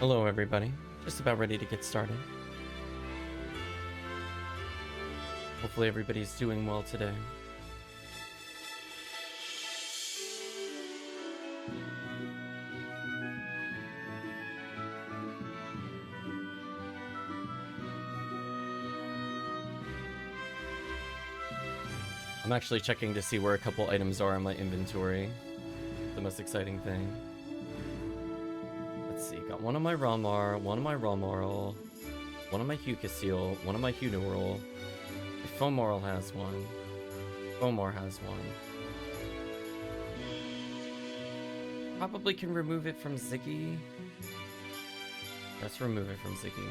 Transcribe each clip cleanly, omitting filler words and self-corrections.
Hello everybody, just about ready to get started. Hopefully everybody's doing well today. I'm actually checking to see where a couple items are in my inventory. The most exciting thing. Let's see, got one on my Ramar, one on my Romoral, one on my Hucasil, one on my Hunoral. Fomoral has one. Fomor has one. Probably can remove it from Ziggy. Let's remove it from Ziggy.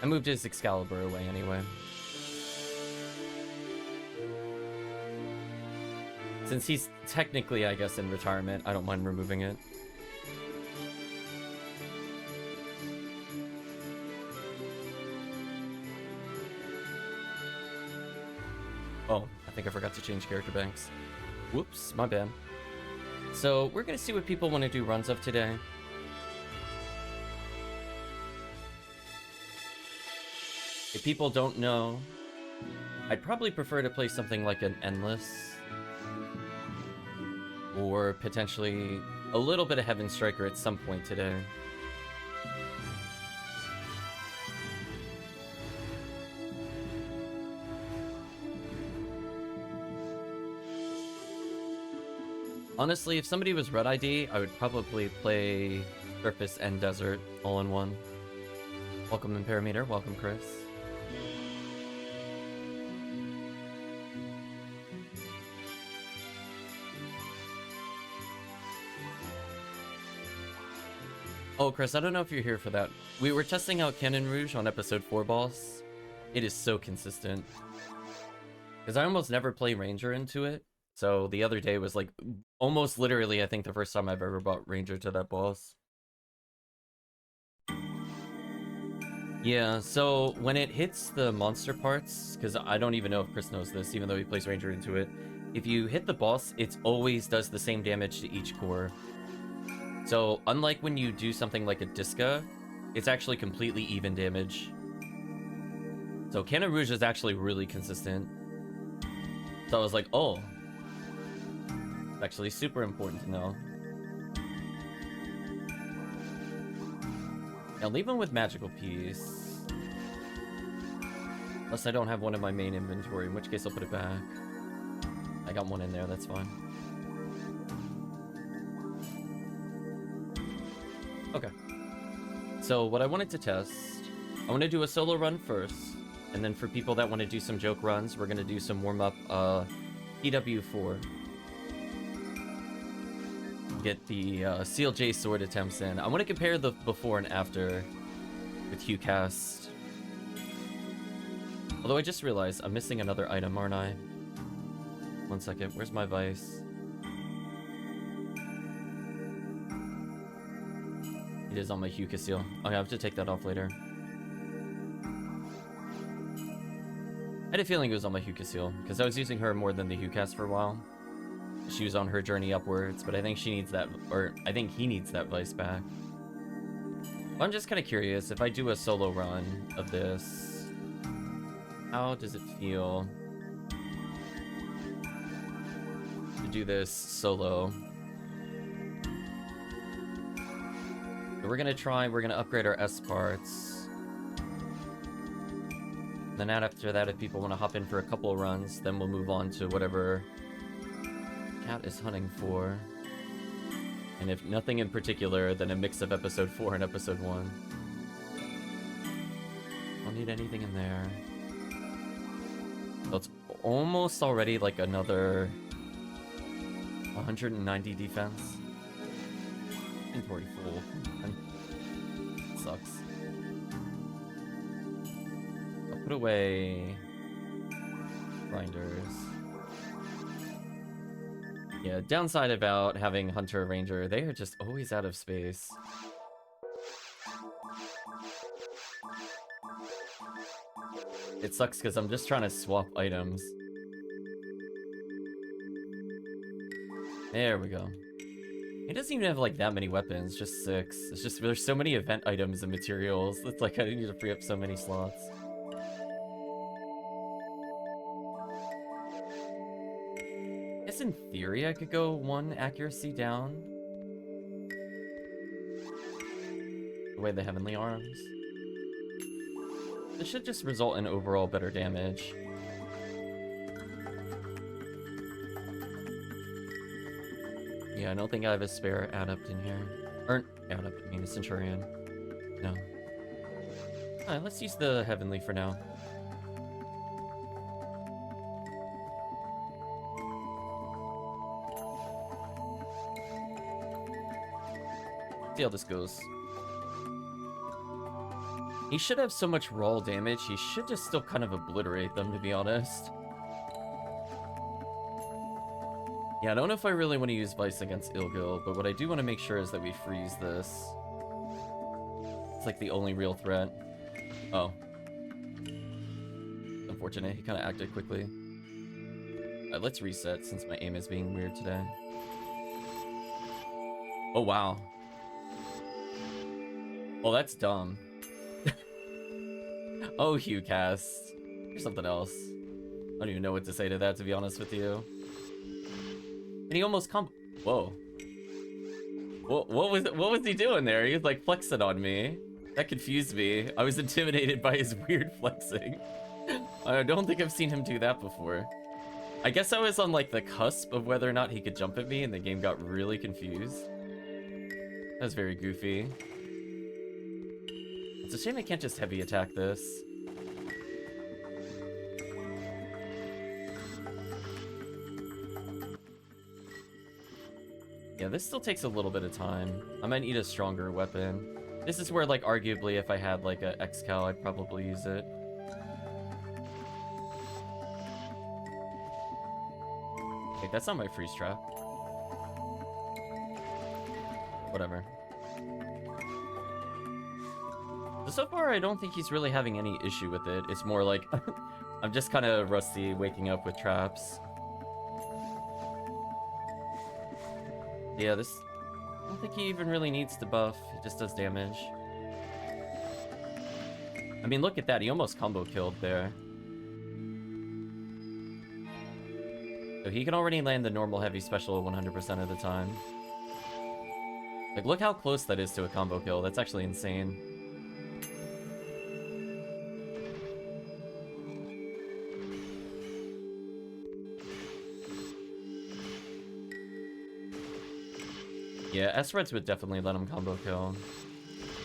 I moved his Excalibur away anyway. Since he's technically, I guess, in retirement, I don't mind removing it. Oh, I think I forgot to change character banks. Whoops, my bad. So, we're gonna see what people want to do runs of today. If people don't know, I'd probably prefer to play something like an Endless. Or potentially a little bit of Heaven Striker at some point today. Honestly, if somebody was Red ID, I would probably play Surface and Desert all in one. Welcome, Parameter. Welcome, Chris. Oh, Chris, I don't know if you're here for that. We were testing out Cannon Rouge on episode 4 boss. It is so consistent. Because I almost never play Ranger into it. So the other day was like almost literally, I think, the first time I've ever bought Ranger to that boss. Yeah, so when it hits the monster parts, because I don't even know if Chris knows this, even though he plays Ranger into it, if you hit the boss, it always does the same damage to each core. So, unlike when you do something like a Disca, it's actually completely even damage. So, Cannon Rouge is actually really consistent. So I was like, oh. It's actually super important to know. Now, leave him with Magical Piece. Unless I don't have one in my main inventory, in which case I'll put it back. I got one in there, that's fine. Okay. So what I wanted to test, I want to do a solo run first, and then for people that want to do some joke runs, we're going to do some warm-up PW4. Get the CLJ sword attempts in. I want to compare the before and after with HuCast. Although I just realized I'm missing another item, aren't I? One second, where's my Vice? It is on my Hucasil. Okay, I have to take that off later. I had a feeling it was on my Hucasil, because I was using her more than the HuCast for a while. She was on her journey upwards, but I think she needs that, or I think he needs that Vice back. Well, I'm just kind of curious, if I do a solo run of this, how does it feel to do this solo? We're gonna upgrade our S parts. Then after that, if people want to hop in for a couple of runs, then we'll move on to whatever Cat is hunting for. And if nothing in particular, then a mix of episode 4 and episode 1. Don't need anything in there. So it's almost already like another 190 defense. Inventory full. Sucks. I'll put away grinders. Yeah, downside about having Hunter Ranger, they are just always out of space. It sucks because I'm just trying to swap items. There we go. He doesn't even have like that many weapons, just 6. It's just there's so many event items and materials. It's like I need to free up so many slots. I guess in theory I could go 1 accuracy down. The way the Heavenly Arms. This should just result in overall better damage. Yeah, I don't think I have a spare adept in here. Or, adept, I mean a Centurion. No. Alright, let's use the Heavenly for now. See how this goes. He should have so much raw damage, he should just still kind of obliterate them, to be honest. Yeah, I don't know if I really want to use Vice against Ilgil, but what I do want to make sure is that we freeze this. It's like the only real threat. Oh. Unfortunate, he kind of acted quickly. Alright, let's reset since my aim is being weird today. Oh, wow. Well, that's dumb. Oh, Hugh Cast. Here's something else. I don't even know what to say to that, to be honest with you. And he almost Whoa. What was he doing there? He was like flexing on me. That confused me. I was intimidated by his weird flexing. I don't think I've seen him do that before. I guess I was on like the cusp of whether or not he could jump at me and the game got really confused. That was very goofy. It's a shame I can't just heavy attack this. Yeah, this still takes a little bit of time. I might need a stronger weapon. This is where, like, arguably, if I had, like, a X-Cal, I'd probably use it. Okay, that's not my freeze trap. Whatever. So far, I don't think he's really having any issue with it. It's more like, I'm just kind of rusty waking up with traps. Yeah, this... I don't think he even really needs to buff. He just does damage. I mean, look at that. He almost combo killed there. So he can already land the normal heavy special 100% of the time. Like, look how close that is to a combo kill. That's actually insane. Yeah, S-Reds would definitely let him combo kill.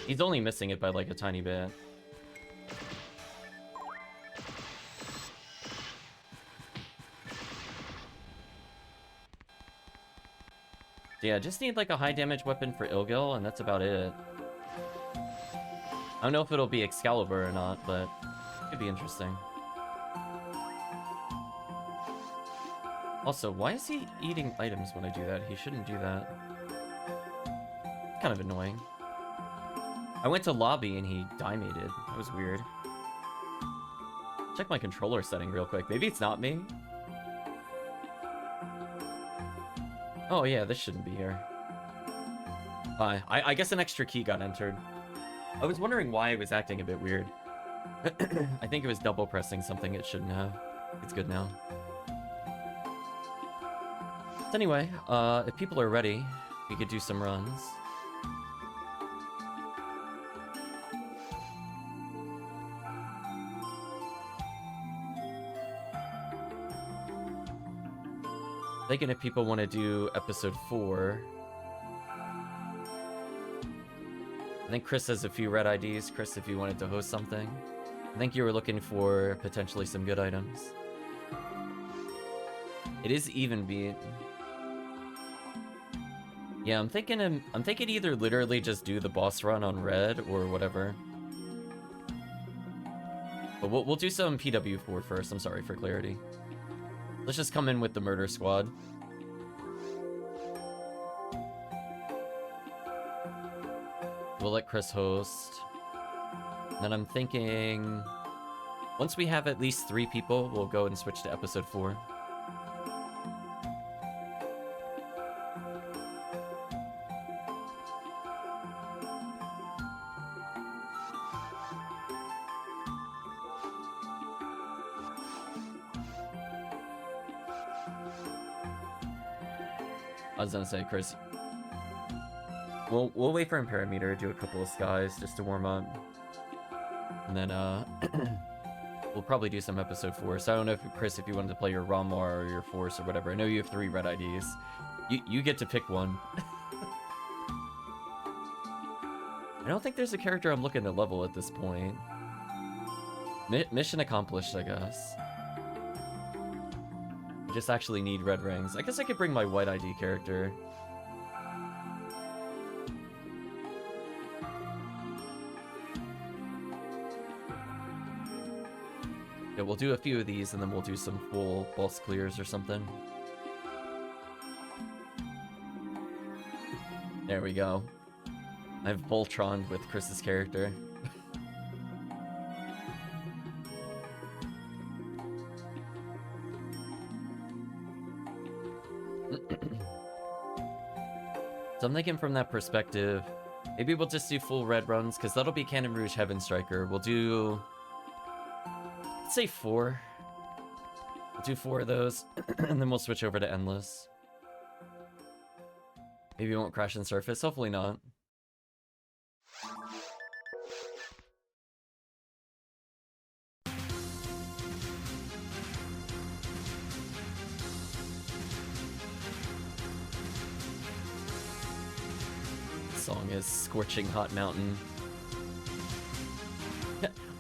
He's only missing it by like a tiny bit. Yeah, just need like a high damage weapon for Ilgil, and that's about it. I don't know if it'll be Excalibur or not, but it could be interesting. Also, why is he eating items when I do that? He shouldn't do that. Kind of annoying. I went to lobby and he die-mated. That was weird. Check my controller setting real quick. Maybe it's not me. Oh yeah, this shouldn't be here. I guess an extra key got entered. I was wondering why it was acting a bit weird. I think it was double pressing something it shouldn't have. It's good now. So anyway, if people are ready, we could do some runs. Thinking if people want to do episode 4. I think Chris has a few red IDs. Chris, if you wanted to host something. I think you were looking for potentially some good items. It is even beat. Yeah, I'm thinking either literally just do the boss run on red or whatever. But we'll do some PW4 first. I'm sorry for clarity. Let's just come in with the murder squad. We'll let Chris host. Then I'm thinking... once we have at least 3 people, we'll go and switch to episode 4. I was gonna say, Chris, we'll wait for Imperameter, do a couple of skies just to warm up. And then, we'll probably do some episode 4. So I don't know, Chris, if you wanted to play your Ramar or your Force or whatever. I know you have 3 red IDs. You get to pick one. I don't think there's a character I'm looking to level at this point. Mission accomplished, I guess. I just actually need red rings. I guess I could bring my white ID character. Yeah, we'll do a few of these and then we'll do some full boss clears or something. There we go. I have Voltron with Chris's character. So I'm thinking from that perspective, maybe we'll just do full red runs, because that'll be Cannon Rouge, Heaven Striker. We'll do, let's say 4. We'll do 4 of those, and then we'll switch over to Endless. Maybe it won't crash and surface, hopefully not. Song is Scorching Hot Mountain.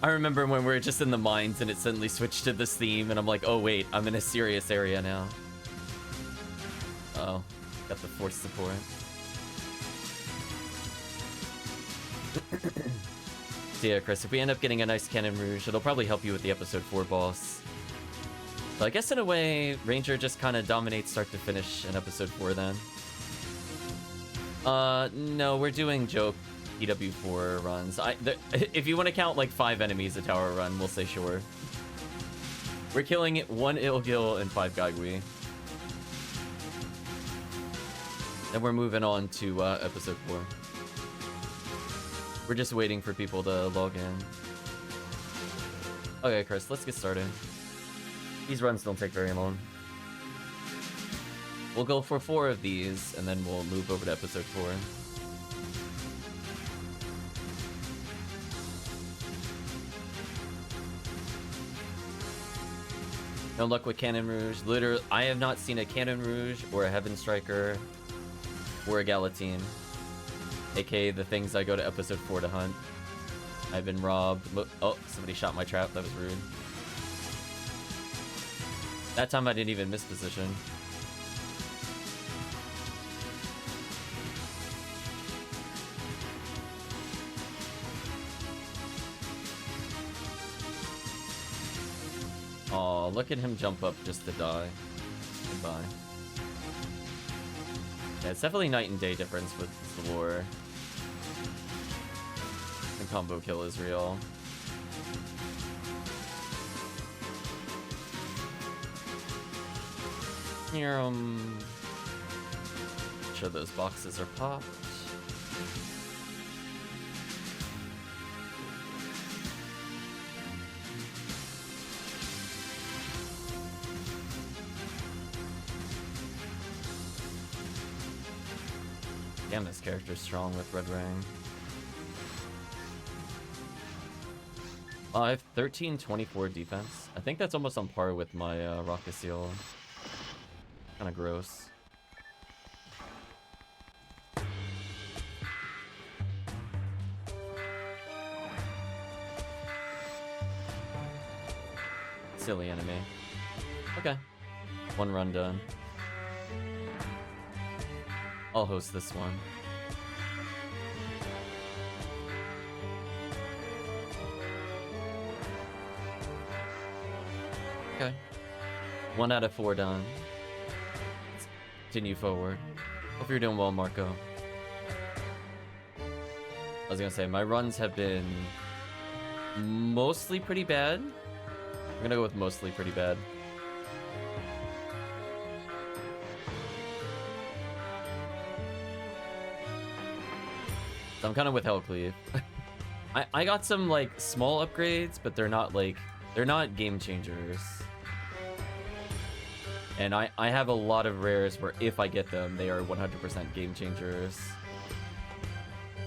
I remember when we were just in the mines and it suddenly switched to this theme and I'm like, oh wait, I'm in a serious area now. Oh, got the force support. So yeah, Chris, if we end up getting a nice Cannon Rouge, it'll probably help you with the episode 4 boss. So I guess in a way, Ranger just kind of dominates start to finish in episode 4 then. No, we're doing joke EW4 runs. If you want to count like 5 enemies a tower run, we'll say sure. We're killing 1 Ilgil and 5 Gaigui. Then we're moving on to episode 4. We're just waiting for people to log in. Okay, Chris, let's get started. These runs don't take very long. We'll go for 4 of these, and then we'll move over to episode 4. No luck with Cannon Rouge. Literally, I have not seen a Cannon Rouge or a Heaven Striker or a Galatine, aka the things I go to episode 4 to hunt. I've been robbed. Oh, somebody shot my trap. That was rude. That time I didn't even miss position. Aw, look at him jump up just to die. Goodbye. Yeah, it's definitely night and day difference with the lore. And combo kill is real. Here, sure those boxes are popped. Damn, this character's strong with Red Ring. I have 1324 defense. I think that's almost on par with my Rocket Seal. Kinda gross. Silly enemy. Okay. 1 run done. I'll host this one. Okay. 1 out of 4 done. Let's continue forward. Hope you're doing well, Marco. I was gonna say, my runs have been mostly pretty bad. I'm gonna go with mostly pretty bad. So I'm kind of with Hellcleave. I got some like small upgrades, but they're not game changers. And I have a lot of rares where if I get them, they are 100% game changers.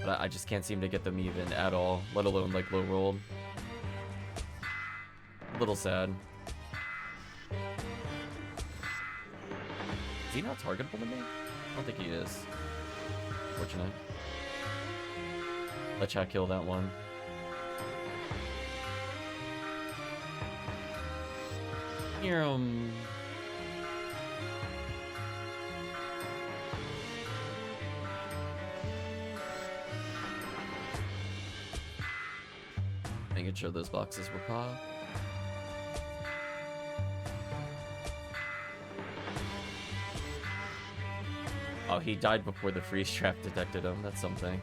But I just can't seem to get them even at all, let alone like low rolled. A little sad. Is he not targetable to me? I don't think he is. Fortunate. Let chat kill that one. Here, making sure those boxes were popped. Oh, he died before the freeze trap detected him. That's something.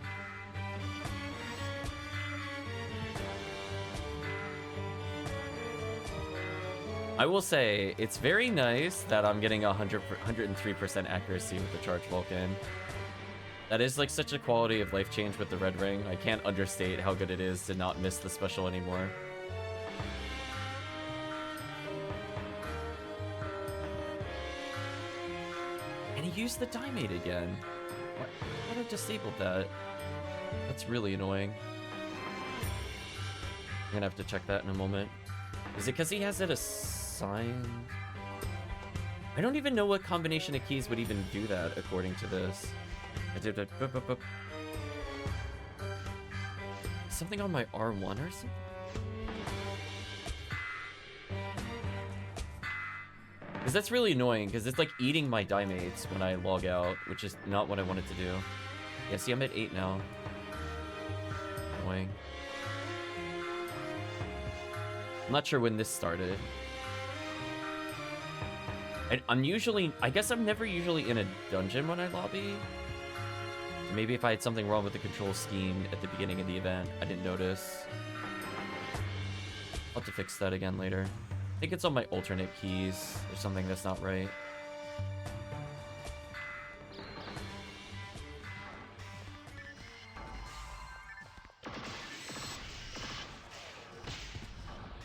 I will say, it's very nice that I'm getting 103% accuracy with the Charge Vulcan. That is like such a quality of life change with the Red Ring. I can't understate how good it is to not miss the special anymore. And he used the Diemate again. Why did I disable that? That's really annoying. I'm gonna have to check that in a moment. Is it because he has it assigned? I don't even know what combination of keys would even do that according to this. Something on my R1 or something? Because that's really annoying, because it's like eating my Diemates when I log out, which is not what I wanted to do. Yeah, see, I'm at 8 now. Annoying. I'm not sure when this started. I'm usually... I guess I'm never usually in a dungeon when I lobby. Maybe if I had something wrong with the control scheme at the beginning of the event, I didn't notice. I'll have to fix that again later. I think it's on my alternate keys. There's something that's not right.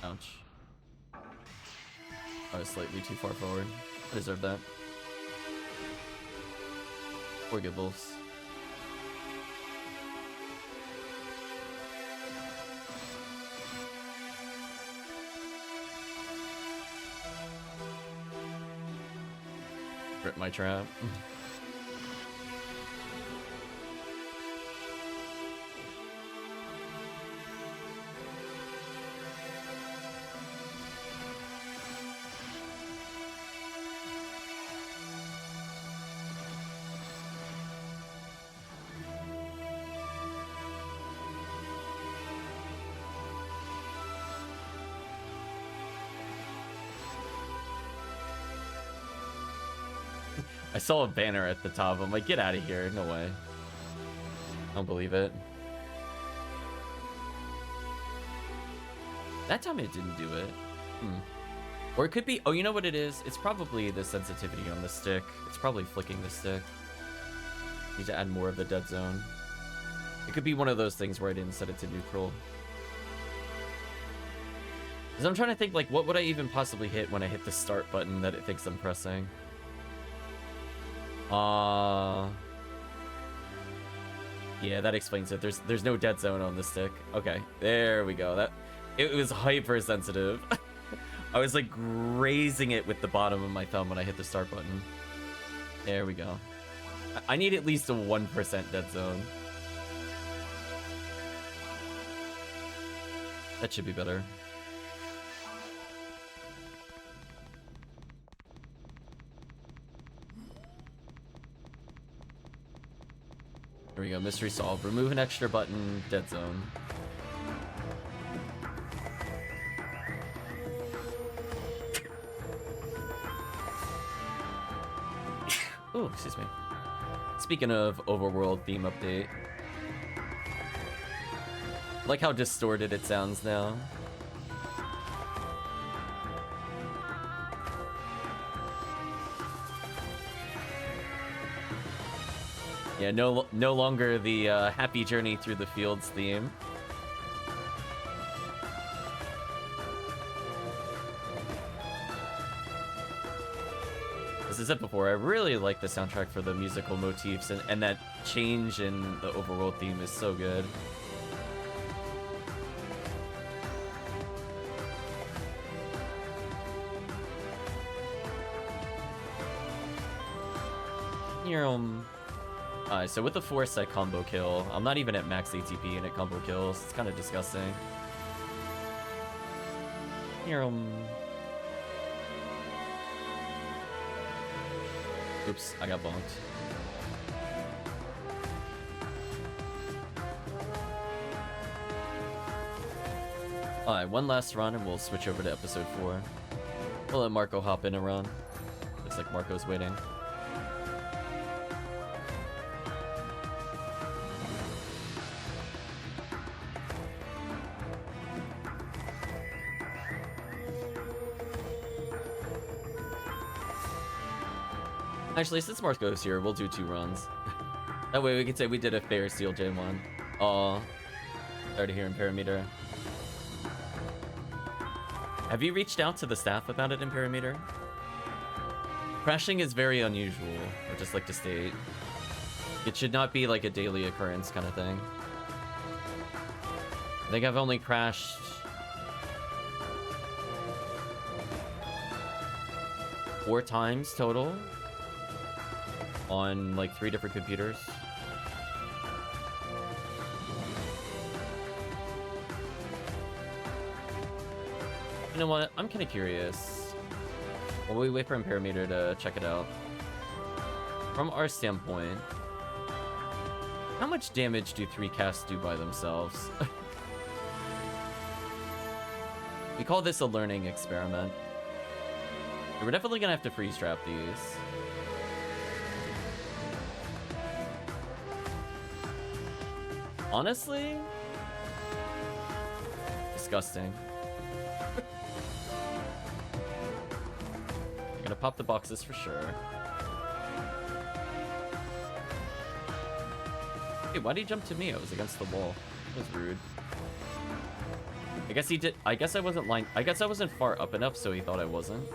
Ouch. I was slightly too far forward. I deserve that. Poor Gibbles. Rip my trap. I saw a banner at the top. I'm like, get out of here. No way. I don't believe it. That time it didn't do it. Or it could be... Oh, you know what it is? It's probably the sensitivity on the stick. It's probably flicking the stick. Need to add more of the dead zone. It could be one of those things where I didn't set it to neutral. Because I'm trying to think, like, what would I even possibly hit when I hit the start button that it thinks I'm pressing? Yeah, that explains it. There's no dead zone on the stick. Okay, there we go. It was hypersensitive. I was like grazing it with the bottom of my thumb when I hit the start button. There we go. I need at least a 1% dead zone. That should be better. There we go, mystery solved. Remove an extra button, dead zone. Oh, excuse me. Speaking of overworld theme update. I like how distorted it sounds now. Yeah, no longer the happy journey through the fields theme. I said before, I really like the soundtrack for the musical motifs, and that change in the overworld theme is so good. Alright, so with the Force I combo kill. I'm not even at max ATP and it combo kills. It's kind of disgusting. Oops, I got bonked. Alright, one last run and we'll switch over to episode 4. We'll let Marco hop in and run. Looks like Marco's waiting. Actually, since Marco's here, we'll do 2 runs. That way we can say we did a fair Steel J1. Aw. Sorry to hear Imperameter. Have you reached out to the staff about it, Imperameter? Crashing is very unusual, I'd just like to state. It should not be like a daily occurrence kind of thing. I think I've only crashed... four times total. On like 3 different computers. You know what? I'm kind of curious. While we wait for Imperameter to check it out. From our standpoint, how much damage do 3 casts do by themselves? We call this a learning experiment. We're definitely gonna have to freeze trap these. Honestly? Disgusting. I'm gonna pop the boxes for sure. Hey, why did he jump to me? I was against the wall. That was rude. I guess he did. I guess I wasn't far up enough, so he thought I wasn't.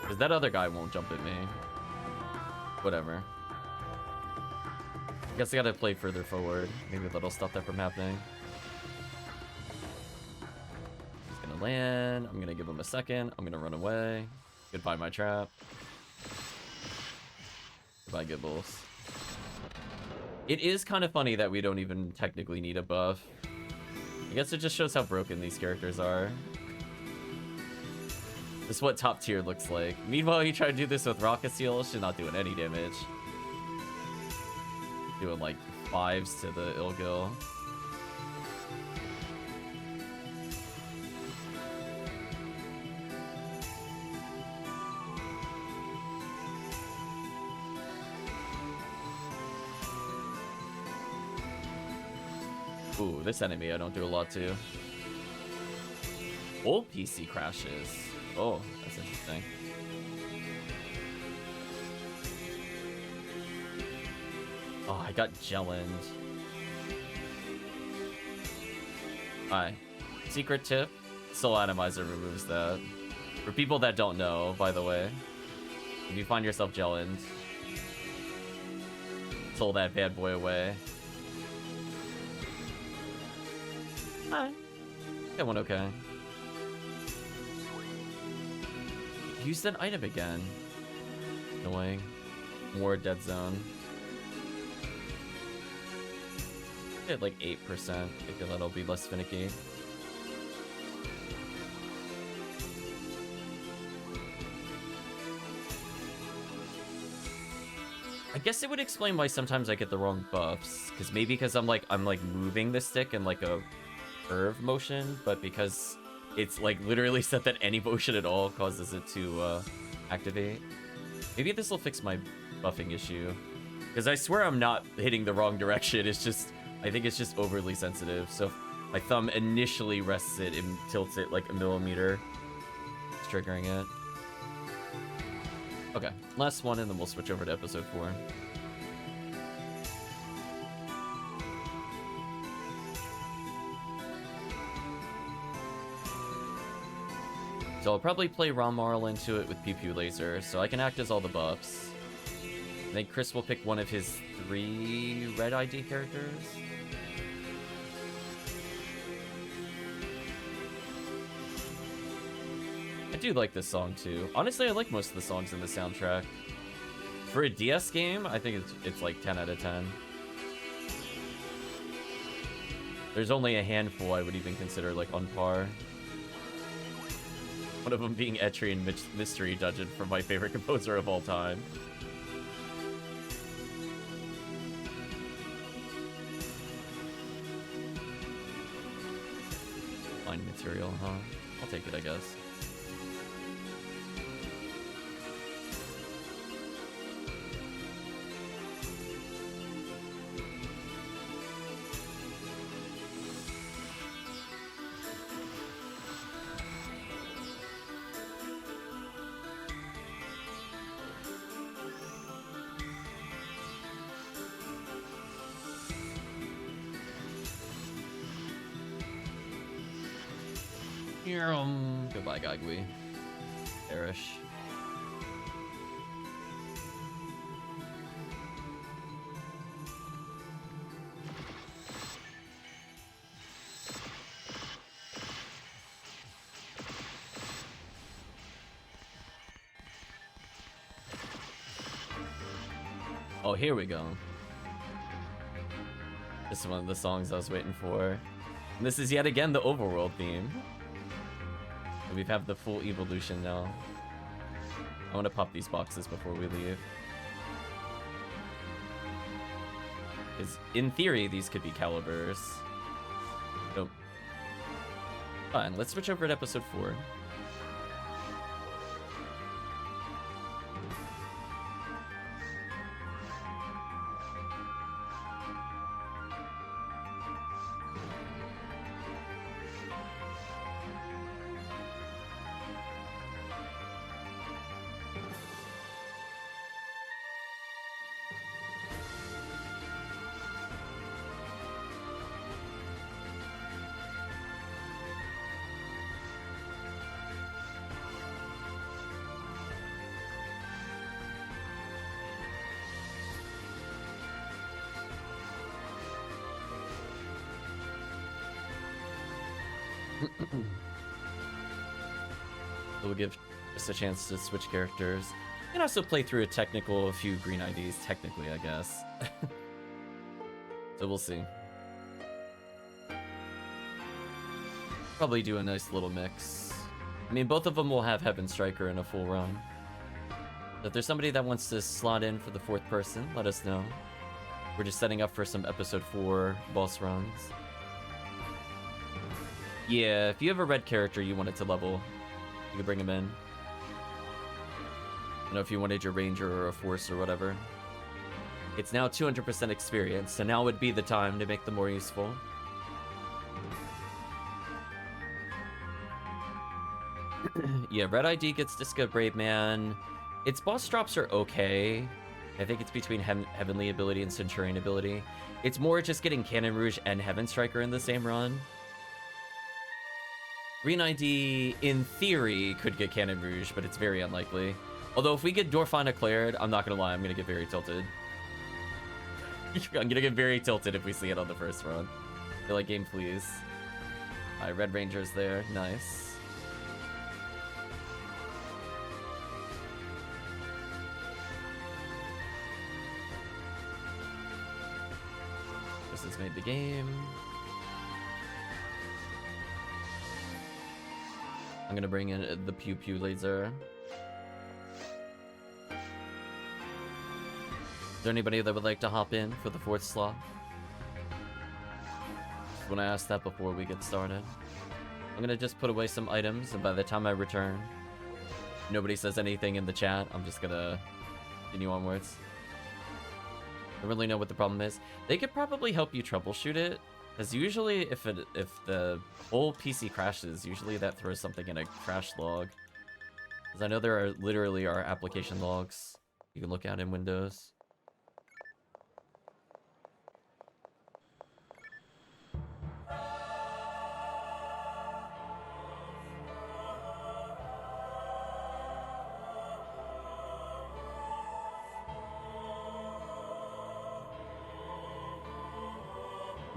Because that other guy won't jump at me. Whatever. Guess I gotta play further forward. Maybe that'll stop that from happening. He's gonna land. I'm gonna give him a second. I'm gonna run away. Goodbye, my trap. Goodbye, Gibbles. It is kind of funny that we don't even technically need a buff. I guess it just shows how broken these characters are. This is what top tier looks like. Meanwhile, you try to do this with Rocket Seal, she's not doing any damage. Doing like 5s to the Ilgil. Ooh, this enemy I don't do a lot to. Old PC crashes. Oh, that's interesting. Oh, I got Jelland. Alright. Secret tip. Soul Atomizer removes that. For people that don't know, by the way. If you find yourself Jelland, soul that bad boy away. Alright. That one okay. Used an item again. Annoying. More dead zone. At like 8%. I feel that'll be less finicky. I guess it would explain why sometimes I get the wrong buffs. Because maybe because I'm like moving the stick in like a curve motion, but because it's like literally set that any motion at all causes it to activate. Maybe this will fix my buffing issue. Because I swear I'm not hitting the wrong direction. It's just, I think it's just overly sensitive. So if my thumb initially rests it and tilts it like a millimeter, it's triggering it. Okay, last one and then we'll switch over to episode 4. So I'll probably play Romarl into it with Pew Pew Laser, so I can act as all the buffs. I think Chris will pick one of his 3 red ID characters. I do like this song too. Honestly, I like most of the songs in the soundtrack. For a DS game, I think it's like 10 out of 10. There's only a handful I would even consider like on par. One of them being Etrian Mystery Dungeon from my favorite composer of all time. Fine material, huh? I'll take it, I guess. Goodbye, Gagui. Perish. Oh, here we go. This is one of the songs I was waiting for. And this is yet again the overworld theme. We have the full evolution now. I want to pop these boxes before we leave. Because in theory, these could be calibers. Nope. Fine, let's switch over to episode 4. It will give us a chance to switch characters. You can also play through a few green IDs, technically, I guess. So we'll see. Probably do a nice little mix. I mean, both of them will have Heaven Striker in a full run. So if there's somebody that wants to slot in for the 4th person, let us know. We're just setting up for some episode 4 boss runs. Yeah, if you have a red character you wanted to level, you can bring him in. I don't know if you wanted your ranger or a force or whatever. It's now 200% experience, so now would be the time to make them more useful. Yeah, red ID gets Disco Brave Man. Its boss drops are okay. I think it's between Heavenly ability and Centurion ability. It's more just getting Cannon Rouge and Heaven Striker in the same run. Green ID, in theory, could get Cannon Rouge, but it's very unlikely. Although if we get Dorfana cleared, I'm not gonna lie, I'm gonna get very tilted. I'm gonna get very tilted if we see it on the first run. I feel like game, please. Alright, Red Ranger's there. Nice. This has made the game. I'm gonna bring in the Pew Pew Laser. Is there anybody that would like to hop in for the 4th slot? When I asked that before we get started. I'm gonna just put away some items, and by the time I return, nobody says anything in the chat, I'm just gonna continue onwards. I don't really know what the problem is. They could probably help you troubleshoot it. Because usually if the whole PC crashes, usually that throws something in a crash log. Because I know there literally are application logs you can look at in Windows.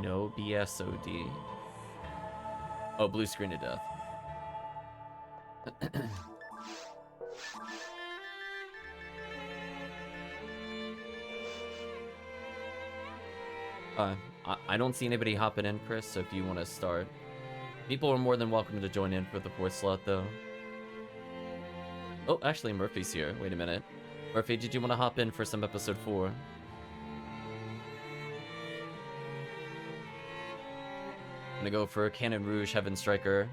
No BSOD. Oh, blue screen of death. I don't see anybody hopping in, Chris, so if you want to start. People are more than welcome to join in for the 4th slot, though. Oh, actually, Murphy's here. Wait a minute. Murphy, did you want to hop in for some episode 4? I'm gonna go for Cannon Rouge Heaven Striker.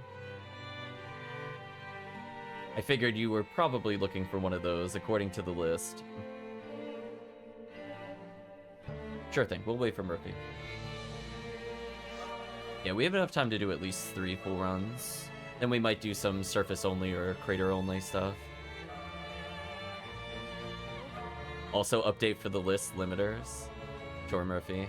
I figured you were probably looking for one of those, according to the list. Sure thing, we'll wait for Murphy. Yeah, we have enough time to do at least 3 full runs. Then we might do some surface only or crater only stuff. Also, update for the list limiters. Sure, Murphy.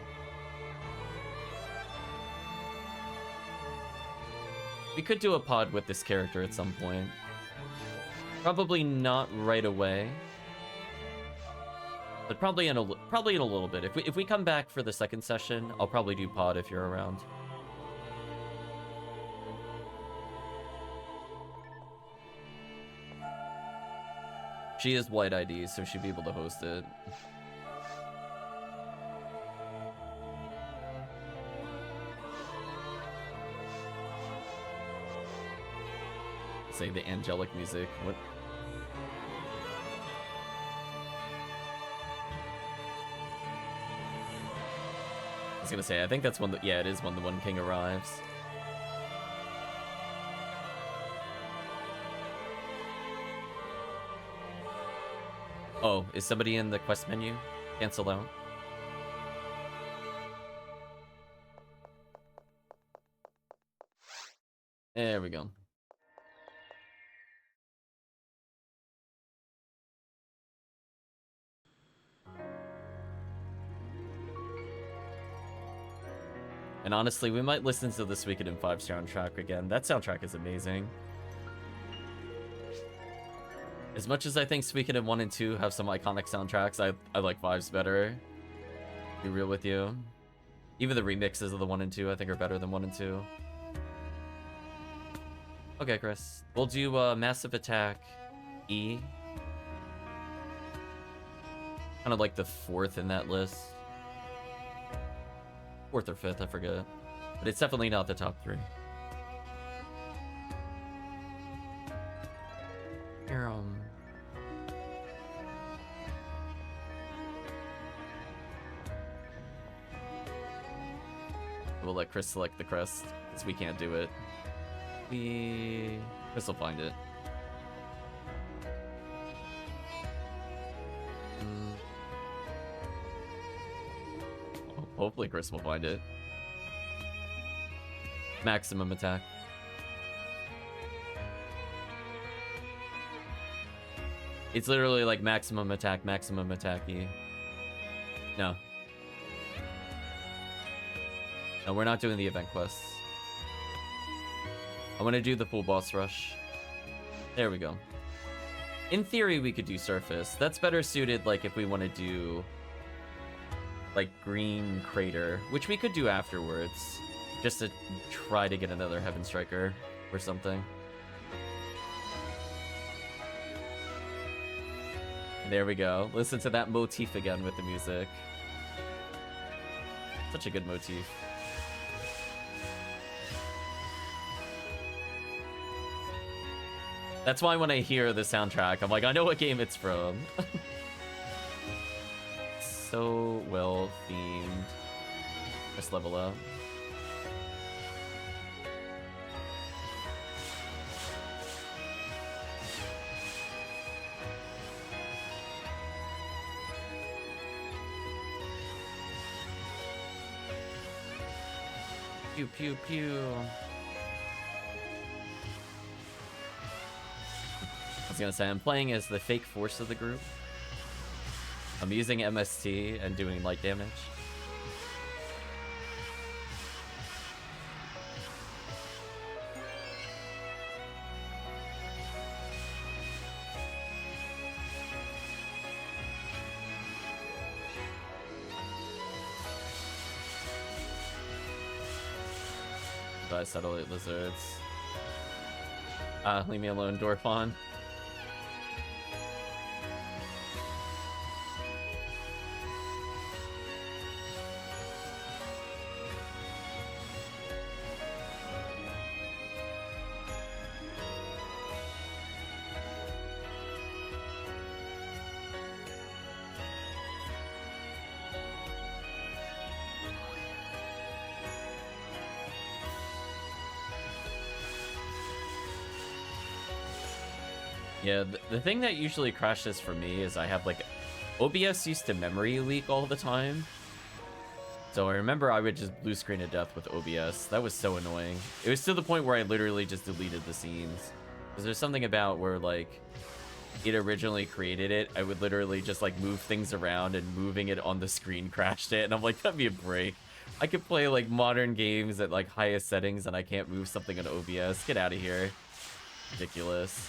We could do a pod with this character at some point. Probably not right away. But probably in a little bit. If we come back for the 2nd session, I'll probably do pod if you're around. She is white ID, so she'll be able to host it. Say the angelic music. What? I was gonna say, I think that's when yeah, it is when the One King arrives. Oh, is somebody in the quest menu? Cancel out. There we go. And honestly, we might listen to the Suikoden 5 soundtrack again. That soundtrack is amazing. As much as I think Suikoden 1 and 2 have some iconic soundtracks, I like 5's better. To be real with you. Even the remixes of the 1 and 2 I think are better than 1 and 2. Okay, Chris. We'll do Massive Attack E. Kind of like the 4th in that list. 4th or 5th, I forget. But it's definitely not the top 3. Here, we'll let Chris select the crest, because we can't do it. Chris will find it. Hopefully Chris will find it. Maximum attack. It's literally like maximum attack -y. No. No, we're not doing the event quests. I want to do the full boss rush. There we go. In theory, we could do surface. That's better suited, like, if we want to do, like, green crater, which we could do afterwards, just to try to get another Heaven Striker or something. There we go. Listen to that motif again with the music. Such a good motif. That's why when I hear the soundtrack, I'm like, I know what game it's from. So well themed. Let's level up. Pew pew pew. I was gonna say, I'm playing as the fake force of the group. I'm using MST and doing light damage. sized satellite lizards. Leave me alone, Dorfon. Yeah, the thing that usually crashes for me is I have, like, OBS used to memory leak all the time. So I remember I would just blue screen to death with OBS. That was so annoying. It was to the point where I literally just deleted the scenes. Because there's something about where, like, it originally created it, I would literally just, like, move things around, and moving it on the screen crashed it. And I'm like, that'd be a break. I could play, like, modern games at, like, highest settings, and I can't move something in OBS. Get out of here. Ridiculous.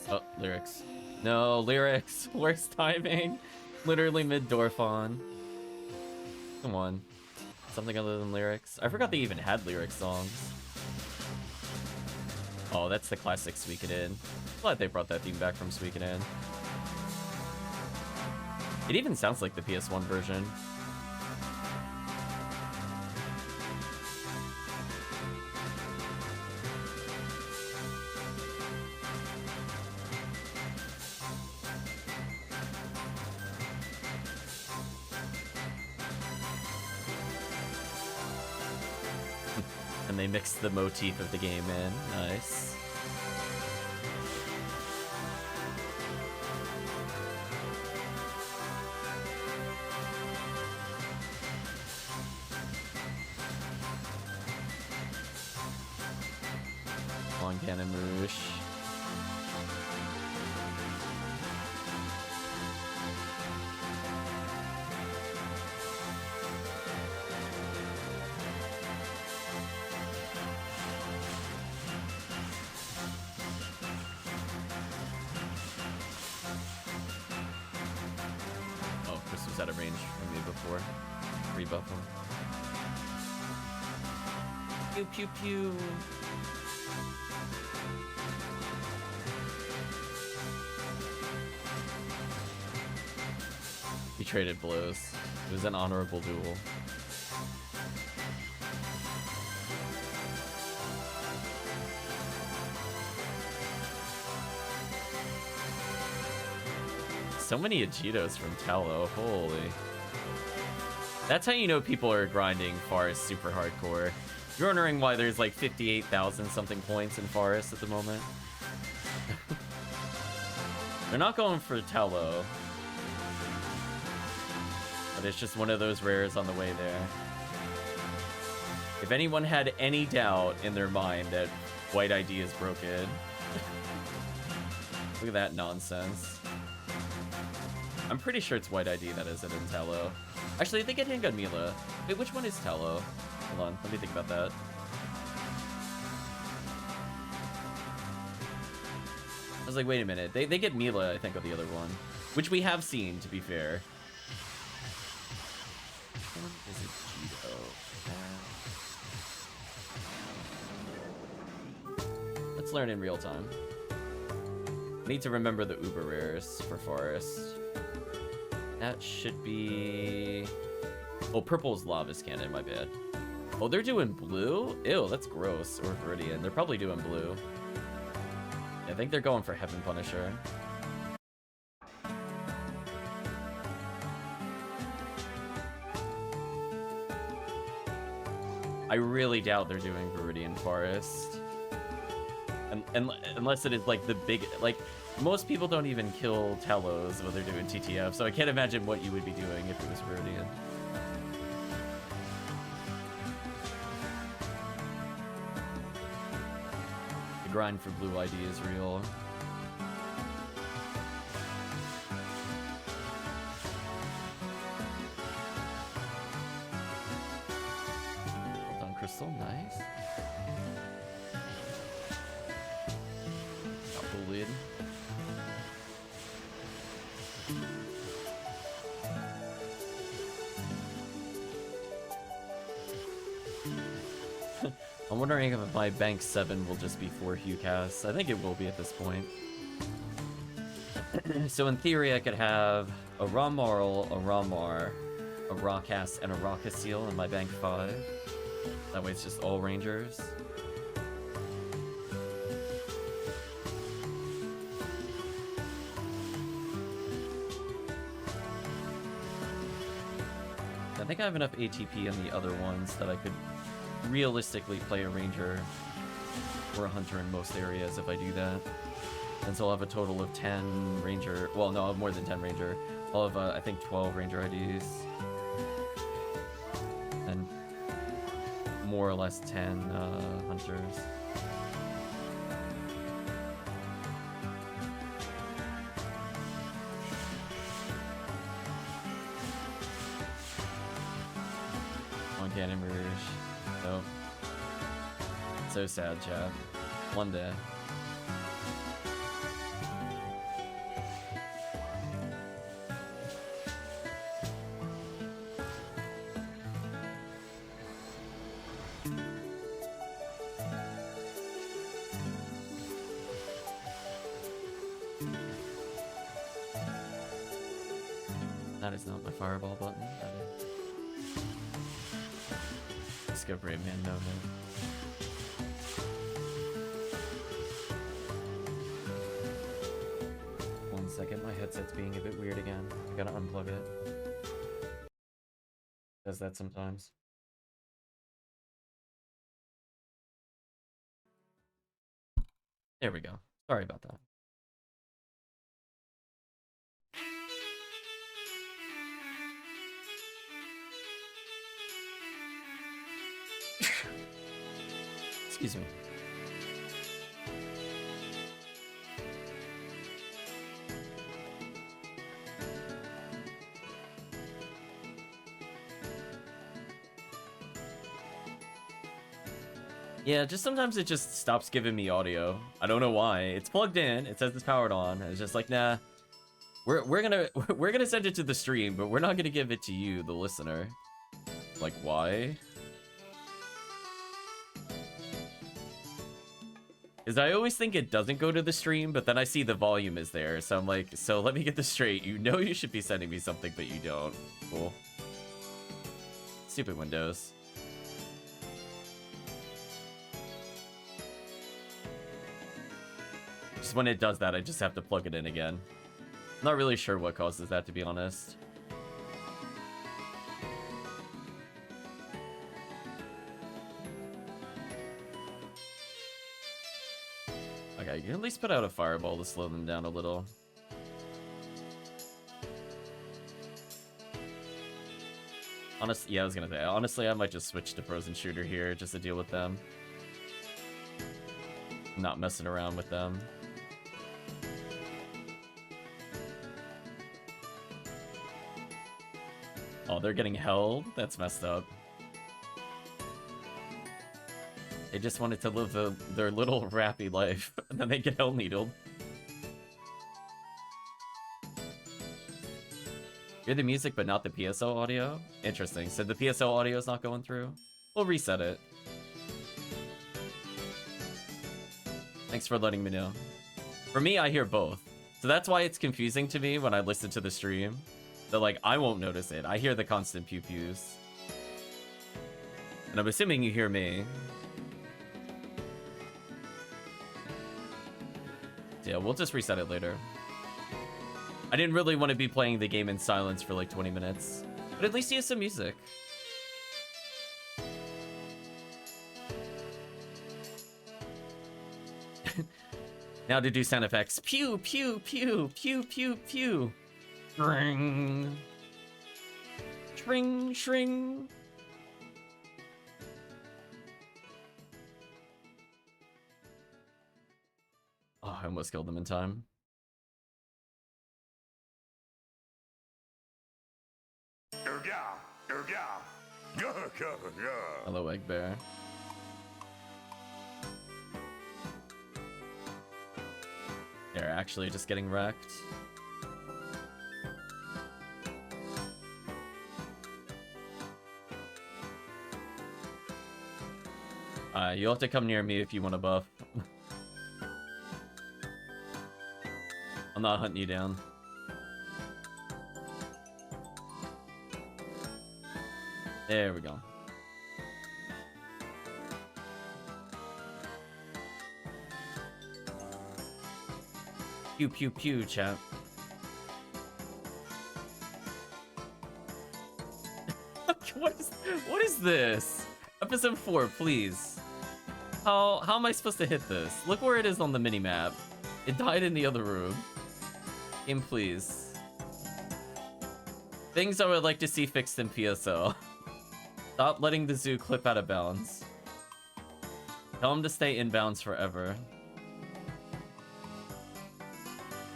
Oh, lyrics. No, lyrics. Worst timing. Literally mid-Dorfon. Come on. Something other than lyrics. I forgot they even had lyric songs. Oh, that's the classic Suikoden. Glad they brought that theme back from Suikoden. It even sounds like the PS1 version. And they mixed the motif of the game in. Nice. Long Cannon Rouge. Out of range from me before. Rebuff him. Pew pew pew. We traded blows. It was an honorable duel. So many Agitos from Tallow, holy. That's how you know people are grinding Forest super hardcore. You're wondering why there's like 58,000 something points in Forest at the moment. They're not going for Tallow. But it's just one of those rares on the way there. If anyone had any doubt in their mind that White ID is broken. Look at that nonsense. I'm pretty sure it's White ID that isn't in Tallow. Actually, they get Handgun Mila. Wait, which one is Tallow? Hold on, let me think about that. I was like, wait a minute. They get Mila, I think, of the other one. Which we have seen, to be fair. Which one is it, Cheeto? Let's learn in real time. I need to remember the Uber rares for Forest. That should be... Oh, purple's Lava's Cannon, my bad. Oh, they're doing blue? Ew, that's gross. Or Viridian. They're probably doing blue. Yeah, I think they're going for Heaven Punisher. I really doubt they're doing Viridian Forest. Unless it is like the big... Like, most people don't even kill Talos when they're doing TTF, so I can't imagine what you would be doing if it was Viridian. The grind for blue ID is real. crystal, nice. Got bullied. I'm wondering if my bank 7 will just be 4 Hue casts. I think it will be at this point. So in theory, I could have a Raw Marl, a Raw Mar, a Raw Cast, and a Raw Seal in my bank 5. That way it's just all Rangers. I think I have enough ATP on the other ones that I could realistically play a Ranger or a Hunter in most areas if I do that. And so I'll have a total of 10 Ranger. Well, no, I'll have more than 10 Ranger. I'll have, I think, 12 Ranger IDs. And more or less 10 Hunters. One Cannon Rouge. Nope. So sad, chat. One day. That is not my fireball button. That is. Let's go Brave Man, no, no. One second, my headset's being a bit weird again. I gotta unplug it. Does that sometimes. There we go. Sorry about that. Excuse me. Yeah, just sometimes it just stops giving me audio. I don't know why. It's plugged in. It says it's powered on. It's just like, nah. We're gonna send it to the stream, but we're not gonna give it to you, the listener. Like, why? Because I always think it doesn't go to the stream, but then I see the volume is there, so I'm like, so let me get this straight. You know you should be sending me something, but you don't. Cool. Stupid Windows. Just when it does that, I just have to plug it in again. I'm not really sure what causes that, to be honest. Okay, you can at least put out a fireball to slow them down a little. Honestly, yeah, I was gonna say, honestly, I might just switch to Frozen Shooter here just to deal with them. I'm not messing around with them. Oh, they're getting held? That's messed up. They just wanted to live their little rappy life, and then they get hell needled. Hear the music, but not the PSO audio? Interesting. So the PSO audio is not going through? We'll reset it. Thanks for letting me know. For me, I hear both. So that's why it's confusing to me when I listen to the stream. That, like, I won't notice it. I hear the constant pew-pews. And I'm assuming you hear me. Yeah, we'll just reset it later. I didn't really want to be playing the game in silence for like 20 minutes. But at least he has some music. Now to do sound effects. Pew, pew, pew, pew, pew, pew. Shring. Shring, shring. Oh, I almost killed them in time. Hello, Egg Bear. They're actually just getting wrecked. You'll have to come near me if you want to buff. I'm not hunting you down. There we go. Pew pew pew, chat. What is this? Episode 4, please. How am I supposed to hit this? Look where it is on the minimap. It died in the other room. Game, please. Things I would like to see fixed in PSO. Stop letting the zoo clip out of bounds. Tell him to stay in bounds forever.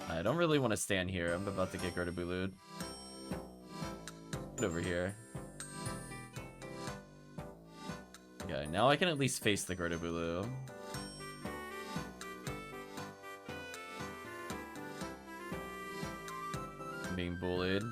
I don't really want to stand here. I'm about to get Gertabulu'd. Get over here. Okay, now I can at least face the Gertabulu. I'm being bullied.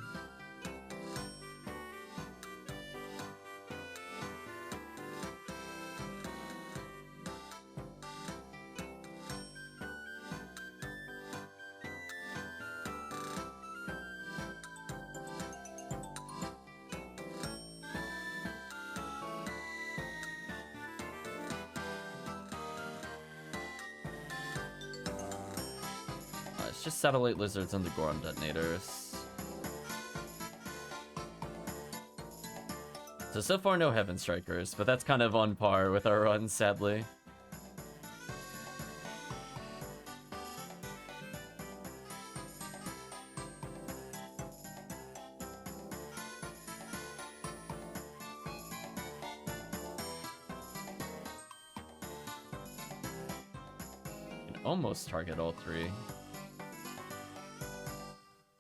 It's just satellite lizards and the Goron detonators. So far no Heaven Strikers, but that's kind of on par with our run, sadly. You can almost target all three.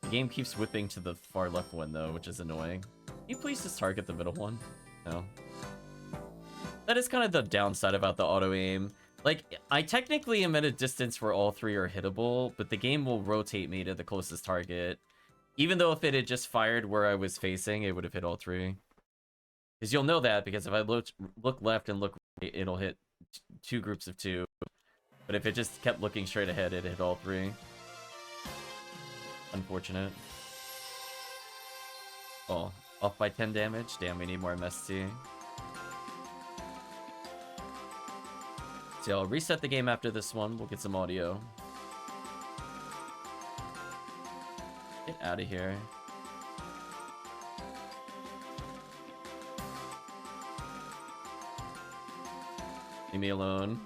The game keeps whipping to the far left one though, which is annoying. Can you please just target the middle one? No. That is kind of the downside about the auto-aim. Like, I technically am at a distance where all three are hittable, but the game will rotate me to the closest target. Even though if it had just fired where I was facing, it would have hit all three. Because you'll know that, because if I look left and look right, it'll hit two groups of two. But if it just kept looking straight ahead, it'd hit all three. Unfortunate. Oh, off by 10 damage? Damn, we need more MST. So I'll reset the game after this one. We'll get some audio. Get out of here. Leave me alone.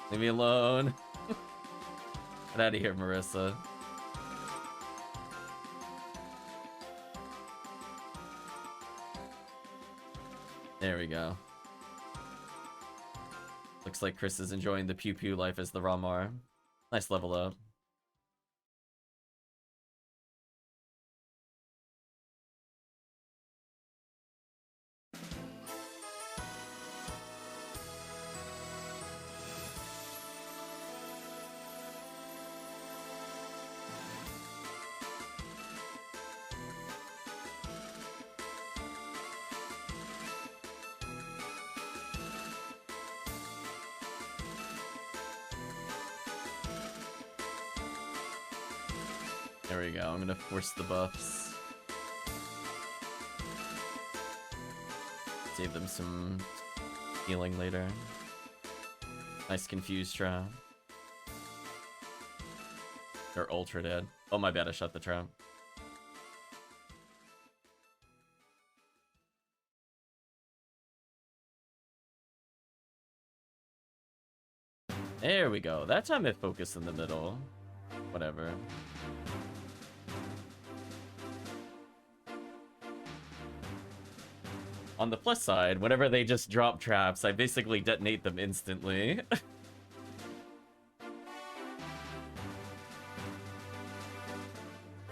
Leave me alone. Get out of here, Marissa. There we go. Looks like Chris is enjoying the pew pew life as the Ramar. Nice level up. There we go. I'm gonna force the buffs. Save them some healing later. Nice confused trap. They're ultra dead. Oh my bad, I shut the trap. There we go. That time it focused in the middle. Whatever. On the plus side, whenever they just drop traps, I basically detonate them instantly.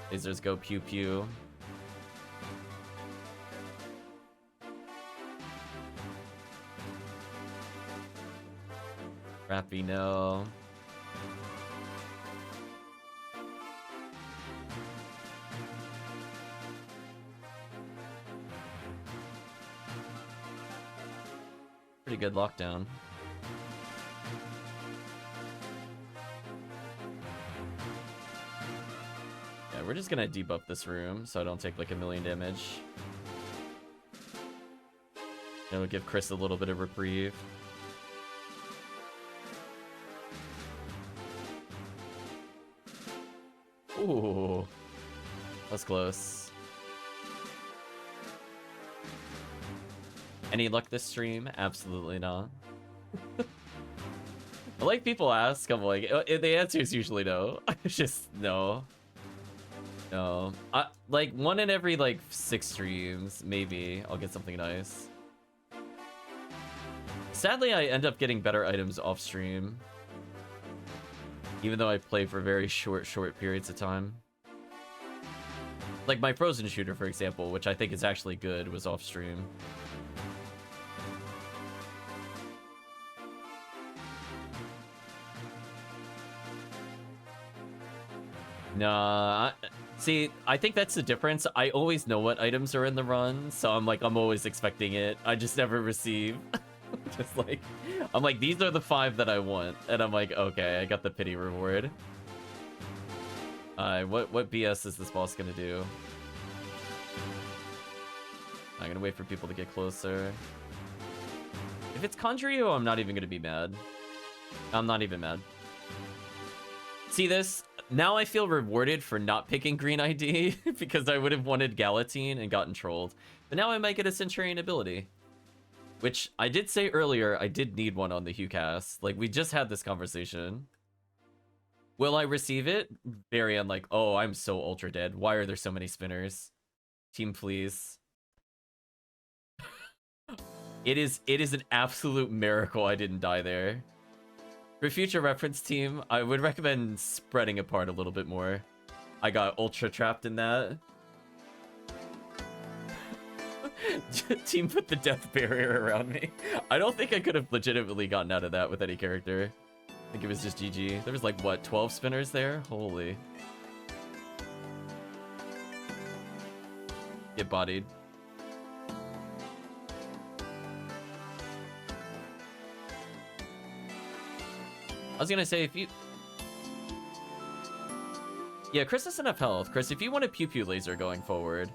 Lasers go pew pew. Rappy no. Pretty good lockdown. Yeah, we're just gonna debuff this room so I don't take like 1,000,000 damage. It'll give Chris a little bit of reprieve. Ooh, that's close. Any luck this stream? Absolutely not. I like people ask, I'm like, the answer is usually no. It's just no. No. Like, one in every, like, 6 streams, maybe, I'll get something nice. Sadly, I end up getting better items off stream. Even though I play for very short periods of time. Like my Frozen shooter, for example, which I think is actually good, was off stream. Nah, see, I think that's the difference. I always know what items are in the run, so I'm always expecting it. I just never receive. Just like, I'm like, these are the 5 that I want, and I'm like, okay, I got the pity reward. What BS is this boss gonna do? I'm gonna wait for people to get closer. If it's Conjurio, I'm not even gonna be mad. I'm not even mad. See this? Now I feel rewarded for not picking green ID, because I would have wanted Galatine and gotten trolled. But now I might get a Centurion ability. Which, I did say earlier, I did need one on the HuCast. Like, we just had this conversation. Will I receive it? Very unlike, oh, I'm so ultra dead. Why are there so many spinners? Team, please. It is an absolute miracle I didn't die there. For future reference, team, I would recommend spreading apart a little bit more. I got ultra trapped in that. Team put the death barrier around me. I don't think I could have legitimately gotten out of that with any character. I think it was just GG. There was like, what, 12 spinners there? Holy. Get bodied. I was gonna say, if you... Yeah, Chris has enough health. Chris, if you want a pew pew laser going forward,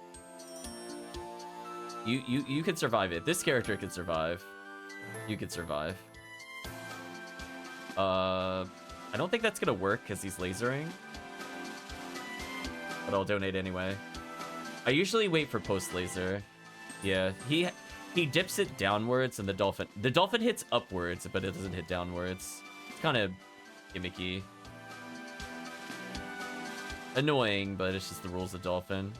you could survive it. This character could survive. You could survive. I don't think that's gonna work because he's lasering. But I'll donate anyway. I usually wait for post laser. Yeah, he dips it downwards and the dolphin hits upwards, but it doesn't hit downwards. It's kind of gimmicky. Annoying, but it's just the rules of dolphin.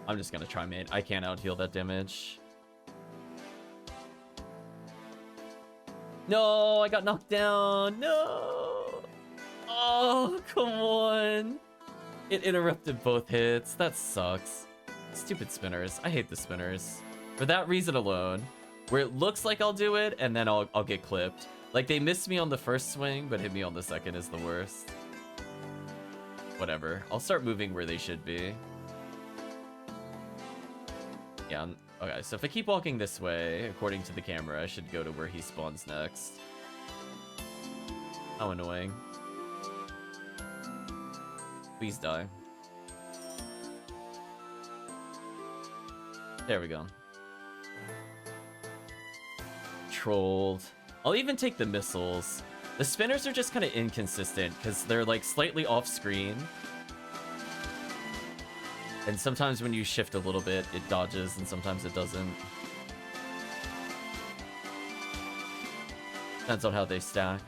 I'm just gonna try mate. I can't out-heal that damage. No, I got knocked down. No. Oh, come on. It interrupted both hits. That sucks. Stupid spinners. I hate the spinners. For that reason alone, where it looks like I'll do it and then I'll get clipped. Like they missed me on the first swing, but hit me on the second is the worst. Whatever. I'll start moving where they should be. Yeah, okay, so if I keep walking this way, according to the camera, I should go to where he spawns next. How annoying. Please die. There we go. Trolled. I'll even take the missiles. The spinners are just kind of inconsistent, because they're like slightly off screen. And sometimes when you shift a little bit, it dodges, and sometimes it doesn't. Depends on how they stack.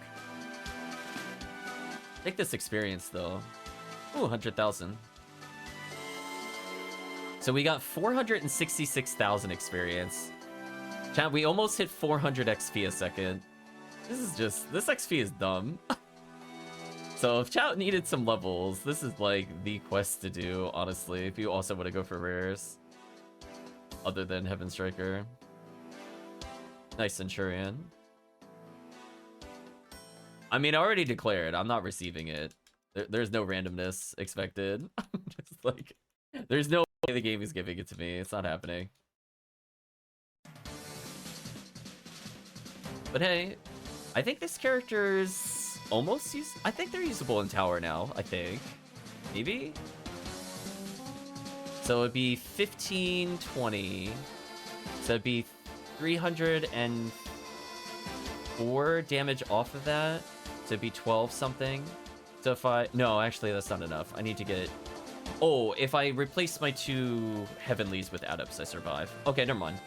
Take this experience, though. Ooh, 100,000. So we got 466,000 experience. Chat, we almost hit 400 XP a second. This XP is dumb. So if chat needed some levels, this is like the quest to do, honestly, if you also want to go for rares. Other than Heaven Striker. Nice Centurion. I mean, I already declared. I'm not receiving it. There's no randomness expected. Just like, there's no way the game is giving it to me. It's not happening. But hey, I think this character's almost I think they're usable in tower now, I think. Maybe? So it'd be 15, 20. So it'd be 304 damage off of that. So it'd be 12 something. So if I... No, actually, that's not enough. I need to get... Oh, if I replace my 2 Heavenlies with Adepts, I survive. Okay, never mind.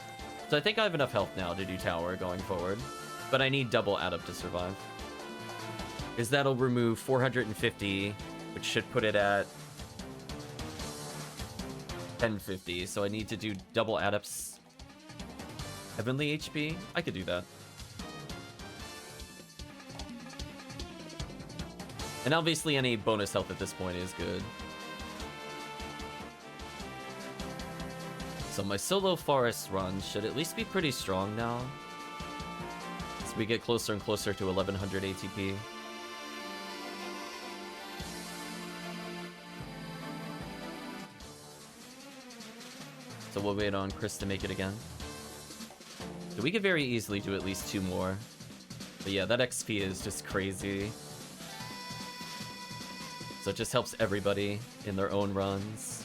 So I think I have enough health now to do tower going forward. But I need double Adept to survive. Because that'll remove 450, which should put it at 1050. So I need to do double Adepts. Heavenly HP? I could do that. And obviously any bonus health at this point is good. So my solo forest run should at least be pretty strong now. As we get closer and closer to 1100 ATP. So we'll wait on Chris to make it again. So we could very easily do at least 2 more. But yeah, that XP is just crazy. So it just helps everybody in their own runs.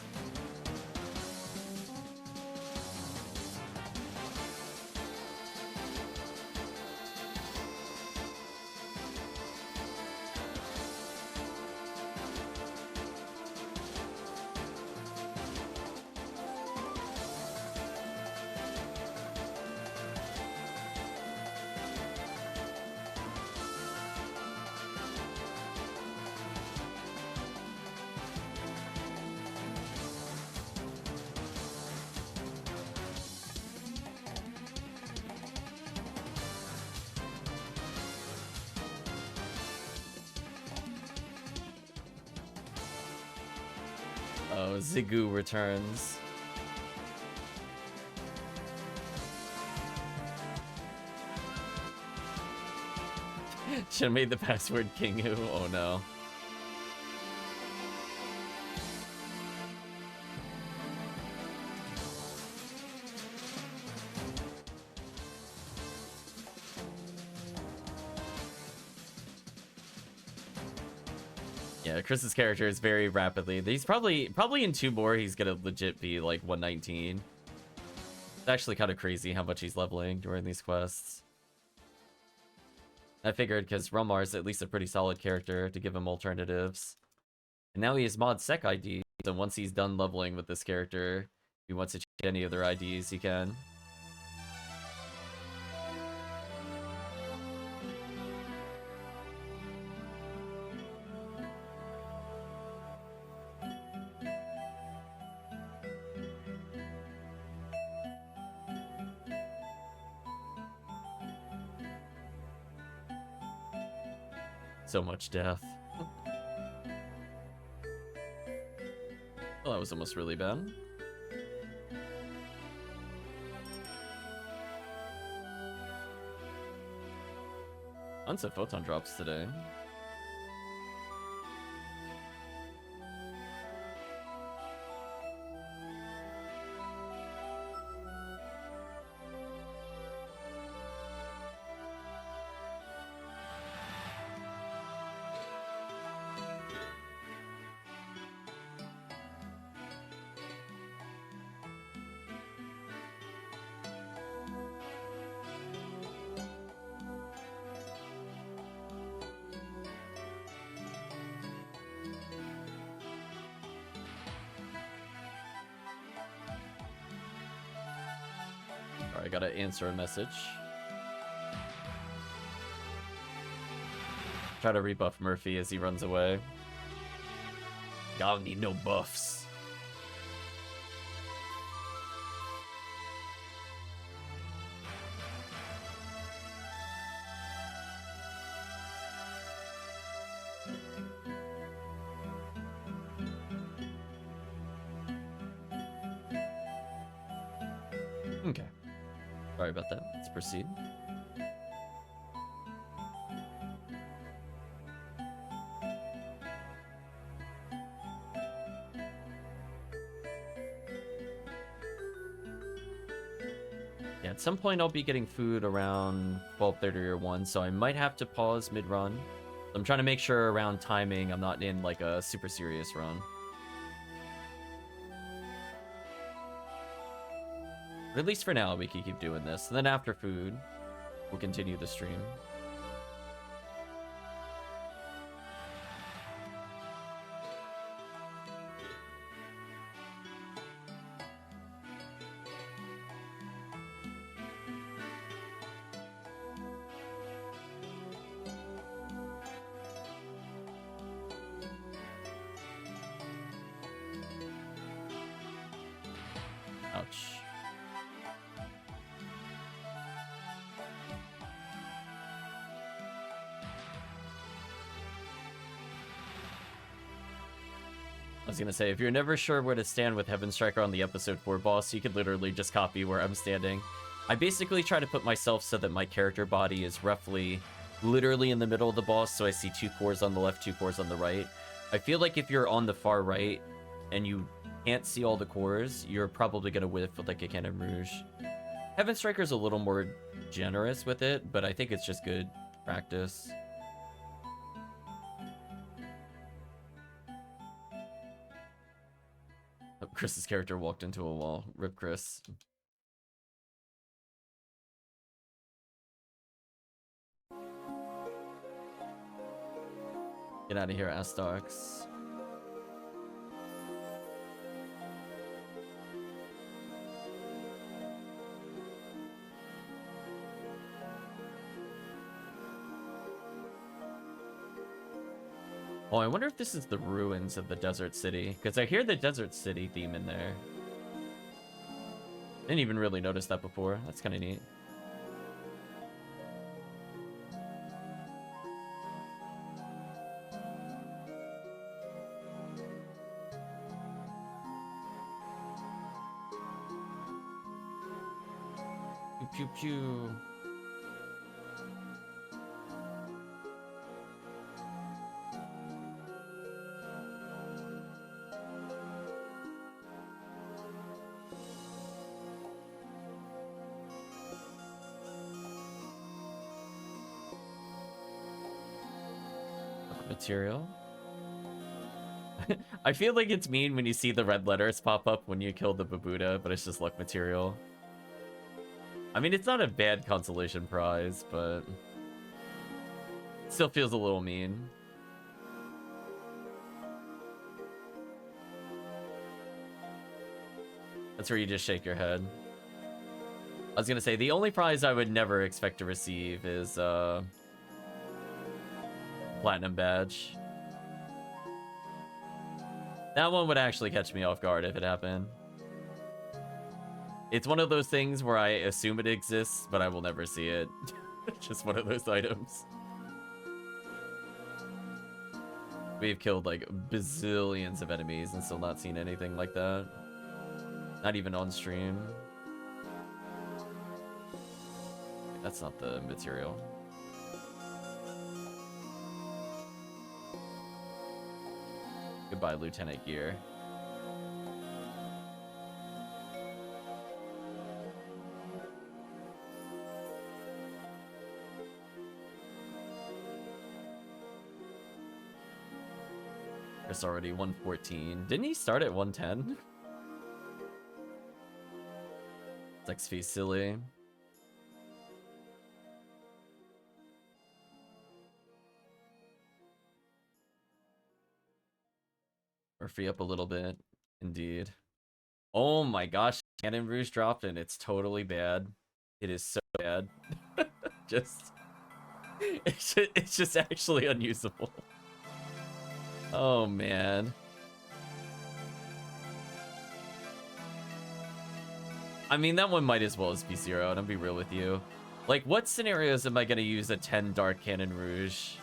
Oh, Zigu returns. Should have made the password Kingu. Oh no. Yeah, Chris's character is very rapidly. He's probably in 2 more he's gonna legit be like 119. It's actually kind of crazy how much he's leveling during these quests. I figured because Romar is at least a pretty solid character to give him alternatives. And now he has mod sec ID, so once he's done leveling with this character, if he wants to change any of their IDs, he can. So much death. Well, that was almost really bad. Tons of photon drops today. I gotta answer a message. Try to rebuff Murphy as he runs away. Y'all need no buffs. Sorry about that. Let's proceed. Yeah, at some point I'll be getting food around 12:30 or 1, so I might have to pause mid-run. I'm trying to make sure around timing I'm not in like a super serious run. But at least for now we can keep doing this. And then after food, we'll continue the stream. Ouch. I was gonna say, if you're never sure where to stand with Heaven Striker on the episode 4 boss, you could literally just copy where I'm standing. I basically try to put myself so that my character body is roughly literally in the middle of the boss, so I see 2 cores on the left, 2 cores on the right. I feel like if you're on the far right and you can't see all the cores, you're probably gonna whiff with like a Cannon Rouge. Heaven Striker's a little more generous with it, but I think it's just good practice. Chris's character walked into a wall. Rip Chris. Get out of here, Astox. Oh, I wonder if this is the ruins of the Desert City, because I hear the Desert City theme in there. Didn't even really notice that before. That's kind of neat. Pew pew pew. Material. I feel like it's mean when you see the red letters pop up when you kill the Babuda, but it's just luck material. I mean, it's not a bad consolation prize, but it still feels a little mean. That's where you just shake your head. I was gonna say, the only prize I would never expect to receive is, Platinum Badge. That one would actually catch me off guard if it happened. It's one of those things where I assume it exists, but I will never see it. Just one of those items. We've killed like bazillions of enemies and still not seen anything like that. Not even on stream. That's not the material. Goodbye, Lieutenant Gear. Chris already 114. Didn't he start at 110? XP silly. Or free up a little bit, indeed. Oh my gosh, Cannon Rouge dropped and it's totally bad. It is so bad. It's just actually unusable. Oh man. I mean, that one might as well as be 0, and I'll be real with you. Like, what scenarios am I gonna use a 10 Dark Cannon Rouge?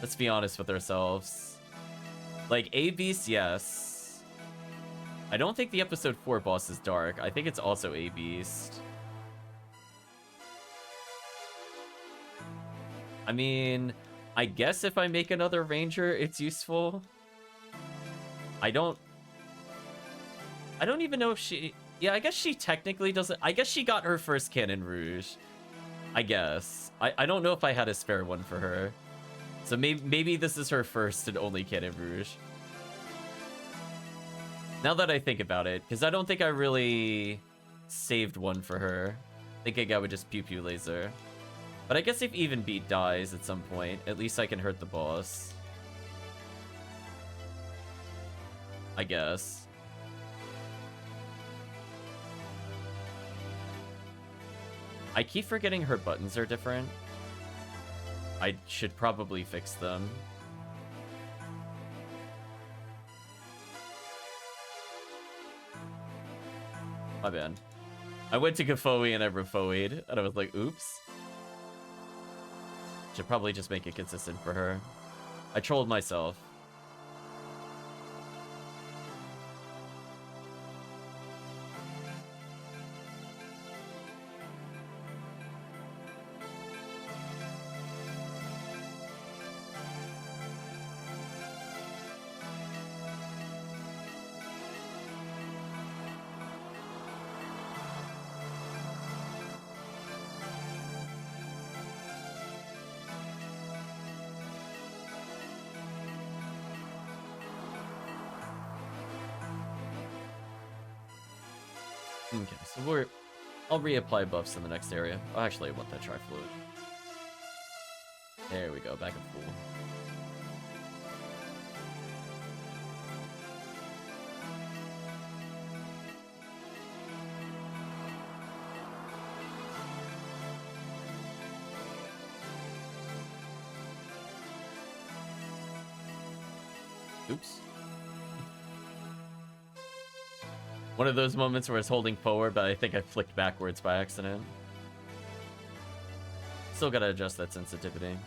Let's be honest with ourselves. Like, A-Beast, yes. I don't think the episode 4 boss is Dark. I think it's also A-Beast. I mean, I guess if I make another ranger, it's useful. I don't even know if she... Yeah, I guess she technically doesn't... I guess she got her first Cannon Rouge. I guess. I don't know if I had a spare one for her. So maybe this is her first and only Cannon Rouge. Now that I think about it, because I don't think I really saved one for her. Thinking I would just Pew Pew Laser. But I guess if Even Beat dies at some point, at least I can hurt the boss. I guess. I keep forgetting her buttons are different. I should probably fix them. My bad. I went to Gafoe and I Refoed, and I was like, oops. Should probably just make it consistent for her. I trolled myself. Okay, so I'll reapply buffs in the next area. Oh, actually, I want that Tri-Fluid. There we go, back at full. Oops. One of those moments where I was holding forward, but I think I flicked backwards by accident. Still gotta adjust that sensitivity.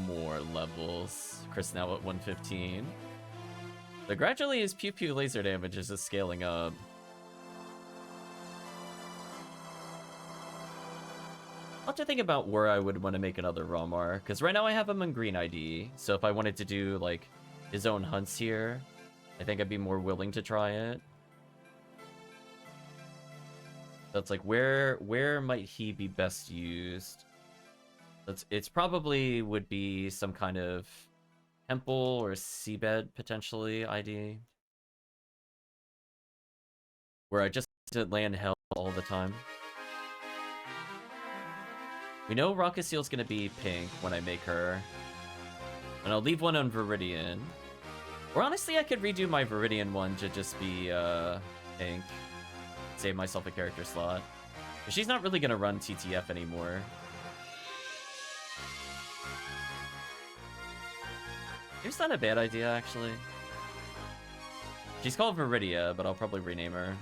More levels. Chris now at 115. So gradually his Pew Pew laser damage is just scaling up. I'll have to think about where I would want to make another Romar, because right now I have him in green ID, so if I wanted to do, like, his own hunts here, I think I'd be more willing to try it. That's like, where might he be best used? It's probably would be some kind of temple or seabed, potentially, ID. Where I just land hell all the time. We know Rocket Seal's gonna be pink when I make her. And I'll leave one on Viridian. Or honestly, I could redo my Viridian one to just be pink. Save myself a character slot. But she's not really gonna run TTF anymore. It's not a bad idea, actually. She's called Viridia, but I'll probably rename her.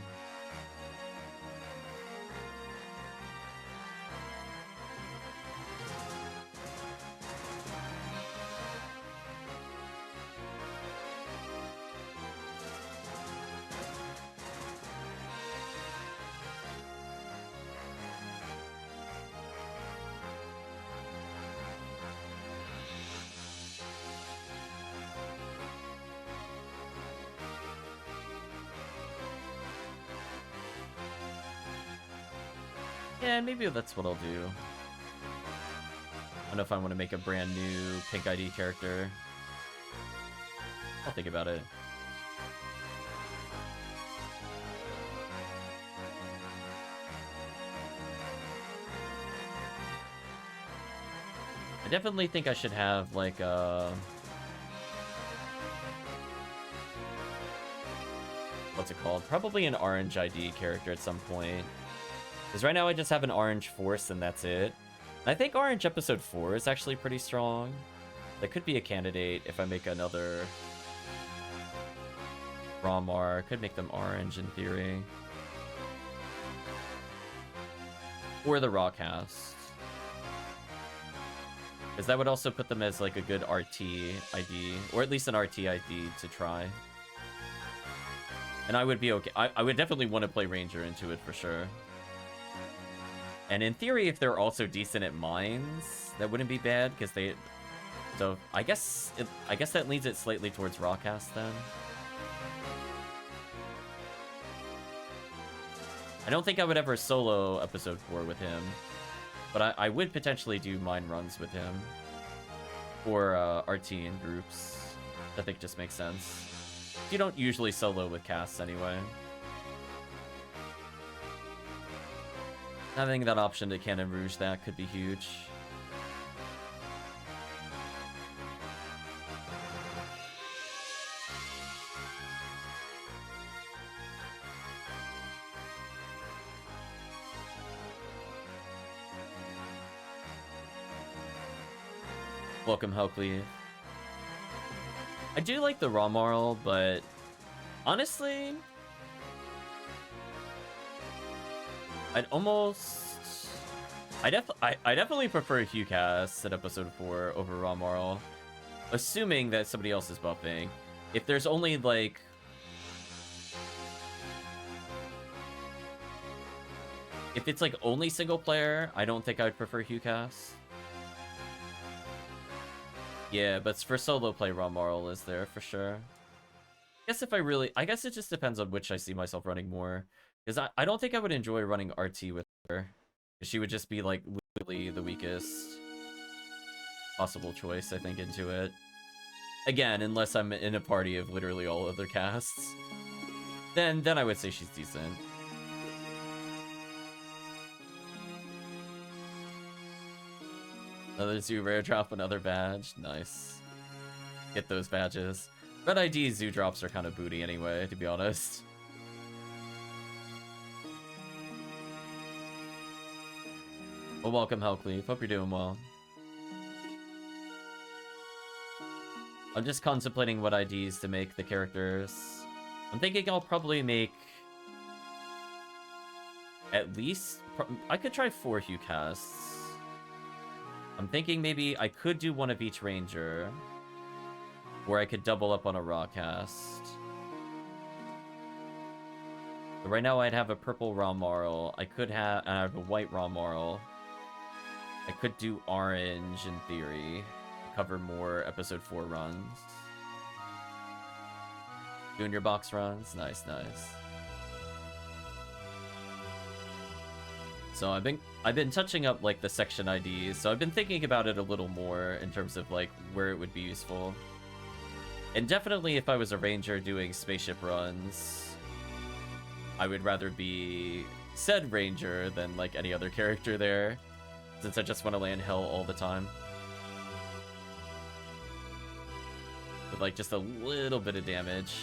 Yeah, maybe that's what I'll do. I don't know if I want to make a brand new pink ID character. I'll think about it. I definitely think I should have, like, what's it called? Probably an orange ID character at some point. Because right now I just have an orange force and that's it. And I think orange episode 4 is actually pretty strong. That could be a candidate if I make another Ramar. Could make them orange in theory. Or the Rockhouse. Because that would also put them as like a good RT ID, or at least an RT ID to try. And I would be okay. I would definitely want to play Ranger into it for sure. And in theory, if they're also decent at mines, that wouldn't be bad because they. So I guess that leads it slightly towards Rawcast then. I don't think I would ever solo episode 4 with him, but I would potentially do mine runs with him or RT in groups. I think just makes sense. You don't usually solo with casts anyway. Having that option to Cannon Rouge that could be huge. Welcome, Helcley. I do like the raw moral, but honestly, I definitely prefer HughCast at episode 4 over raw moral, assuming that somebody else is buffing. If there's only like if it's like only single player, I don't think I'd prefer HughCast. Yeah, but for solo play, raw moral is there for sure. I guess it just depends on which I see myself running more. Because I don't think I would enjoy running RT with her. She would just be like literally the weakest possible choice, I think, into it. Again, unless I'm in a party of literally all other casts. Then I would say she's decent. Another zoo rare drop, another badge. Nice. Get those badges. Red ID zoo drops are kind of booty anyway, to be honest. Well, welcome, Helcleaf. Hope you're doing well. I'm just contemplating what IDs to make the characters. I'm thinking I'll probably make at least... I could try 4 HughCasts. I'm thinking maybe I could do one of each Ranger, or I could double up on a Rawcast. But right now I'd have a purple Raw Moral. I have a white Raw Moral. I could do orange in theory, cover more episode 4 runs. Doing your box runs? Nice, nice. So I've been touching up like the section IDs, so I've been thinking about it a little more in terms of like where it would be useful. And definitely if I was a ranger doing spaceship runs, I would rather be said ranger than like any other character there, since I just want to land hell all the time. With like just a little bit of damage.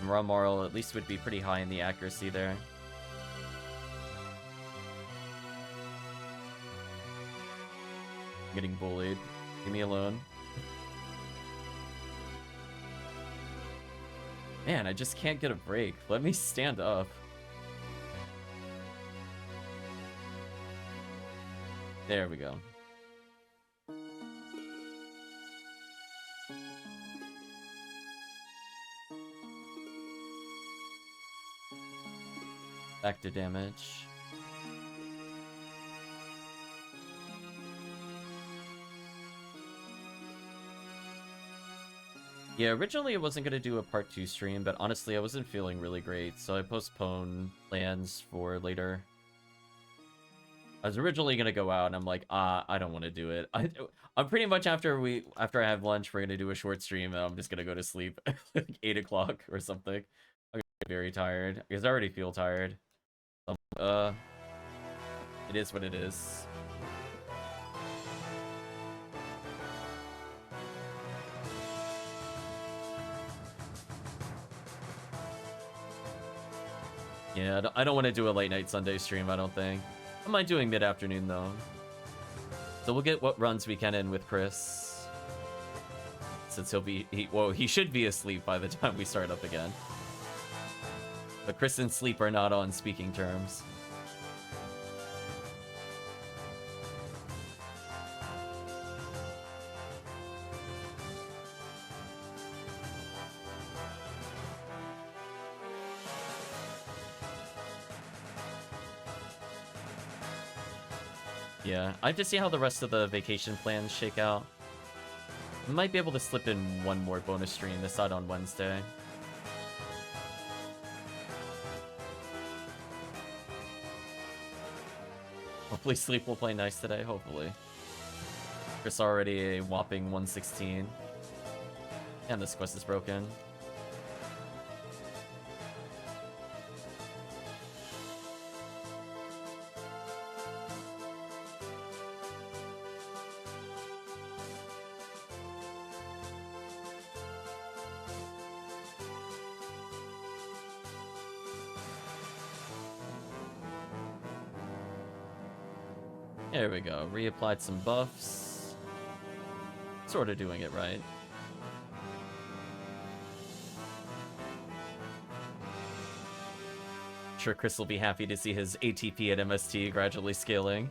And raw moral at least would be pretty high in the accuracy there. Getting bullied. Leave me alone. Man, I just can't get a break. Let me stand up. There we go. Back to damage. Yeah, originally I wasn't going to do a part 2 stream, but honestly I wasn't feeling really great, so I postponed plans for later. I was originally going to go out, and I'm like, I don't want to do it. I'm pretty much after I have lunch, we're going to do a short stream, and I'm just going to go to sleep at like 8 o'clock or something. I'm very tired, because I already feel tired. It is what it is. Yeah, I don't want to do a late night Sunday stream, I don't think. I might doing mid-afternoon, though. So we'll get what runs we can in with Chris. Since he should be asleep by the time we start up again. But Chris and sleep are not on speaking terms. Yeah, I have to see how the rest of the vacation plans shake out. Might be able to slip in one more bonus stream this side on Wednesday. Hopefully Sleep will play nice today, hopefully. Chris already a whopping 116. And this quest is broken. There we go. Reapplied some buffs. Sort of doing it right. Sure, Chris will be happy to see his ATP at MST gradually scaling.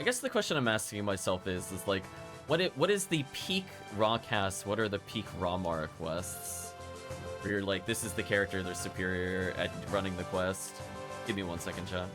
I guess the question I'm asking myself is like, what is the peak raw cast? What are the peak raw Mara quests? Where you're like, this is the character, they're superior at running the quest. Give me 1 second, chat.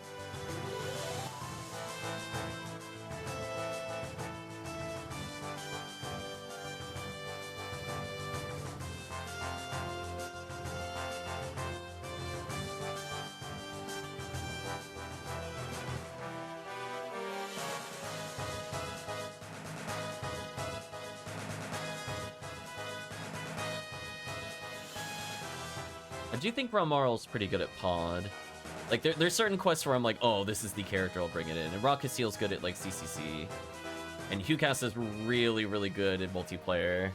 I do think Ramarl's pretty good at pod. Like, there's certain quests where I'm like, oh, this is the character, I'll bring it in. And Rock Casteel's good at, like, CCC. And Hucast is really, really good at multiplayer.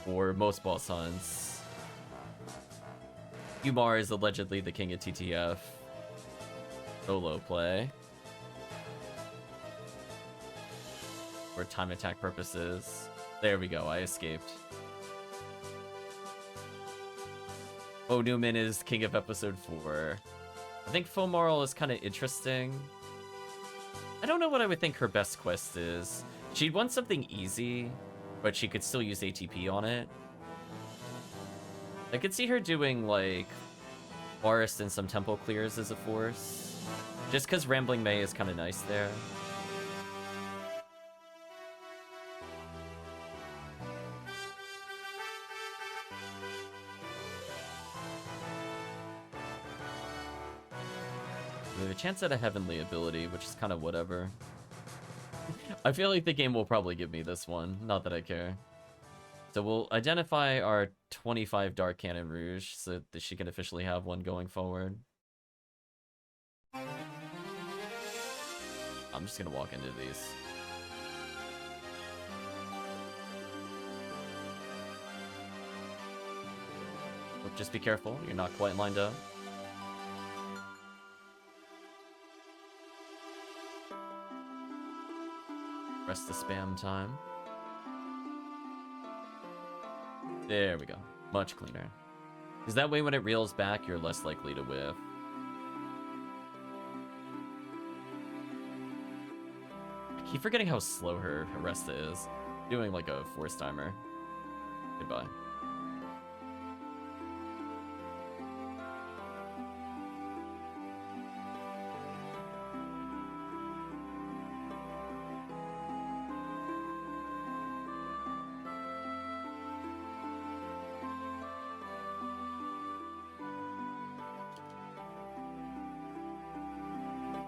For most boss hunts. Umar is allegedly the king of TTF. Solo play. For time attack purposes. There we go, I escaped. Bo Newman is king of episode 4. I think Fomarl is kind of interesting. I don't know what I would think her best quest is. She'd want something easy, but she could still use ATP on it. I could see her doing, like, Forest and some temple clears as a force. Just because Rambling May is kind of nice there. We have a chance at a heavenly ability, which is kind of whatever. I feel like the game will probably give me this one. Not that I care. So we'll identify our 25 Dark Cannon Rouge so that she can officially have one going forward. I'm just gonna walk into these. Just be careful, you're not quite lined up. Press the spam time. There we go. Much cleaner. Because that way when it reels back, you're less likely to whiff. I keep forgetting how slow her Arresta is. Doing like a force timer. Goodbye.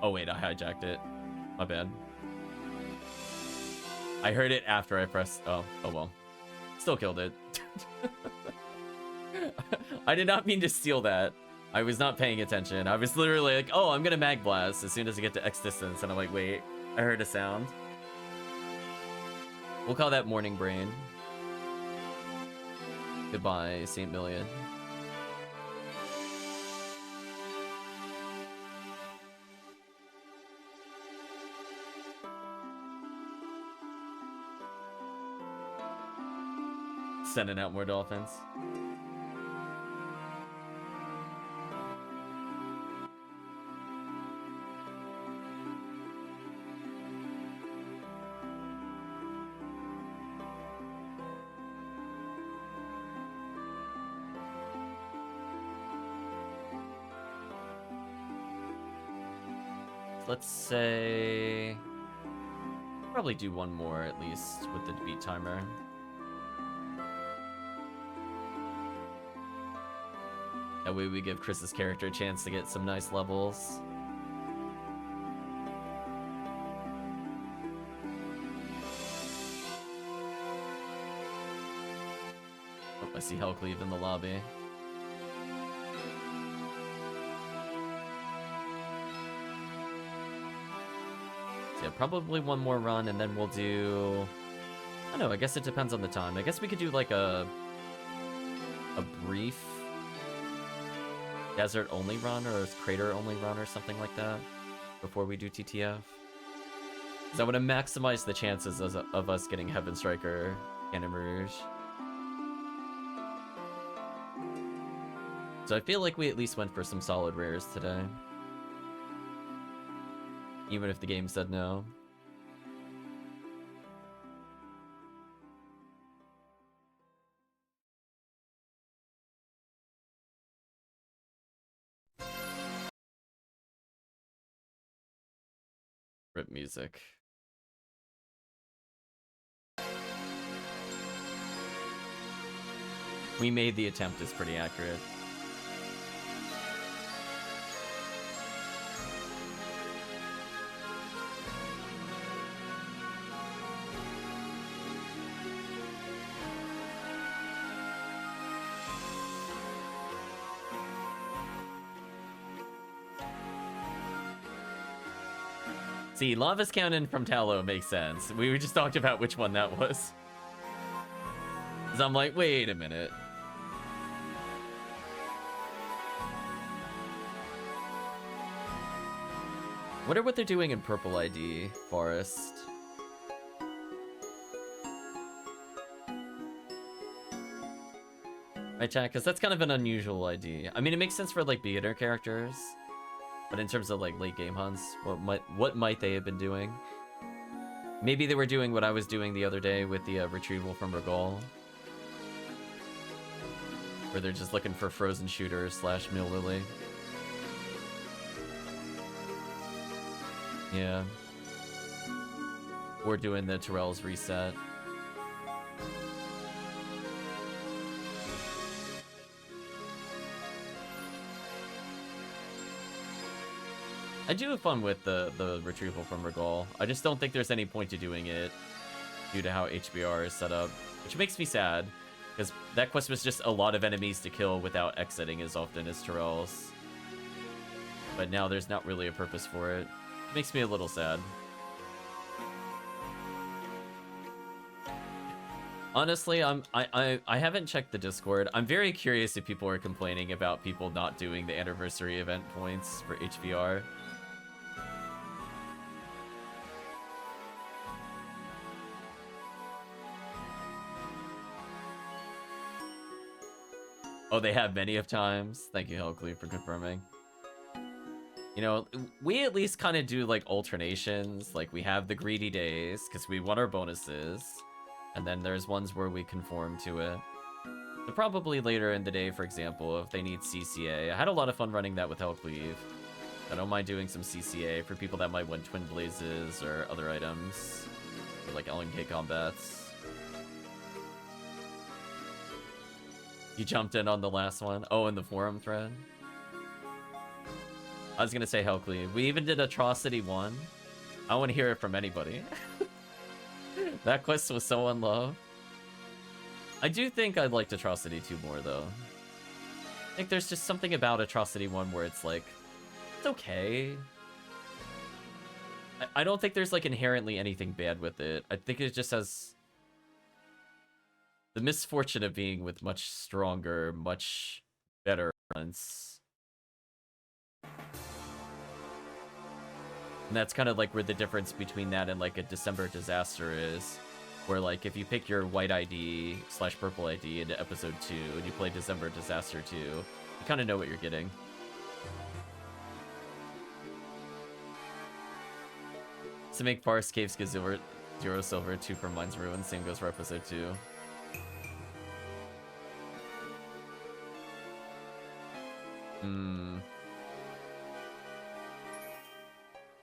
Oh wait, I hijacked it. My bad. I heard it after I pressed... Oh well. Still killed it. I did not mean to steal that. I was not paying attention. I was literally like, oh, I'm gonna mag blast as soon as I get to X distance. And I'm like, wait, I heard a sound. We'll call that morning brain. Goodbye, Saint Million. Sending out more dolphins. let's say... Probably do one more, at least, with the beat timer. That way we give Chris's character a chance to get some nice levels. Oh, I see Hellcleave in the lobby. So yeah, probably one more run, and then we'll do... I don't know, I guess it depends on the time. I guess we could do like a brief desert-only run, or a crater-only run, or something like that, before we do TTF. Because I want to maximize the chances of us getting Heaven Striker Cannon Rouge. So I feel like we at least went for some solid rares today. Even if the game said no. Rip music. We made the attempt is pretty accurate. See, Lava's Cannon from Tallow makes sense. We just talked about which one that was. So I'm like, wait a minute. Wonder what they're doing in Purple ID Forest. Right, chat? Because that's kind of an unusual ID. I mean, it makes sense for, like, beginner characters. But in terms of, like, late game hunts, what might they have been doing? Maybe they were doing what I was doing the other day with the retrieval from Regal. Where they're just looking for frozen shooters / Mill Lily. Yeah. Or doing the Terrell's reset. I do have fun with the retrieval from Regal. I just don't think there's any point to doing it due to how HBR is set up, which makes me sad, because that quest was just a lot of enemies to kill without exiting as often as Terrell's. But now there's not really a purpose for it. It makes me a little sad. Honestly, I haven't checked the Discord. I'm very curious if people are complaining about people not doing the anniversary event points for HBR. Oh, they have many of times. Thank you, Hellcleave, for confirming. You know, we at least kind of do, like, alternations. Like, we have the greedy days, because we want our bonuses. And then there's ones where we conform to it. So probably later in the day, for example, if they need CCA. I had a lot of fun running that with Hellcleave. I don't mind doing some CCA for people that might want Twin Blazes or other items. Or, like, LNK combats. You jumped in on the last one? Oh, in the forum thread? I was gonna say Hellcleave. We even did Atrocity 1. I want to hear it from anybody. That quest was so unloved. I do think I'd like Atrocity 2 more, though. I think there's just something about Atrocity 1 where it's like, it's okay. I don't think there's, like, inherently anything bad with it. I think it just has the misfortune of being with much stronger, much better runs. And that's kind of like where the difference between that and, like, a December Disaster is. Where, like, if you pick your white ID / purple ID into episode 2 and you play December Disaster 2, you kind of know what you're getting. To make Forest Caves get 0 silver, 2 from Mine's Ruin, same goes for episode 2.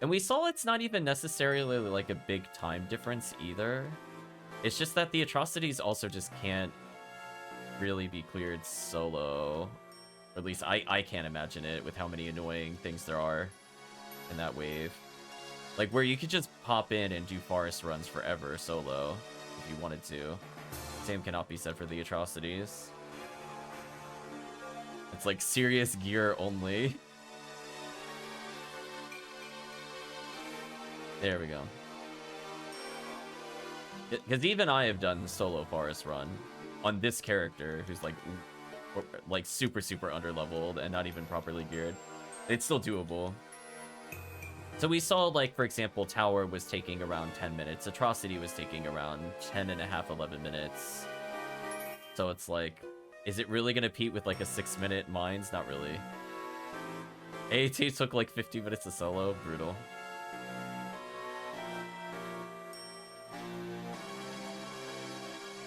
And we saw it's not even necessarily like a big time difference either. It's just that the atrocities also just can't really be cleared solo. Or at least I can't imagine it with how many annoying things there are in that wave. Like, where you could just pop in and do forest runs forever solo if you wanted to. Same cannot be said for the atrocities. It's like serious gear only. There we go. Because even I have done solo forest run on this character who's like super underleveled and not even properly geared. It's still doable. So we saw, like, for example, Tower was taking around 10 minutes. Atrocity was taking around 10 and a half, 11 minutes. So it's like, is it really going to compete with, like, a 6-minute Mines? Not really. AAT took, like, 50 minutes to solo. Brutal.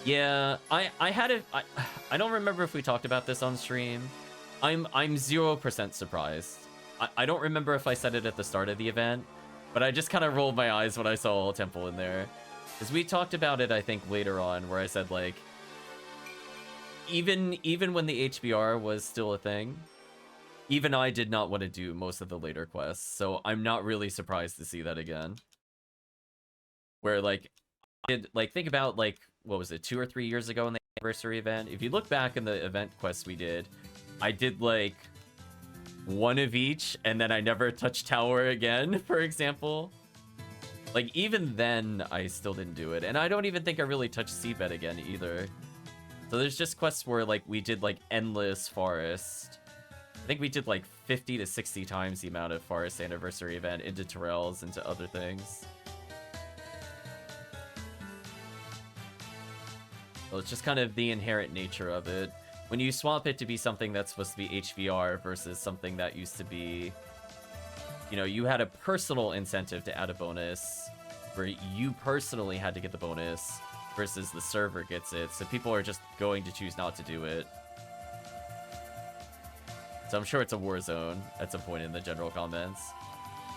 Yeah, I had it. I don't remember if we talked about this on stream. I'm 0% surprised. I don't remember if I said it at the start of the event, but I just kind of rolled my eyes when I saw Temple in there. Because we talked about it, I think, later on, where I said, like, even when the HBR was still a thing, even I did not want to do most of the later quests, so I'm not really surprised to see that again. Where, like, think about, like, what was it, 2 or 3 years ago in the anniversary event? If you look back in the event quests we did, I did, like, one of each, and then I never touched Tower again, for example. Like, even then, I still didn't do it. And I don't even think I really touched Seabed again, either. So there's just quests where, like, we did, like, endless forest. I think we did, like, 50 to 60 times the amount of forest anniversary event into Terrells, into other things. Well, it's just kind of the inherent nature of it. When you swap it to be something that's supposed to be HVR versus something that used to be, you know, you had a personal incentive to add a bonus where you personally had to get the bonus versus the server gets it. So people are just going to choose not to do it. So I'm sure it's a war zone at some point in the general comments.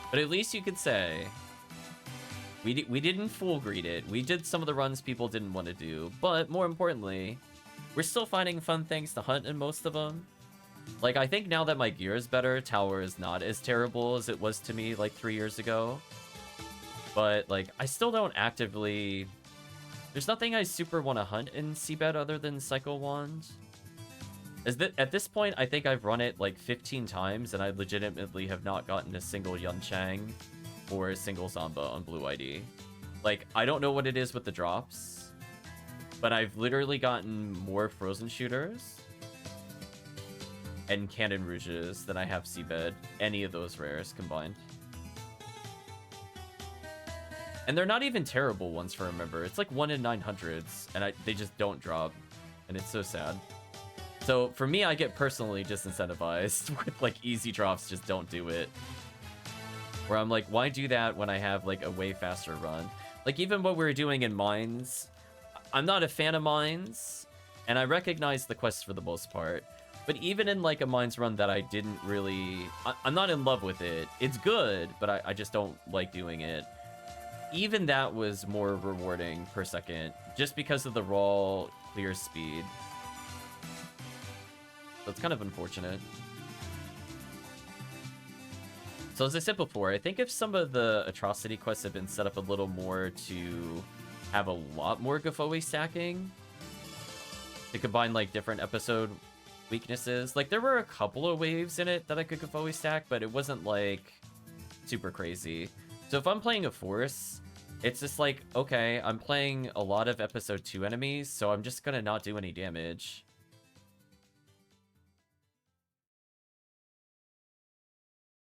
But at least you could say, we didn't full greed it. We did some of the runs people didn't want to do. But more importantly, we're still finding fun things to hunt in most of them. Like, I think now that my gear is better, Tower is not as terrible as it was to me, like, 3 years ago. But, like, I still don't actively... There's nothing I super want to hunt in Seabed other than Psycho Wand. At this point, I think I've run it, like, 15 times, and I legitimately have not gotten a single Yunchang or a single Zamba on Blue ID. Like, I don't know what it is with the drops, but I've literally gotten more Frozen Shooters and Cannon Rouges than I have Seabed, any of those rares combined. And they're not even terrible ones for Remember. It's like 1 in 900s, and they just don't drop, and it's so sad. So for me, I get personally disincentivized with, like, easy drops, just don't do it. Where I'm like, why do that when I have, like, a way faster run? Like, even what we were doing in Mines, I'm not a fan of Mines, and I recognize the quests for the most part. But even in, like, a Mines run that I didn't really... I'm not in love with it. It's good, but I just don't like doing it. Even that was more rewarding per second, just because of the raw clear speed. So it's kind of unfortunate. So as I said before, I think if some of the atrocity quests have been set up a little more to have a lot more Gafoe stacking, to combine, like, different episode weaknesses. Like, there were a couple of waves in it that I could Gafoe stack, but it wasn't, like, super crazy. So if I'm playing a force, it's just like, okay, I'm playing a lot of episode 2 enemies, so I'm just gonna not do any damage.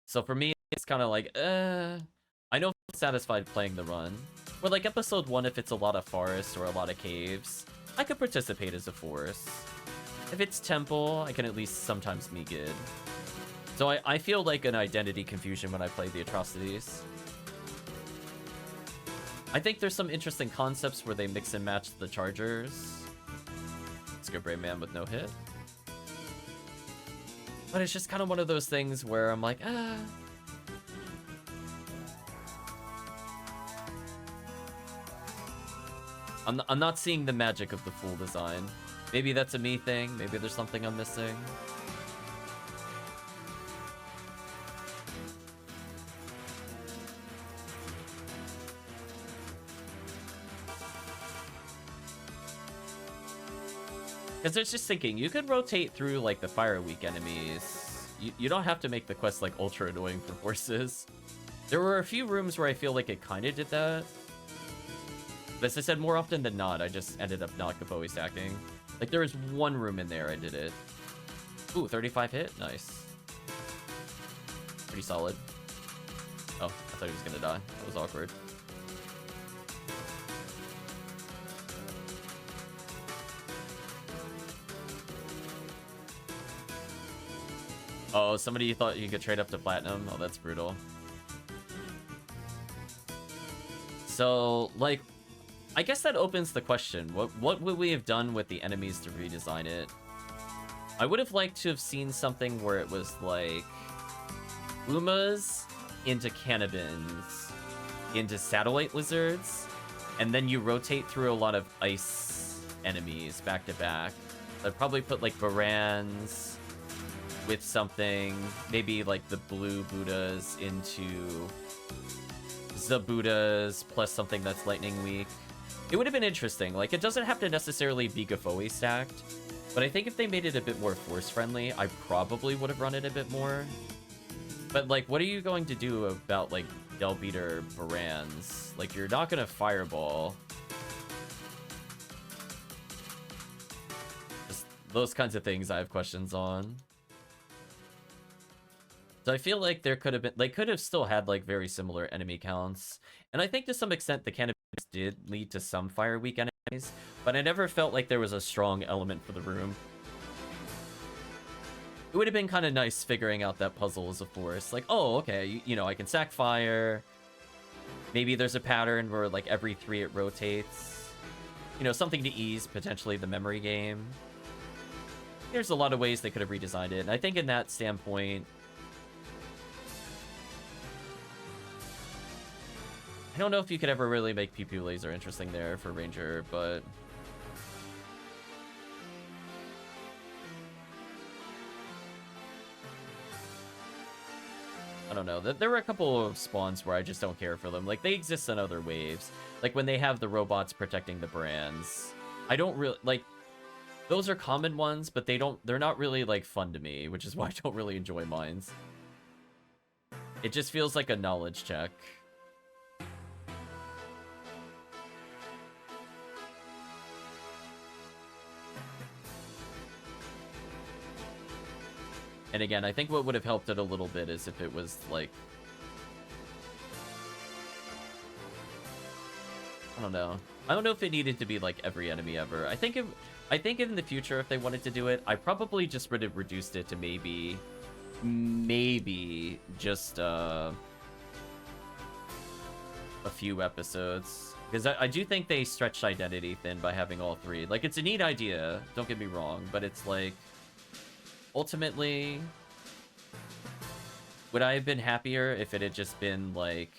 So for me, it's kind of like, I know I'm satisfied playing the run. Or like episode 1, if it's a lot of forests or a lot of caves, I could participate as a force. If it's temple, I can at least sometimes me good. So I feel like an identity confusion when I play the atrocities. I think there's some interesting concepts where they mix and match the chargers. Let's go Brave Man with no hit. But it's just kind of one of those things where I'm like, I'm not seeing the magic of the full design. Maybe that's a me thing. Maybe there's something I'm missing. Because I was just thinking, you could rotate through, like, the Fire Week enemies. You don't have to make the quest, like, ultra annoying for horses. There were a few rooms where I feel like it kind of did that. But as I said, more often than not, I just ended up not Kabowie stacking. Like, there was one room in there I did it. Ooh, 35 hit? Nice. Pretty solid. Oh, I thought he was gonna die. That was awkward. Oh, somebody thought you could trade up to platinum? Oh, that's brutal. So, like, I guess that opens the question. What would we have done with the enemies to redesign it? I would have liked to have seen something where it was, like, Umas into Cannabins, into Satellite Lizards, and then you rotate through a lot of ice enemies back to back. I'd probably put, like, Varans with something, maybe like the blue Buddhas into the Buddhas plus something that's lightning weak. It would have been interesting. Like, it doesn't have to necessarily be Gafoe stacked, but I think if they made it a bit more force friendly, I probably would have run it a bit more. But like, what are you going to do about like Delbeater Varans? Like, you're not gonna fireball. Just those kinds of things I have questions on. So I feel like there could have been, they could have still had like very similar enemy counts. And I think to some extent the cannabis did lead to some Fire Week enemies, but I never felt like there was a strong element for the room. It would have been kind of nice figuring out that puzzle as a force. Like, oh, okay, you know, I can sack fire. Maybe there's a pattern where like every 3 it rotates. You know, something to ease potentially the memory game. There's a lot of ways they could have redesigned it. And I think in that standpoint, I don't know if you could ever really make Pew Laser interesting there for Ranger, but I don't know. There were a couple of spawns where I just don't care for them. Like, they exist in other waves. Like, when they have the robots protecting the brands. I don't really, like, those are common ones, but they're not really, like, fun to me, which is why I don't really enjoy mines. It just feels like a knowledge check. And again, I think what would have helped it a little bit is if it was, like, I don't know. I don't know if it needed to be, like, every enemy ever. I think in the future, if they wanted to do it, I probably just would have reduced it to maybe just, a few episodes. Because I do think they stretched Identity thin by having all 3. Like, it's a neat idea, don't get me wrong, but it's like, ultimately, would I have been happier if it had just been, like,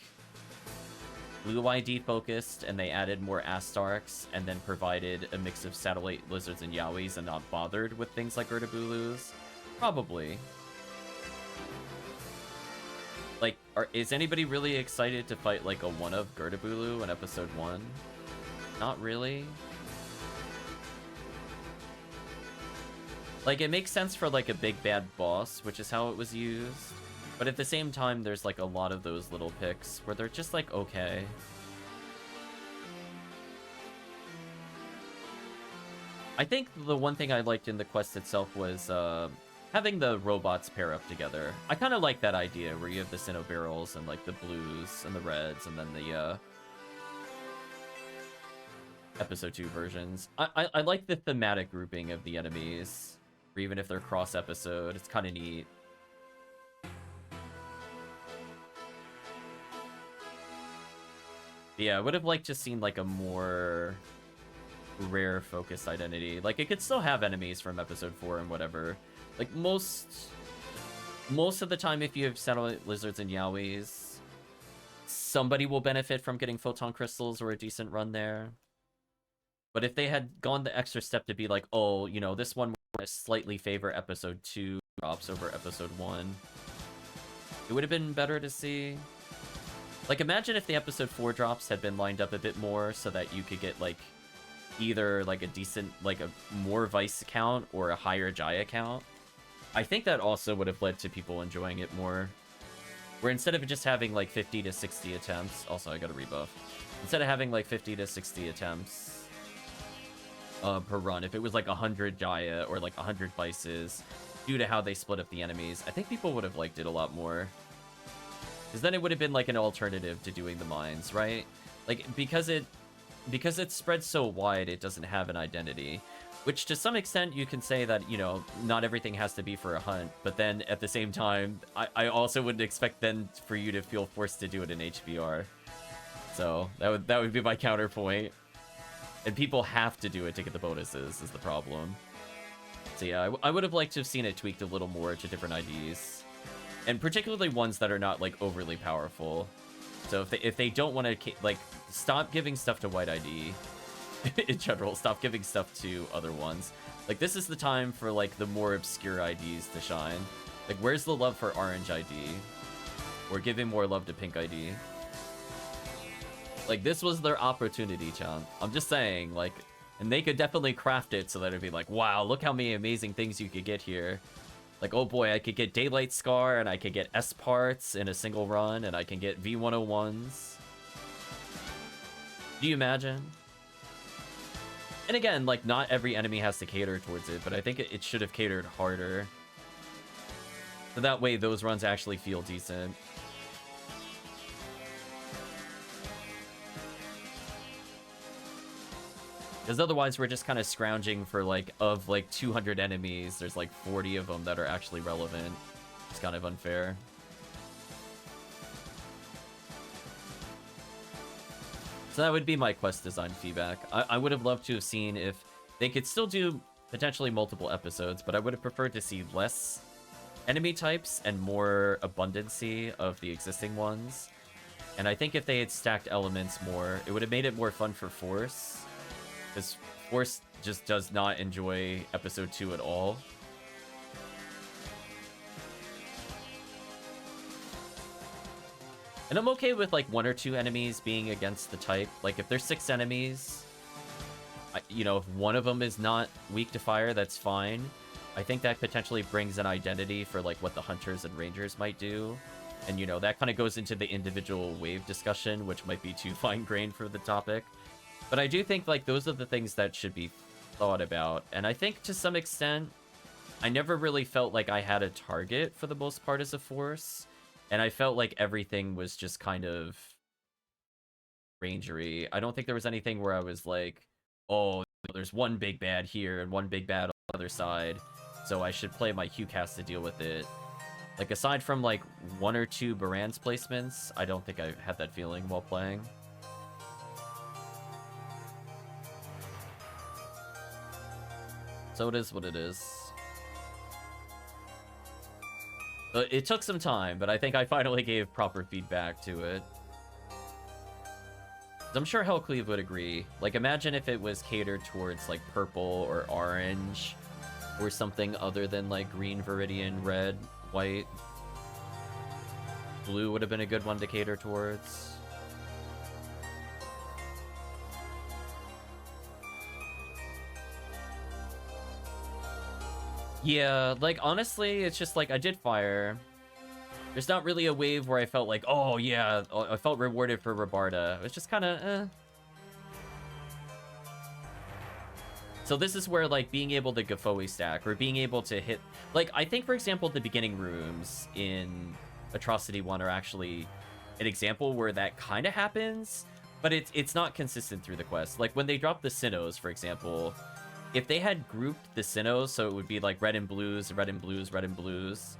Blue ID focused and they added more Astarks and then provided a mix of Satellite Lizards and Yowies and not bothered with things like Ertabulus? Probably. Like, is anybody really excited to fight, like, a one-of Gertabulu in Episode 1? Not really. Like, it makes sense for, like, a big bad boss, which is how it was used. But at the same time, there's, like, a lot of those little picks where they're just, like, okay. I think the one thing I liked in the quest itself was, having the robots pair up together. I kind of like that idea where you have the Sinnoh barrels and, like, the blues and the reds and then the, Episode 2 versions. I like the thematic grouping of the enemies. Or even if they're cross-episode, it's kind of neat. But yeah, I would have liked to seen, like, a more rare focused identity. Like, it could still have enemies from Episode 4 and whatever. Like, most of the time, if you have Satellite Lizards and Yowies, somebody will benefit from getting Photon Crystals or a decent run there. But if they had gone the extra step to be like, oh, you know, this one will slightly favor episode 2 drops over episode 1, it would have been better to see. Like, imagine if the episode 4 drops had been lined up a bit more so that you could get, like, either, like, a decent, like, a more Vice count or a higher Jaya count. I think that also would have led to people enjoying it more. Where instead of just having, like, 50 to 60 attempts... Also, I got a rebuff. Instead of having, like, 50 to 60 attempts per run, if it was, like, 100 Jaya or, like, 100 Vices, due to how they split up the enemies, I think people would have liked it a lot more. Because then it would have been, like, an alternative to doing the mines, right? Like, because it spreads so wide, it doesn't have an identity. Which, to some extent, you can say that, you know, not everything has to be for a hunt. But then, at the same time, I also wouldn't expect then for you to feel forced to do it in HBR. So, that would be my counterpoint. And people have to do it to get the bonuses, is the problem. So yeah, I would have liked to have seen it tweaked a little more to different IDs. And particularly ones that are not, like, overly powerful. So if they don't want to, like, stop giving stuff to White ID in general. Stop giving stuff to other ones. Like, this is the time for, like, the more obscure IDs to shine. Like, where's the love for Orange ID? Or giving more love to Pink ID? Like, this was their opportunity, Chan. I'm just saying, like, and they could definitely craft it so that it'd be like, wow, look how many amazing things you could get here. Like, oh boy, I could get Daylight Scar, and I could get S parts in a single run, and I can get V101s. Do you imagine? And again, like, not every enemy has to cater towards it, but I think it should have catered harder. So that way, those runs actually feel decent. Because otherwise, we're just kind of scrounging for, like, of, like, 200 enemies, there's, like, 40 of them that are actually relevant. It's kind of unfair. So that would be my quest design feedback. I would have loved to have seen if they could still do potentially multiple episodes, but I would have preferred to see less enemy types and more abundancy of the existing ones. And I think if they had stacked elements more, it would have made it more fun for Force. Because Force just does not enjoy episode 2 at all. And I'm okay with, like, 1 or 2 enemies being against the type. Like, if there's 6 enemies, you know, if one of them is not weak to fire, that's fine. I think that potentially brings an identity for, like, what the Hunters and Rangers might do. And, you know, that kind of goes into the individual wave discussion, which might be too fine-grained for the topic. But I do think, like, those are the things that should be thought about. And I think, to some extent, I never really felt like I had a target for the most part as a Force. And I felt like everything was just kind of rangery. I don't think there was anything where I was like, oh, there's one big bad here and one big bad on the other side, so I should play my Q-cast to deal with it. Like, aside from, like, 1 or 2 Baran's placements, I don't think I had that feeling while playing. So it is what it is. It took some time, but I think I finally gave proper feedback to it. I'm sure Hellcleave would agree. Like, imagine if it was catered towards, like, purple or orange, or something other than, like, green, viridian, red, white. Blue would have been a good one to cater towards. Yeah, like, honestly, it's just, like, I did fire. There's not really a wave where I felt like, oh, yeah, I felt rewarded for Rabarda. It's just kind of, eh. So this is where, like, being able to Gafoe stack, or being able to hit... Like, I think, for example, the beginning rooms in Atrocity 1 are actually an example where that kind of happens, but it's not consistent through the quest. Like, when they drop the Sinnohs, for example... If they had grouped the Sinnohs, so it would be like red and blues, red and blues, red and blues,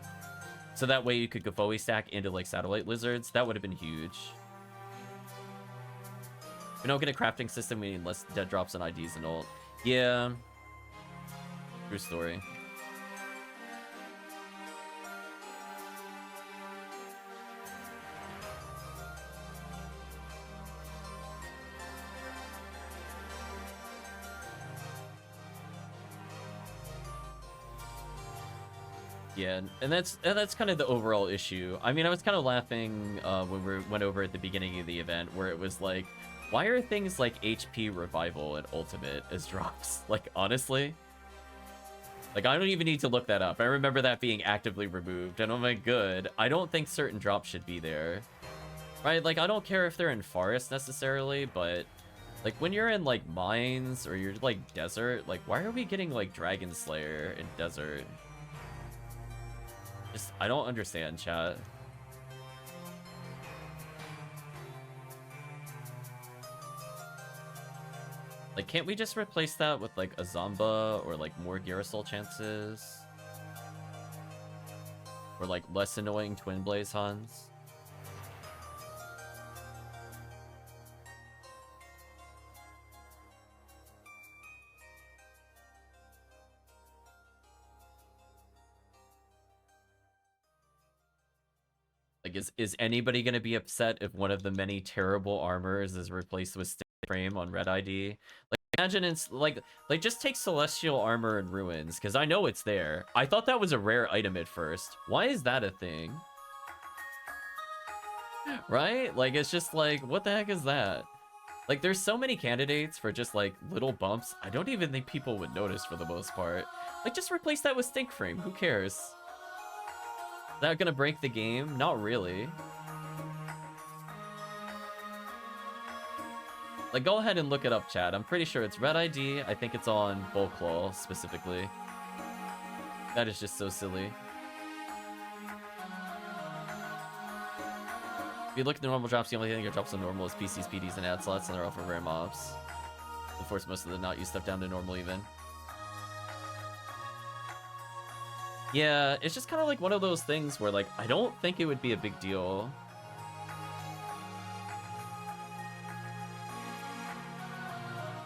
so that way you could Gafoe stack into like satellite lizards, that would have been huge. If we don't get a crafting system, we need less dead drops and IDs and ult. Yeah. True story. Yeah, and that's kind of the overall issue. I mean, I was kind of laughing when we went over at the beginning of the event, where it was like, why are things like HP Revival and Ultimate as drops? Like, honestly? Like, I don't even need to look that up. I remember that being actively removed, and I'm like, good. I don't think certain drops should be there. Right? Like, I don't care if they're in Forest necessarily, but... like, when you're in, like, Mines, or you're, like, Desert, like, why are we getting, like, Dragon Slayer in Desert? Just, I don't understand, chat. Like, can't we just replace that with, like, a Zamba, or, like, more Girasol chances? Or, like, less annoying Twin Blaze Huns? Like, is anybody gonna be upset if one of the many terrible armors is replaced with Stick Frame on Red ID? Like, imagine it's like just take Celestial Armor and Ruins, because I know it's there. I thought that was a rare item at first. Why is that a thing? Right? Like, it's just like, what the heck is that? Like, there's so many candidates for just, like, little bumps. I don't even think people would notice for the most part. Like, just replace that with Stink Frame. Who cares? Is that gonna break the game? Not really. Like, go ahead and look it up, chat. I'm pretty sure it's Red ID. I think it's on Bulklaw, specifically. That is just so silly. If you look at the normal drops, the only thing that drops on normal is PCs, PDs, and ad slots, and they're all for rare mobs. They force most of the not used stuff down to normal even. Yeah, it's just kind of like one of those things where, like, I don't think it would be a big deal.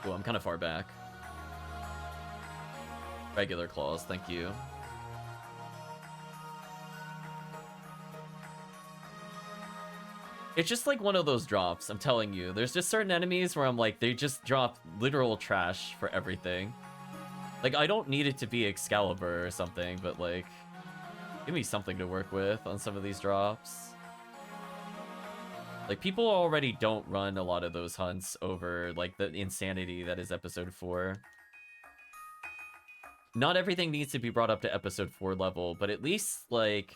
Oh, I'm kind of far back. Regular claws, thank you. It's just like one of those drops, I'm telling you. There's just certain enemies where I'm like, they just drop literal trash for everything. Like, I don't need it to be Excalibur or something, but, like, give me something to work with on some of these drops. Like, people already don't run a lot of those hunts over, like, the insanity that is Episode 4. Not everything needs to be brought up to Episode 4 level, but at least, like,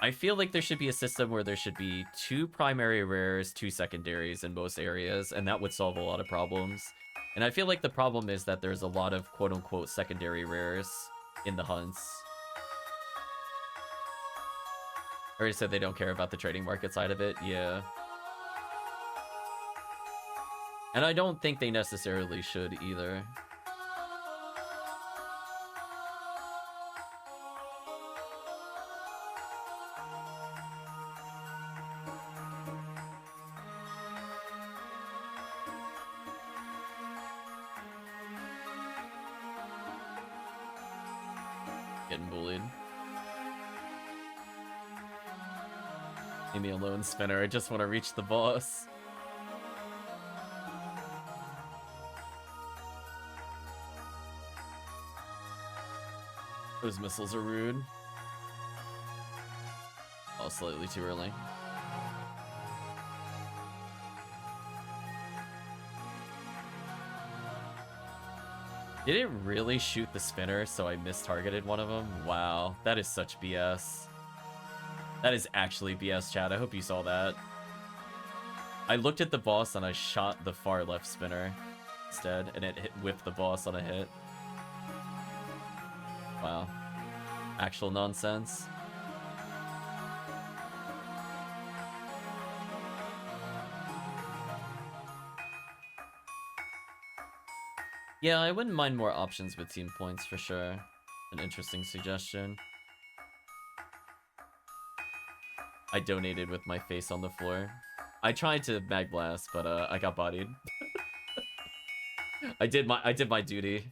I feel like there should be a system where there should be 2 primary rares, 2 secondaries in most areas, and that would solve a lot of problems. And I feel like the problem is that there's a lot of quote-unquote secondary rares in the hunts. I already said they don't care about the trading market side of it, yeah. And I don't think they necessarily should either. Getting bullied. Leave me alone, Spinner. I just want to reach the boss. Those missiles are rude. Oh, slightly too early. Did it really shoot the spinner so I mistargeted one of them? Wow, that is such BS. That is actually BS, chat. I hope you saw that. I looked at the boss and I shot the far left spinner instead, and it whipped the boss on a hit. Wow. Actual nonsense. Yeah, I wouldn't mind more options with team points for sure. An interesting suggestion. I donated with my face on the floor. I tried to mag blast, but I got bodied. I did my duty.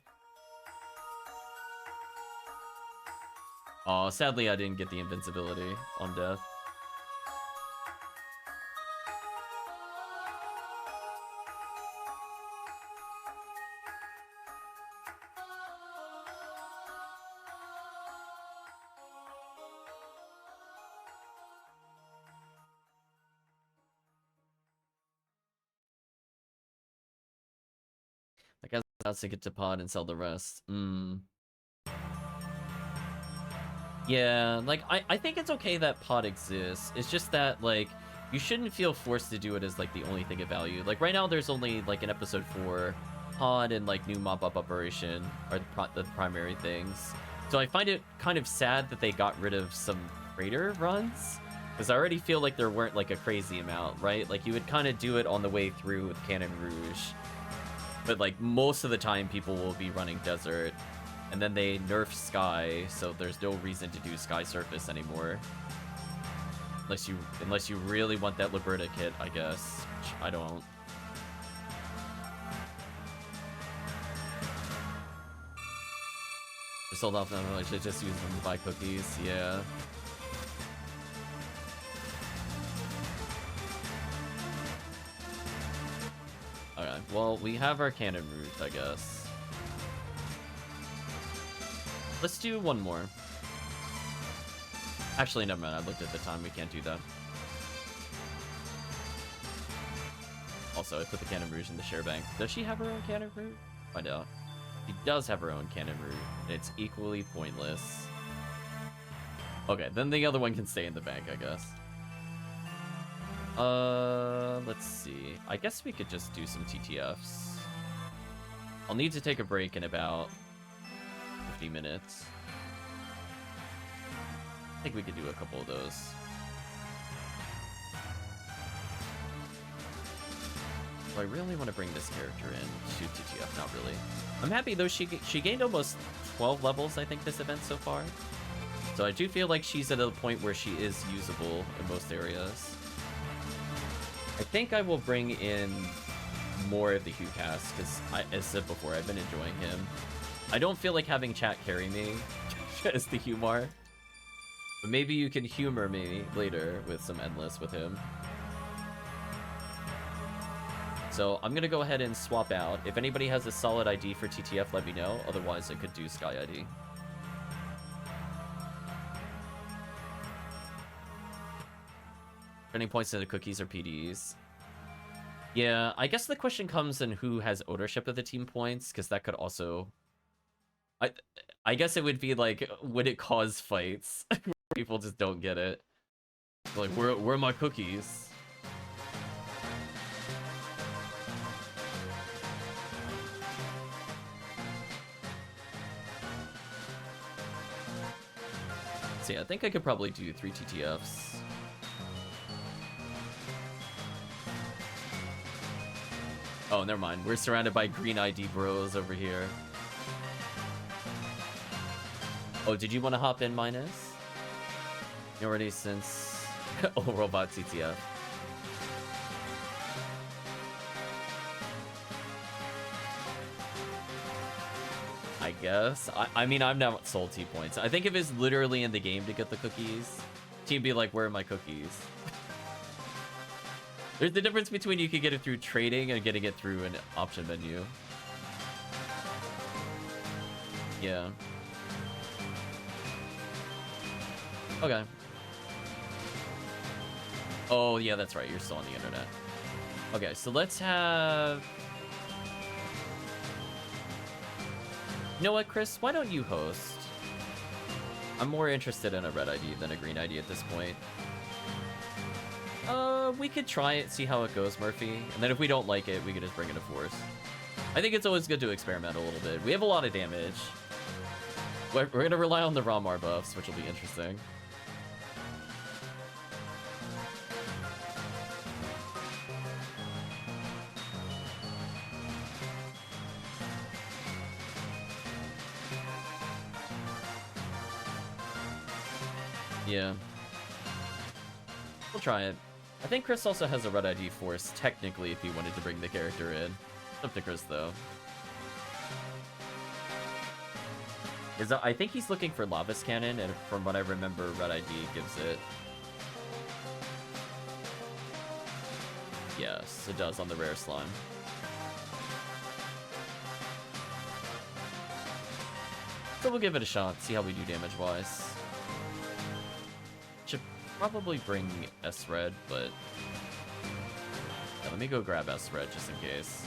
Aw, sadly I didn't get the invincibility on death. I guess that's to get to pod and sell the rest. Yeah, like, I think it's okay that pod exists. It's just that, like, you shouldn't feel forced to do it as, like, the only thing of value. Like, right now, there's only, like, in episode 4, pod and, like, new mop-up operation are the primary things. So I find it kind of sad that they got rid of some crater runs, because I already feel like there weren't, like, a crazy amount, right? Like, you would kind of do it on the way through with Cannon Rouge. But, like, most of the time, people will be running Desert. And then they nerf Sky, so there's no reason to do Sky Surface anymore. Unless you really want that Liberta kit, I guess. Which I don't. Just sold off them, I should just use them to buy cookies, yeah. Okay, well, we have our Cannon Rouge, I guess. Let's do one more. Actually, never mind. I looked at the time. We can't do that. Also, I put the Cannon Rouge in the share bank. Does she have her own Cannon Rouge? Find out. She does have her own Cannon Rouge. It's equally pointless. Okay, then the other one can stay in the bank, I guess. Let's see. I guess we could just do some TTFs. I'll need to take a break in about 50 minutes. I think we could do a couple of those. Do I really want to bring this character in? Shoot TTF, not really. I'm happy though, she gained almost 12 levels, I think, this event so far. So I do feel like she's at a point where she is usable in most areas. I think I will bring in more of the Hugh cast, because as I said before, I've been enjoying him. I don't feel like having chat carry me as the humor. But maybe you can humor me later with some Endless with him. So I'm gonna go ahead and swap out. If anybody has a solid ID for TTF, let me know. Otherwise, I could do Sky ID. Turning points to the cookies or PDs. Yeah, I guess the question comes in who has ownership of the team points, because that could also... I guess it would be like, would it cause fights? People just don't get it. Like, where are my cookies? So yeah, I think I could probably do 3 TTFs. Oh, never mind. We're surrounded by green ID bros over here. Oh, did you want to hop in, Minus? You already since... oh, Robot TTF. I guess. I mean, I'm not sold T-points. I think if it's literally in the game to get the cookies, T'd be like, where are my cookies? There's the difference between you could get it through trading and getting it through an option menu. Yeah. Okay. Oh, yeah, that's right. You're still on the internet. Okay, so let's have... You know what, Chris? Why don't you host? I'm more interested in a red ID than a green ID at this point. We could try it, see how it goes, Murphy. And then if we don't like it, we could just bring in a force. I think it's always good to experiment a little bit. We have a lot of damage. We're gonna rely on the Ramar buffs, which will be interesting. Yeah. We'll try it. I think Chris also has a red ID force, technically, if he wanted to bring the character in. Up to Chris, though. I think he's looking for Lavis Cannon, and from what I remember, red ID gives it. Yes, it does on the rare slime. So we'll give it a shot, see how we do damage-wise. Should probably bring S-Red, but... Yeah, let me go grab S-Red just in case.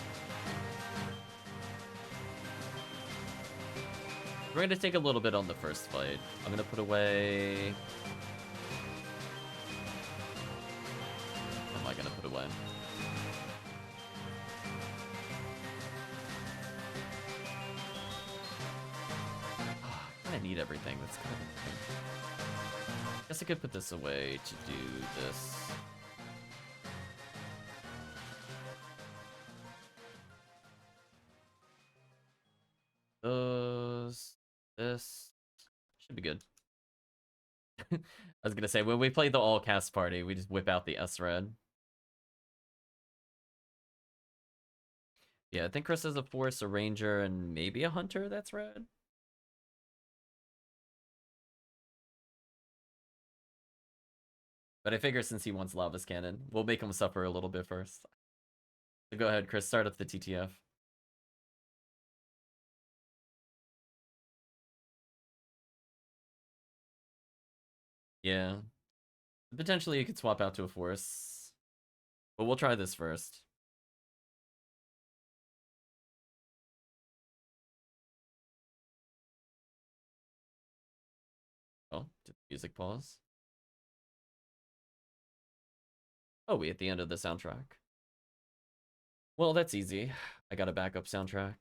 We're gonna take a little bit on the first fight. I'm gonna put away... What am I gonna put away? I need everything. That's kind of the thing. Guess I could put this away to do this. This should be good. I was gonna say, when we play the all-cast party, we just whip out the S-Red. Yeah, I think Chris has a Force, a Ranger, and maybe a Hunter that's red. But I figure since he wants Lava's Cannon, we'll make him suffer a little bit first. So go ahead, Chris, start up the TTF. Yeah. Potentially you could swap out to a Force. But we'll try this first. Oh, did the music pause? Oh, we at the end of the soundtrack. Well, that's easy. I got a backup soundtrack.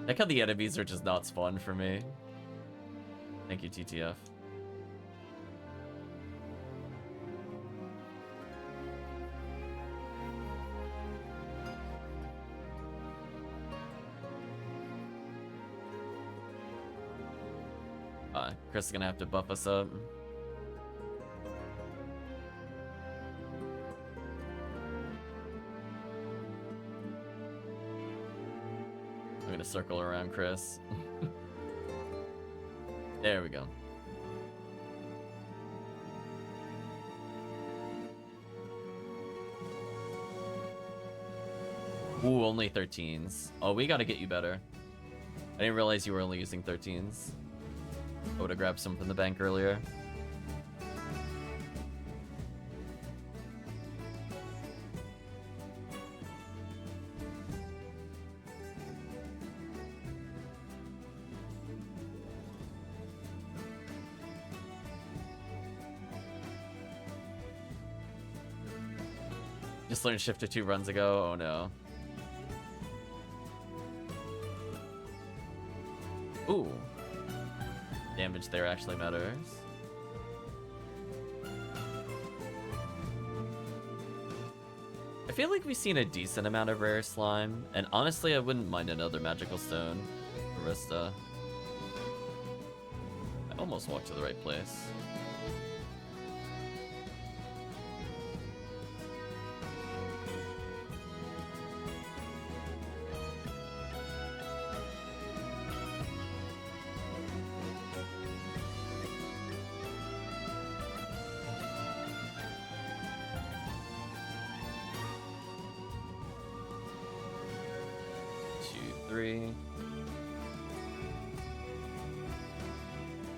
Like how the enemies are just not spawned for me. Thank you, TTF. Chris is gonna have to buff us up. I'm gonna circle around Chris. There we go. Ooh, only 13s. Oh, we gotta get you better. I didn't realize you were only using 13s. I would have grabbed some from the bank earlier. Just learned Shift to 2 runs ago. Oh no. Ooh. Damage there actually matters. I feel like we've seen a decent amount of rare slime, and honestly I wouldn't mind another magical stone. Arista. I almost walked to the right place.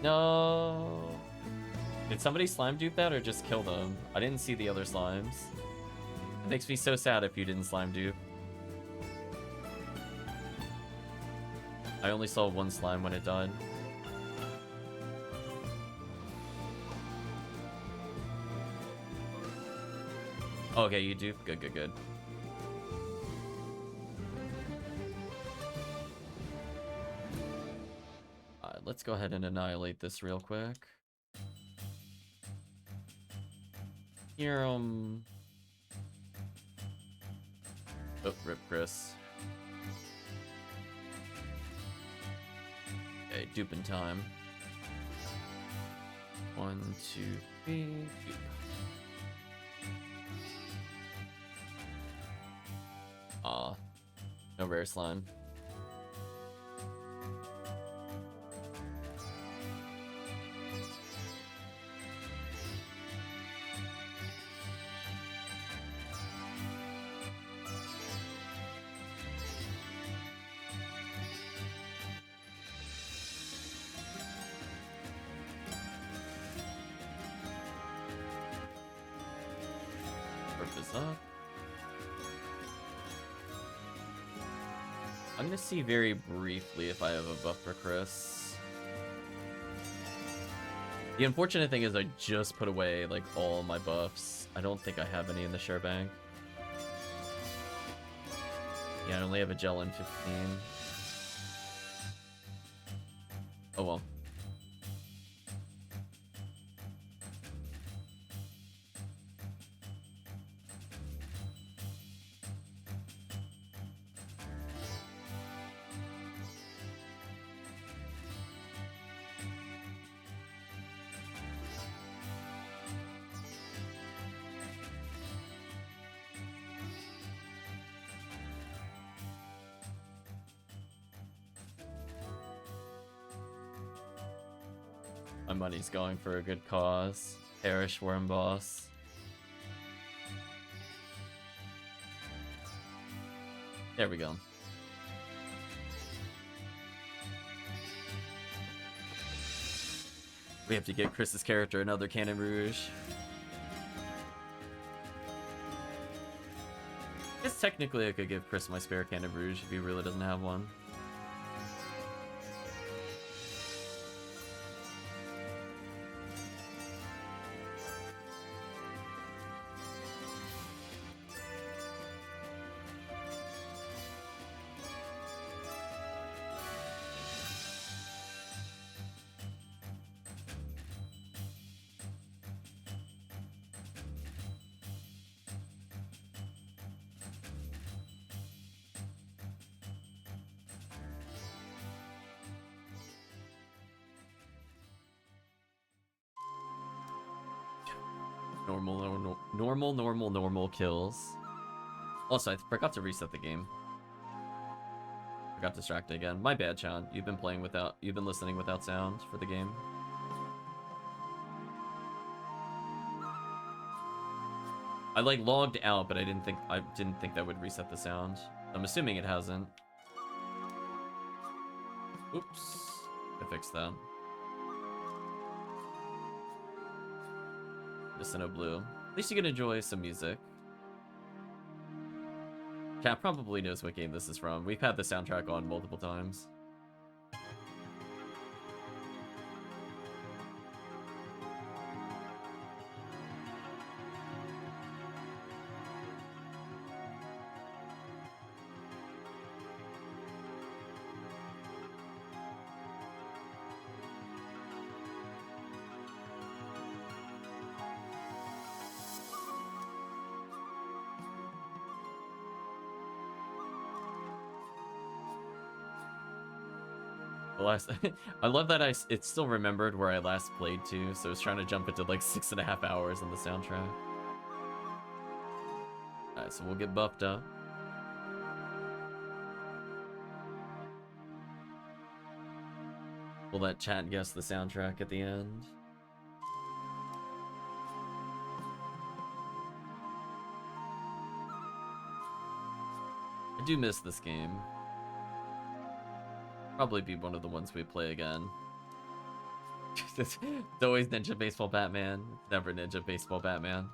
No. Did somebody slime dupe that or just kill them? I didn't see the other slimes. It makes me so sad if you didn't slime dupe. I only saw one slime when it died. Okay, you dupe. Good, good, good. Let's go ahead and annihilate this real quick. Here, Oh, rip Chris. Okay, duping time. 1, 2, 3, dupe. Aw. No rare slime. is up. I'm gonna see very briefly if I have a buff for Chris. The unfortunate thing is I just put away like all my buffs. I don't think I have any in the share bank. Yeah, I only have a gel in 15. Oh well. My money's going for a good cause. Perish Worm Boss. There we go. We have to get Chris's character another Cannon Rouge. I guess technically I could give Chris my spare Cannon Rouge if he really doesn't have one. Normal kills. Also, I forgot to reset the game. I got distracted again. My bad, Sean. You've been listening without sound for the game. I like logged out, but I didn't think that would reset the sound. I'm assuming it hasn't. Oops. I fixed that. Sinnoh Blue. At least you can enjoy some music. Chat probably knows what game this is from. We've had the soundtrack on multiple times. I love that it still remembered where I last played to, so I was trying to jump into like 6.5 hours on the soundtrack. Alright, so we'll get buffed up. We'll let chat guess the soundtrack at the end. I do miss this game. Probably be one of the ones we play again. It's always Ninja Baseball Batman. Never Ninja Baseball Batman.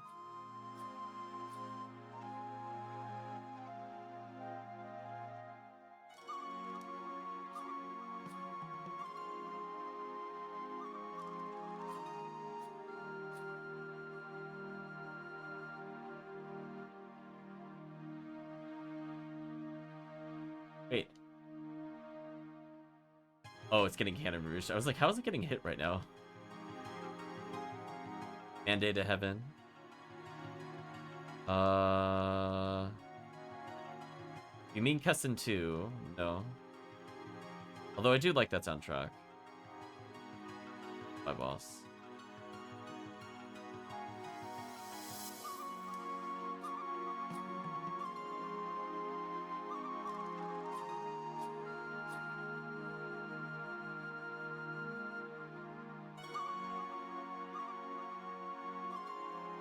Wait. Oh, it's getting Cannon Rouge. I was like, how is it getting hit right now? Mandate to Heaven. You mean Kessen 2? No. Although I do like that soundtrack. My boss.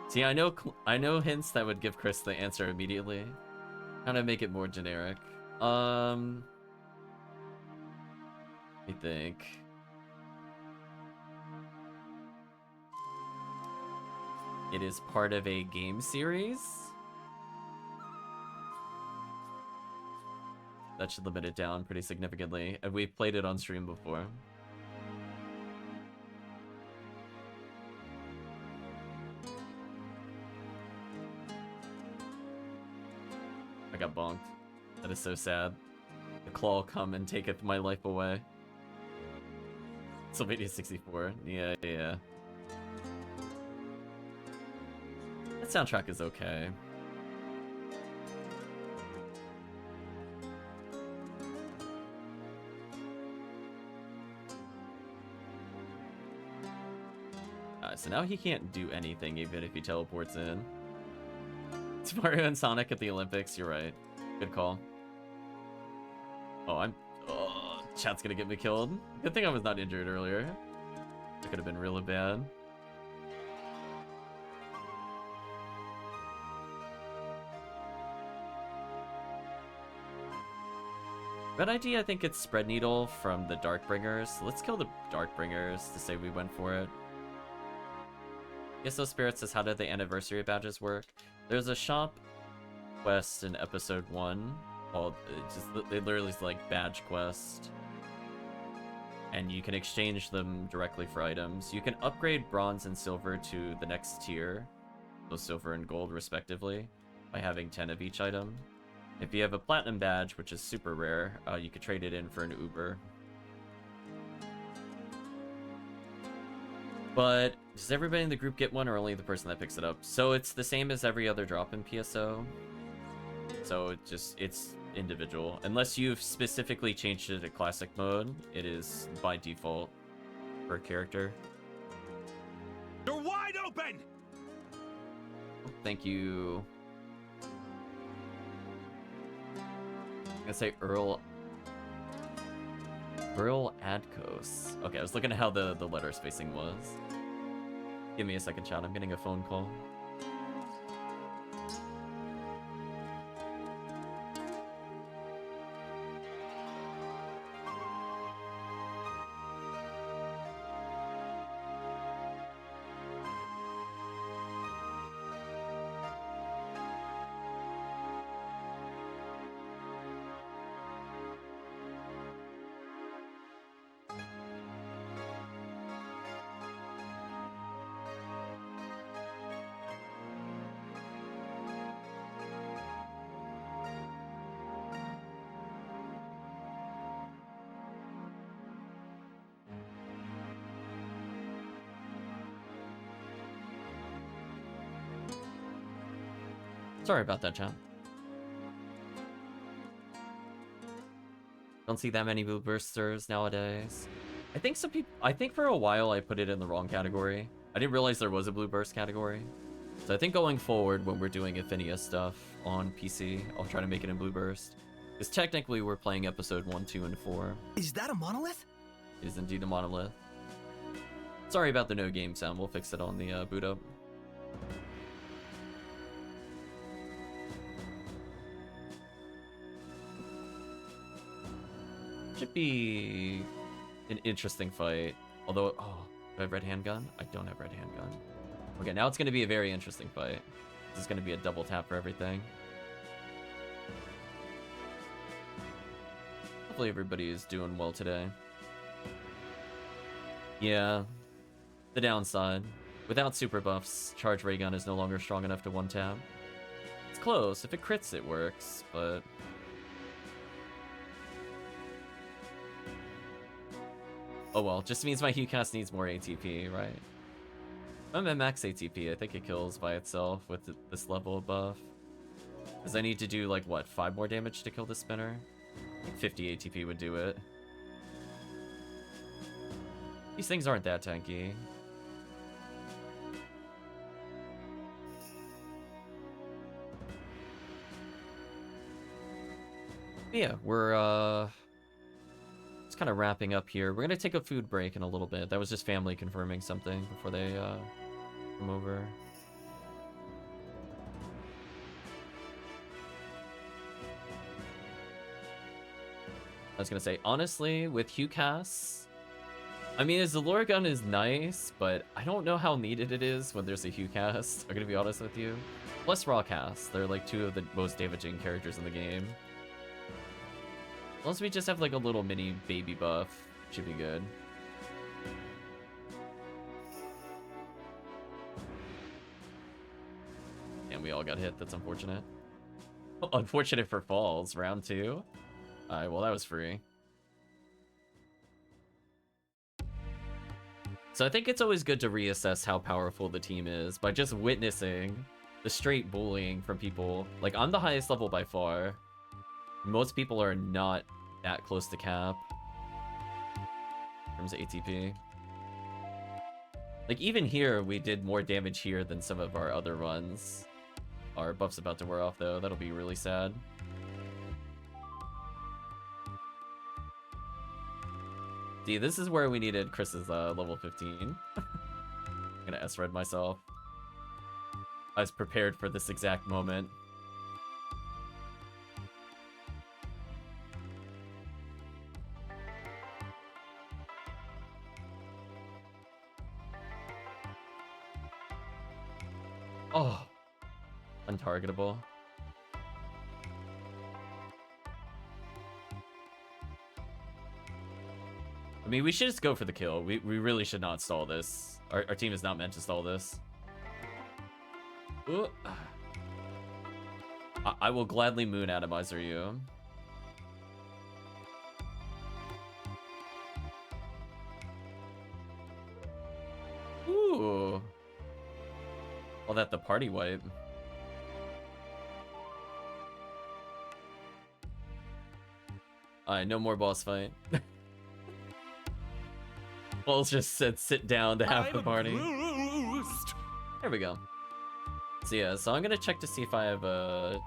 See, I know hints that would give Chris the answer immediately. Kind of make it more generic. I think. It is part of a game series. That should limit it down pretty significantly. And we've played it on stream before. I got bonked. That is so sad. The claw come and taketh my life away. Sylvania 64. Yeah. That soundtrack is okay. So now he can't do anything even if he teleports in. It's Mario and Sonic at the Olympics, you're right. Good call. Oh, chat's gonna get me killed. Good thing I was not injured earlier. That could have been really bad. Red ID, I think it's Spread Needle from the Darkbringers. Let's kill the Darkbringers to say we went for it. PSO Spirit says, how did the anniversary badges work? There's a shop quest in episode 1 called, it literally is like badge quest. And you can exchange them directly for items. You can upgrade bronze and silver to the next tier, so silver and gold respectively, by having 10 of each item. If you have a platinum badge, which is super rare, you could trade it in for an Uber. But does everybody in the group get one, or only the person that picks it up? So it's the same as every other drop in PSO. So it's individual. Unless you've specifically changed it to classic mode, it is by default per character. You're wide open! Thank you. I'm gonna say Earl Adkos. Okay, I was looking at how the letter spacing was. Give me a second, chat. I'm getting a phone call. Sorry about that, chat. Don't see that many blue bursters nowadays. I think for a while I put it in the wrong category. I didn't realize there was a blue burst category. So I think going forward when we're doing Ephinea stuff on PC, I'll try to make it in blue burst. Because technically we're playing episode 1, 2, and 4. Is that a monolith? It is indeed a monolith. Sorry about the no game sound. We'll fix it on the boot up. Should be an interesting fight. Although, oh, do I have red handgun? I don't have red handgun. Okay, now it's going to be a very interesting fight. This is going to be a double tap for everything. Hopefully everybody is doing well today. Yeah, the downside. Without super buffs, charge ray gun is no longer strong enough to one tap. It's close. If it crits, it works, but... oh well, just means my HuCast needs more ATP, right? I'm at max ATP, I think it kills by itself with this level of buff. Because I need to do, like, what, 5 more damage to kill the spinner? I think 50 ATP would do it. These things aren't that tanky. But yeah, we're, kind of wrapping up here. We're gonna take a food break in a little bit. That was just family confirming something before they come over. I was gonna say, honestly, with HuCasts, I mean, his lure gun is nice, but I don't know how needed it is when there's a HuCast. I'm gonna be honest with you. Plus Rawcast, they're like 2 of the most damaging characters in the game. Unless we just have like a little mini baby buff, should be good. And we all got hit, that's unfortunate. Unfortunate for falls, round 2. Alright, well that was free. So I think it's always good to reassess how powerful the team is by just witnessing the straight bullying from people. Like, I'm the highest level by far. Most people are not that close to cap in terms of ATP. Like, even here, we did more damage here than some of our other runs. Our buff's about to wear off, though. That'll be really sad. See, this is where we needed Chris's level 15. I'm gonna S-red myself. I was prepared for this exact moment. Oh, untargetable. I mean, we should just go for the kill. We really should not stall this. Our team is not meant to stall this. Ooh. I will gladly moon atomizer you. Ooh. All that the party wipe. Alright, no more boss fight. Balls just said sit down to have the party. There we go. So yeah, so I'm gonna check to see if I have a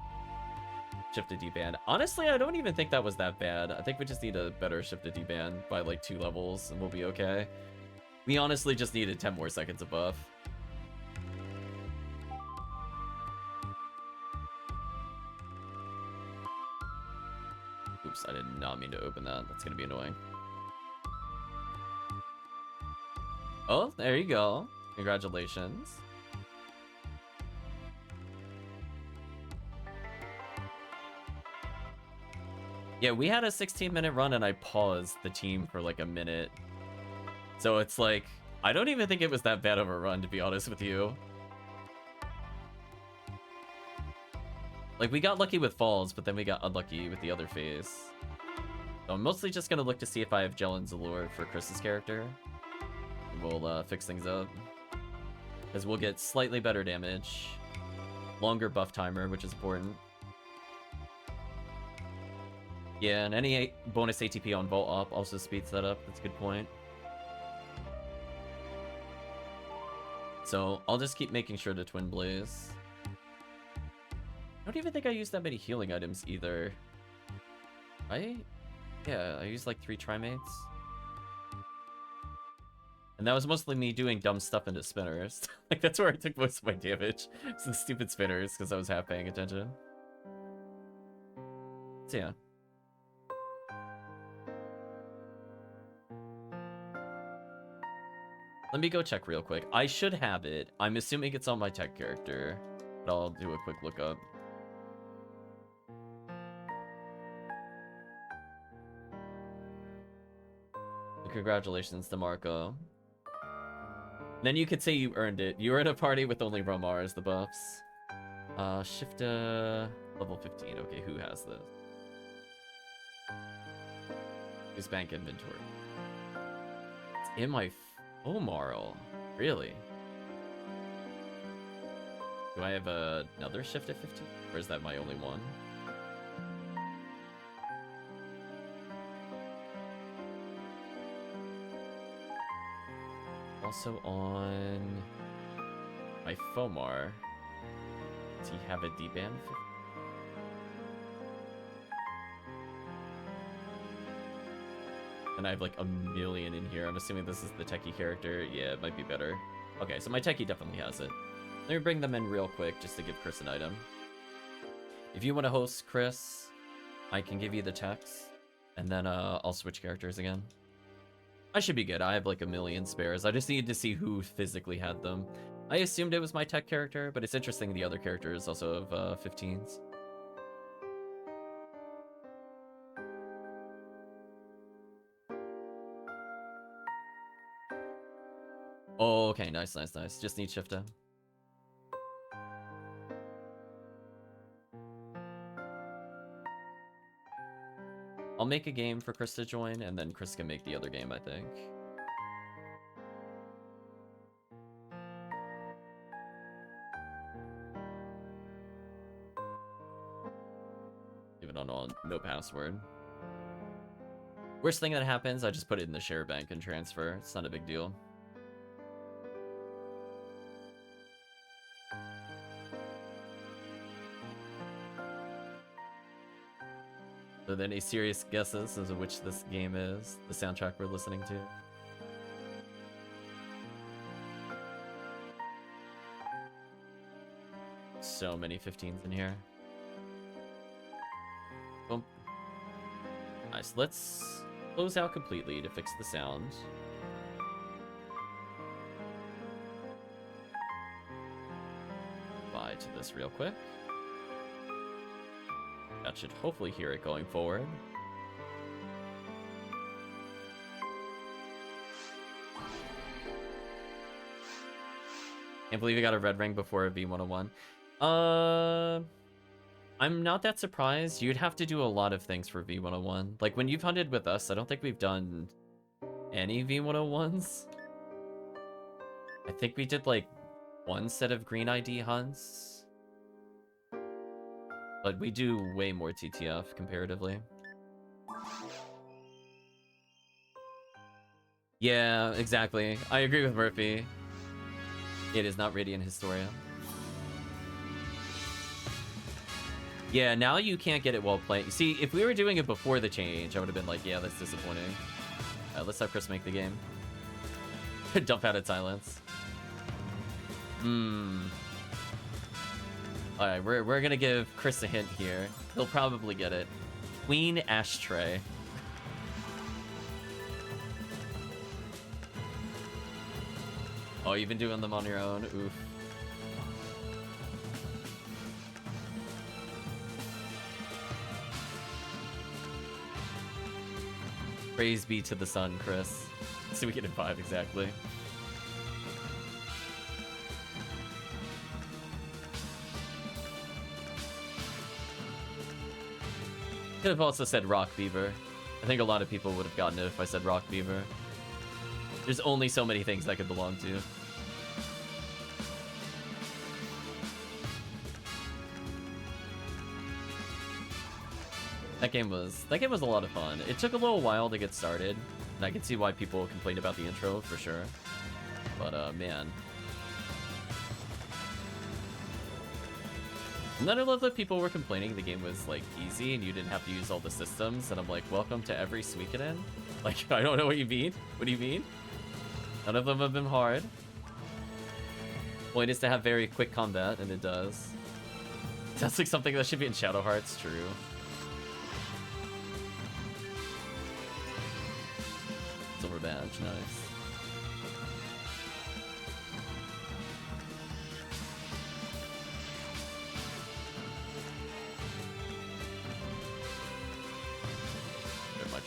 shifted D-band. Honestly, I don't even think that was that bad. I think we just need a better shifted D-band by like 2 levels and we'll be okay. We honestly just needed 10 more seconds of buff. Oops, I did not mean to open that. That's gonna be annoying. Oh, there you go. Congratulations. Yeah, we had a 16-minute run and I paused the team for like a minute. So it's like, I don't even think it was that bad of a run, to be honest with you. Like, we got lucky with falls, but then we got unlucky with the other phase. So I'm mostly just gonna look to see if I have Gel and Zalure for Chris's character. We'll fix things up. Because we'll get slightly better damage. Longer buff timer, which is important. Yeah, and any bonus ATP on Vault Up also speeds that up. That's a good point. So I'll just keep making sure to Twin Blaze. I don't even think I used that many healing items either. Yeah, I used like 3 Trimates. And that was mostly me doing dumb stuff into spinners. Like, that's where I took most of my damage. It's the stupid spinners, because I was half paying attention. So yeah. Let me go check real quick. I should have it. I'm assuming it's on my tech character. But I'll do a quick lookup. Congratulations to Marco. Then you could say you earned it. You were in a party with only Romar as the buffs. Shift level 15. Okay, who has this? Use bank inventory. It's in my Omarl. Really? Do I have another shift at 15? Or is that my only one? Also on my Fomar. Does he have a D-band? And I have like a million in here. I'm assuming this is the techie character. Yeah, it might be better. Okay, so my techie definitely has it. Let me bring them in real quick just to give Chris an item. If you want to host Chris, I can give you the text. And then I'll switch characters again. I should be good. I have like a million spares. I just needed to see who physically had them. I assumed it was my tech character, but it's interesting the other characters also have 15s. Oh, okay, nice, nice, nice. Just need shifter. I'll make a game for Chris to join, and then Chris can make the other game, I think. Even on no password. Worst thing that happens, I just put it in the share bank and transfer. It's not a big deal. Are there any serious guesses as to which this game is? The soundtrack we're listening to? So many 15s in here. Boom. Nice. Let's close out completely to fix the sound. Bye to this real quick. That should hopefully hear it going forward. Can't believe we got a red ring before a V101. I'm not that surprised. You'd have to do a lot of things for V101. Like, when you've hunted with us, I don't think we've done any V101s. I think we did, like, one set of green ID hunts. But we do way more TTF, comparatively. Yeah, exactly. I agree with Murphy. It is not Radiant Historia. Yeah, now you can't get it while playing. See, if we were doing it before the change, I would have been like, yeah, that's disappointing. Let's have Chris make the game. Dump out at silence. Alright, we're gonna give Chris a hint here. He'll probably get it. Queen Ashtray. Oh, you've been doing them on your own? Oof. Praise be to the sun, Chris. So we get in 5 exactly. Could have also said Rock Beaver. I think a lot of people would have gotten it if I said Rock Beaver. There's only so many things that could belong to. That game was a lot of fun. It took a little while to get started, and I can see why people complained about the intro for sure. But man. None of the people were complaining the game was, like, easy and you didn't have to use all the systems, and I'm like, welcome to every Suikoden? Like, I don't know what you mean. What do you mean? None of them have been hard. Point is to have very quick combat, and it does. Sounds like something that should be in Shadow Hearts, true. Silver badge, nice.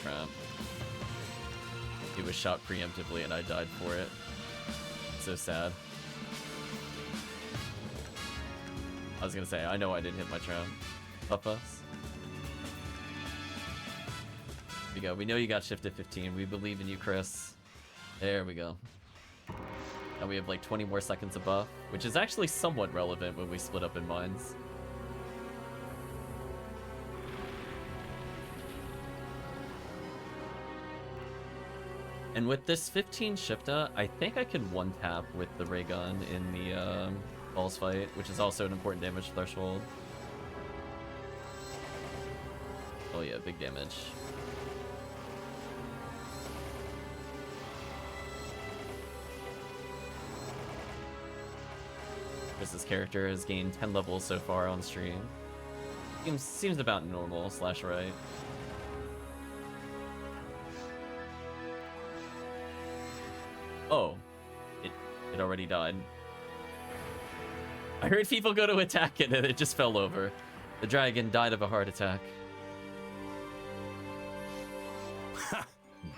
Trap. He was shot preemptively and I died for it. So sad. I was gonna say, I know I didn't hit my trap. Up us. Here we go. We know you got shifted 15. We believe in you, Chris. There we go. And we have like 20 more seconds of buff, which is actually somewhat relevant when we split up in mines. And with this 15 shifta, I think I can one-tap with the ray gun in the balls fight, which is also an important damage threshold. Oh yeah, big damage. Chris's character has gained 10 levels so far on stream. Seems about normal / right. Oh, it already died. I heard people go to attack it and it just fell over. The dragon died of a heart attack.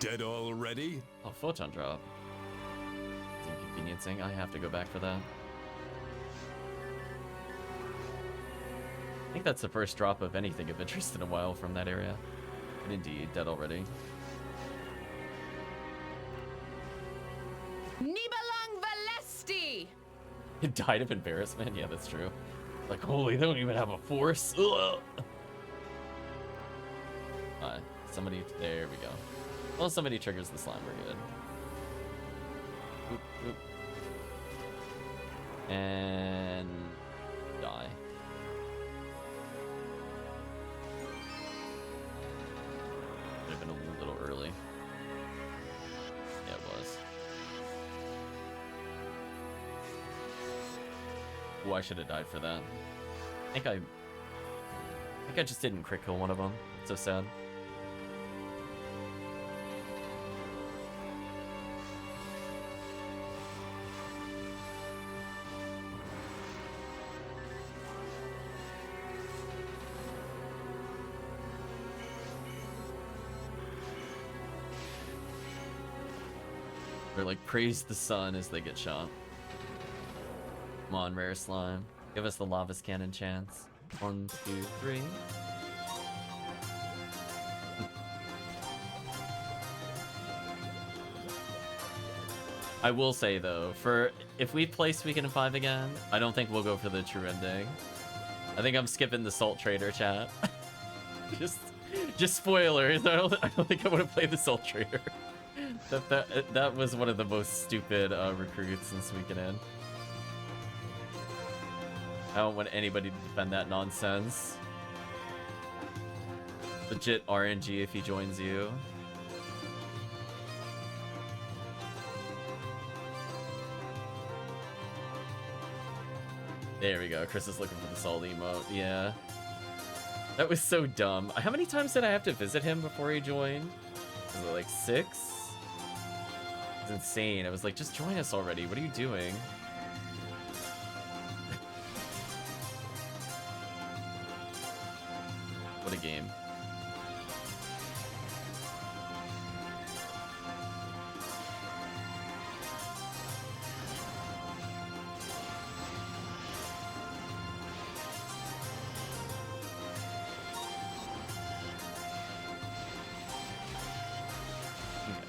Dead already? Oh, photon drop. inconveniencing. I have to go back for that. I think that's the first drop of anything of interest in a while from that area. And indeed, dead already. Nibelang Valesti! It died of embarrassment? Yeah, that's true. Like, holy, they don't even have a force. Ugh. Somebody, there we go. Well, somebody triggers the slime, we're good. Oop, oop. And die. Could have been a little early. Yeah, it was. Ooh, I should have died for that. I think I just didn't crit kill one of them. It's so sad. They're like, praise the sun as they get shot. Come on, rare slime. Give us the Lava's Cannon chance. 1, 2, 3. I will say though, for if we play Weekend 5 again, I don't think we'll go for the true ending. I think I'm skipping the Salt Trader chat. just spoilers. I don't think I want to play the Salt Trader. That was one of the most stupid recruits since Weekend. I don't want anybody to defend that nonsense. Legit RNG if he joins you. There we go. Chris is looking for the salt emote. Yeah. That was so dumb. How many times did I have to visit him before he joined? Was it like 6? It's insane. I was like, just join us already. What are you doing? What a game.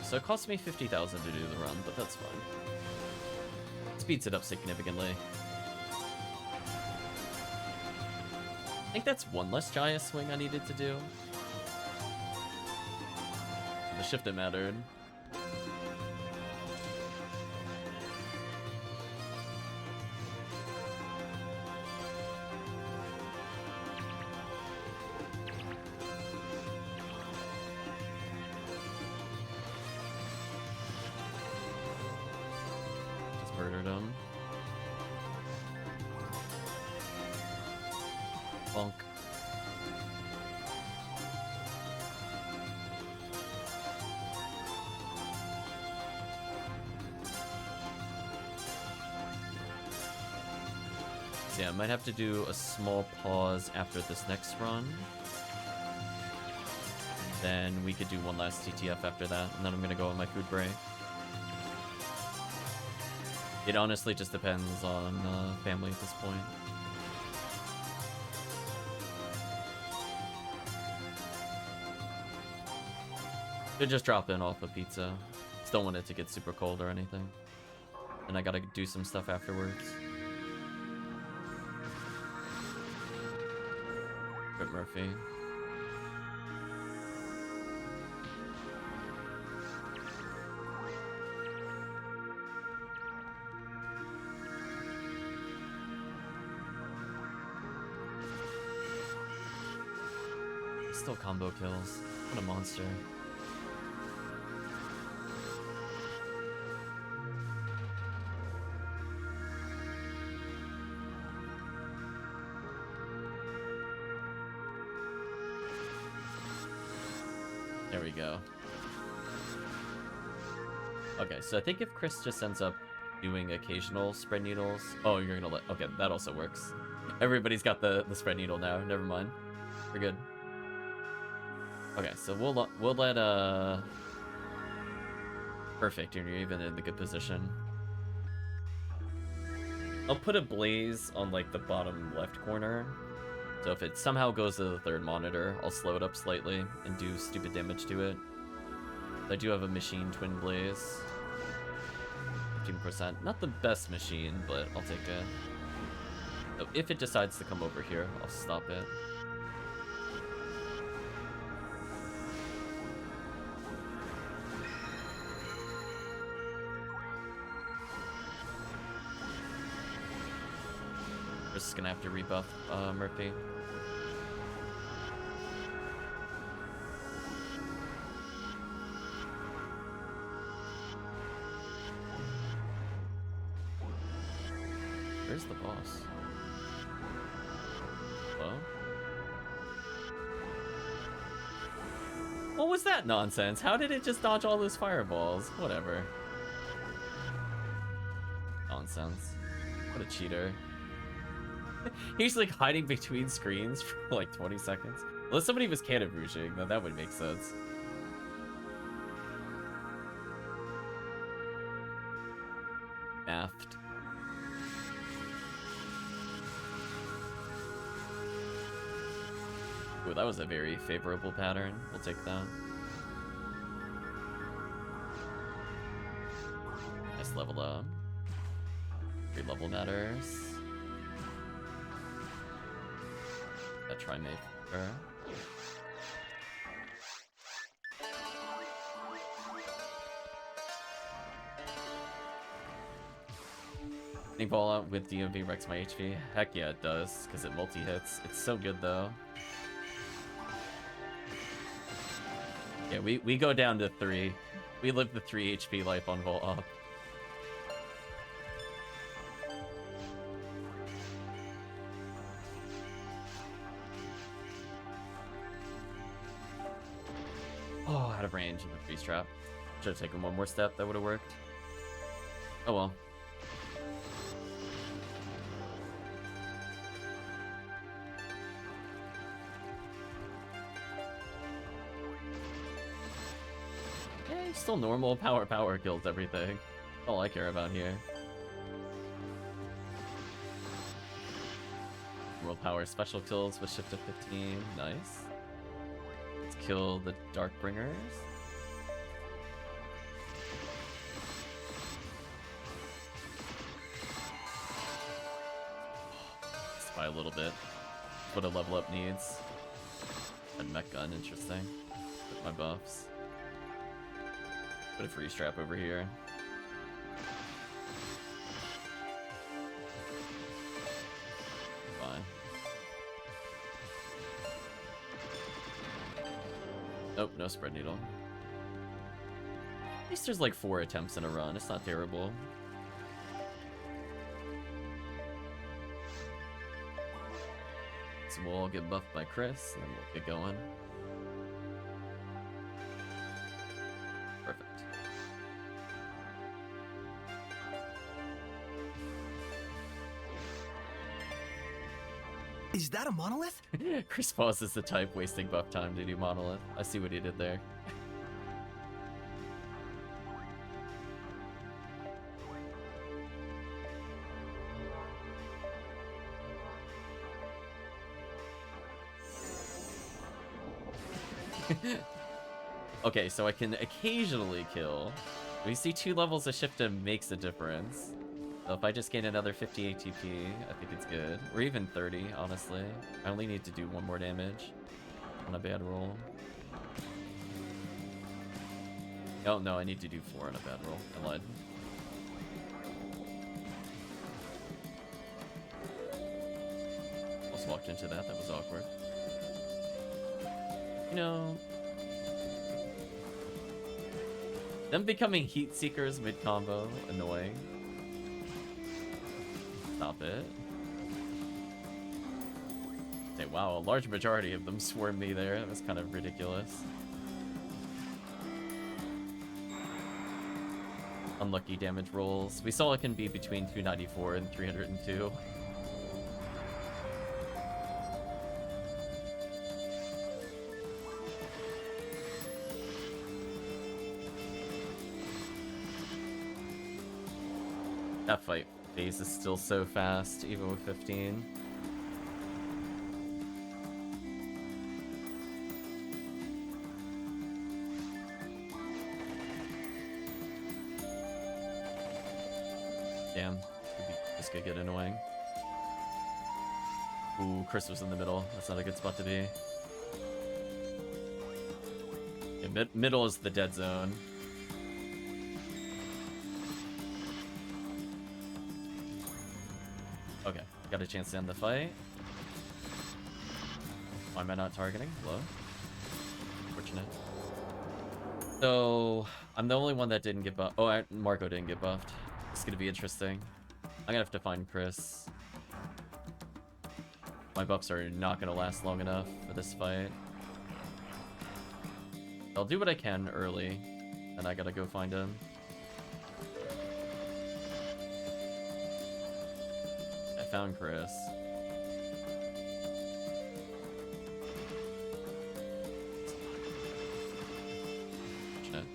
So it cost me 50,000 to do the run, but that's fine. Speeds it up significantly. I think that's one less Jaya swing I needed to do. The shift it mattered. Murdered him. Bonk. So yeah, I might have to do a small pause after this next run. Then we could do one last TTF after that, and then I'm gonna go on my food break. It honestly just depends on family at this point. Could just drop in off a pizza. Just don't want it to get super cold or anything. And I gotta do some stuff afterwards. Rip Murphy. Still combo kills. What a monster. There we go. Okay, so I think if Chris just ends up doing occasional spread needles... Oh, you're gonna let... Okay, that also works. Everybody's got the spread needle now. Never mind. We're good. Okay, so we'll let Perfect, you're even in the good position. I'll put a blaze on like the bottom left corner. So if it somehow goes to the third monitor, I'll slow it up slightly and do stupid damage to it. I do have a machine twin blaze. 15%. Not the best machine, but I'll take it. So if it decides to come over here, I'll stop it. We're just gonna have to rebuff Murphy. Where's the boss? Hello? What was that nonsense? How did it just dodge all those fireballs? Whatever. Nonsense. What a cheater. He's like hiding between screens for like 20 seconds. Unless somebody was cannon rouging, then that would make sense. Aft. Ooh, that was a very favorable pattern. We'll take that. Nice level up. Every level matters. That try-maker. Any ball out with DMV wrecks my HP? Heck yeah, it does, because it multi-hits. It's so good, though. Yeah, we go down to 3. We live the 3 HP life on Volt Up. Oh, out of range of the freeze trap. Should have taken one more step, that would have worked. Oh well. Yeah, still normal. Power kills everything. That's all I care about here. World power special kills with shift to 15. Nice. Let's kill the Darkbringers. Just by a little bit. What a level up needs. And mech gun, interesting. With my buffs. Put a freeze trap over here. Fine. Nope, no spread needle. At least there's like 4 attempts in a run. It's not terrible. So we'll all get buffed by Chris, and then we'll get going. Perfect. Is that a monolith? Chris Paws is the type wasting buff time to do monolith. I see what he did there. Okay, so I can occasionally kill. We see 2 levels of shift makes a difference. So if I just gain another 50 ATP, I think it's good. Or even 30, honestly. I only need to do 1 more damage on a bad roll. Oh, no, I need to do 4 on a bad roll. I lied. Almost walked into that. That was awkward. You know... them becoming heat seekers mid-combo, annoying. Stop it. Say, wow, a large majority of them swarmed me there. That was kind of ridiculous. Unlucky damage rolls. We saw it can be between 294 and 302. That fight Phase is still so fast, even with 15. Damn, this could get annoying. Ooh, Chris was in the middle. That's not a good spot to be. Yeah, middle is the dead zone. Okay, got a chance to end the fight. Why am I not targeting? Hello? Unfortunate. So, I'm the only one that didn't get buffed. Oh, Marco didn't get buffed. It's gonna be interesting. I'm gonna have to find Chris. My buffs are not gonna last long enough for this fight. I'll do what I can early, and I gotta go find him. I found Chris. Fortunate.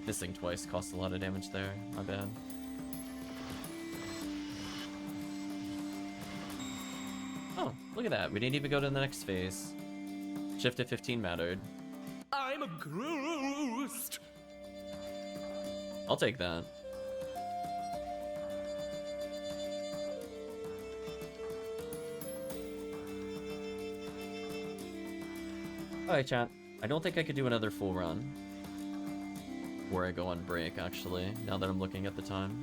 Missing twice cost a lot of damage there. My bad. Oh, look at that. We didn't even go to the next phase. Shift at 15 mattered. I'm a ghost. I'll take that. Alright, chat. I don't think I could do another full run. Before I go on break, actually, now that I'm looking at the time.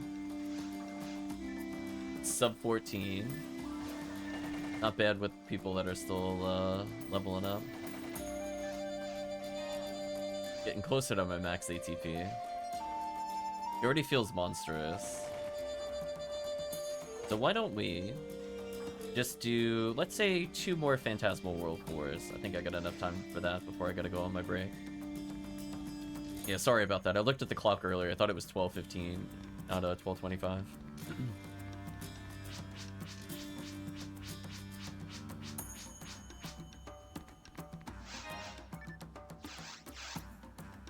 Sub 14. Not bad with people that are still leveling up. Getting closer to my max ATP. It already feels monstrous. So why don't we just do, let's say, 2 more Phantasmal World Wars. I think I got enough time for that before I gotta go on my break. Yeah, sorry about that. I looked at the clock earlier. I thought it was 12:15, not 12:25.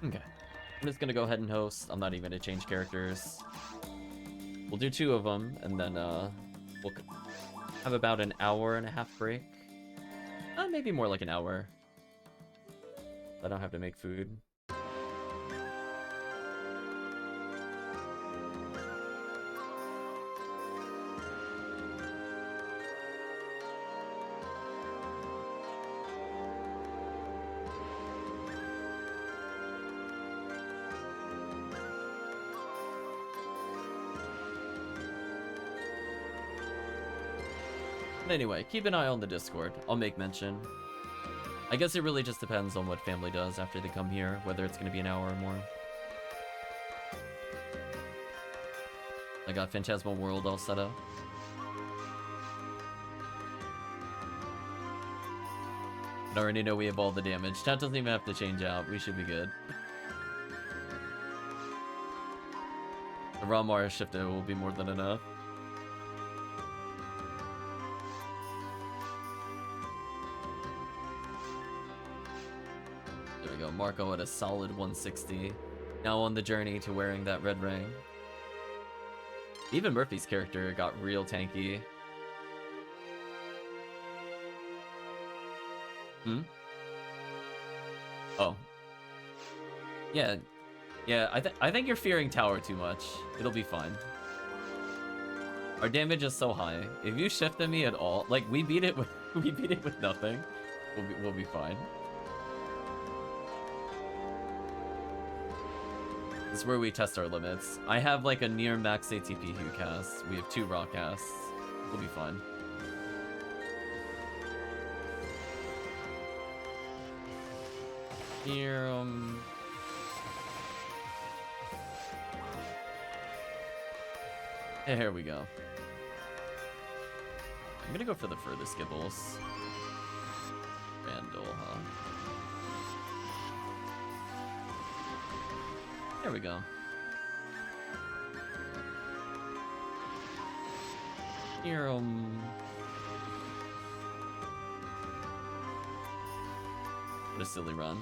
Okay. I'm just gonna go ahead and host. I'm not even gonna change characters. We'll do 2 of them, and then we'll have about an hour and a half break. Maybe more like an hour. I don't have to make food. But anyway, keep an eye on the Discord. I'll make mention. I guess it really just depends on what family does after they come here, whether it's going to be an hour or more. I got Phantasmal World all set up. I already know we have all the damage. Chat doesn't even have to change out. We should be good. The Ramar shifter will be more than enough. Marco at a solid 160. Now on the journey to wearing that red ring. Even Murphy's character got real tanky. Oh. Yeah. Yeah, I think you're fearing tower too much. It'll be fine. Our damage is so high. If you shift at me at all, like we beat it with nothing. We'll be fine. This is where we test our limits. I have like a near max ATP Hugh cast. We have 2 raw casts. We'll be fine. Here, Here we go. I'm gonna go for the furthest Gibbles. Randall, huh? There we go. Here, what a silly run.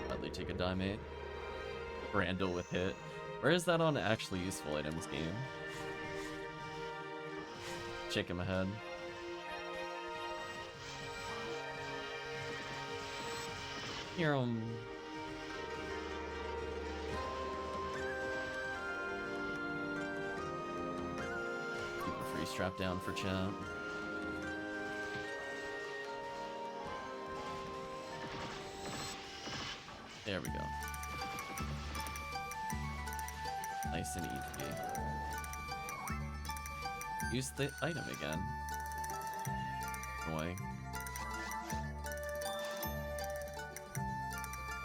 Probably take a die, mate. Brandle with hit. Where is that on actually useful items game? Shaking my head. Here, keep a free strap down for chat. There we go. Nice and easy. Use the item again. Boy.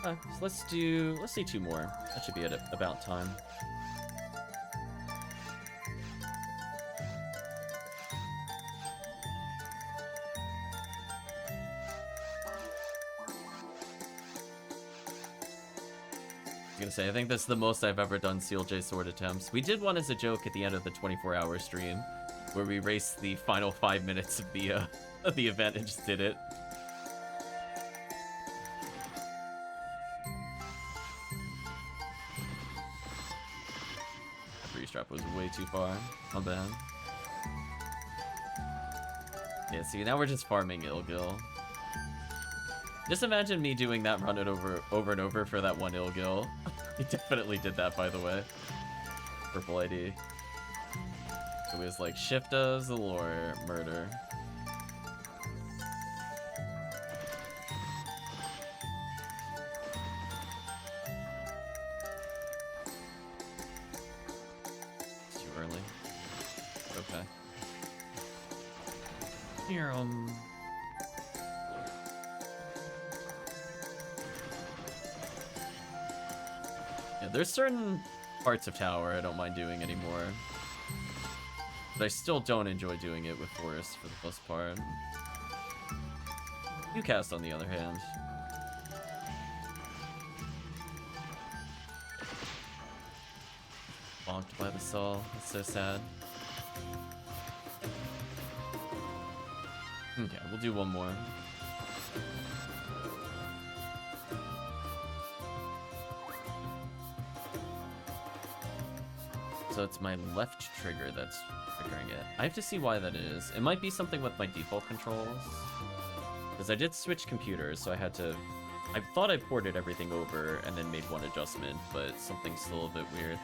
So let's see 2 more. That should be at about time. Gonna say, I think that's the most I've ever done Seal J sword attempts. We did one as a joke at the end of the 24-hour stream, where we raced the final 5 minutes of the event and just did it. Free strap was way too far. My bad. Yeah, see, now we're just farming Ilgil. Just imagine me doing that run it over and over for that one Ilgil. He definitely did that, by the way. Purple ID. It was like shift of the lore murder. It's too early. Okay. Here, yeah, there's certain parts of Tower I don't mind doing anymore. But I still don't enjoy doing it with Forest for the most part. Ucast, on the other hand. Bonked by the Saw. That's so sad. Okay, we'll do one more. So it's my left trigger that's triggering it. I have to see why that is. It might be something with my default controls. Because I did switch computers, so I had to... I thought I ported everything over and then made one adjustment, but something's still a bit weird.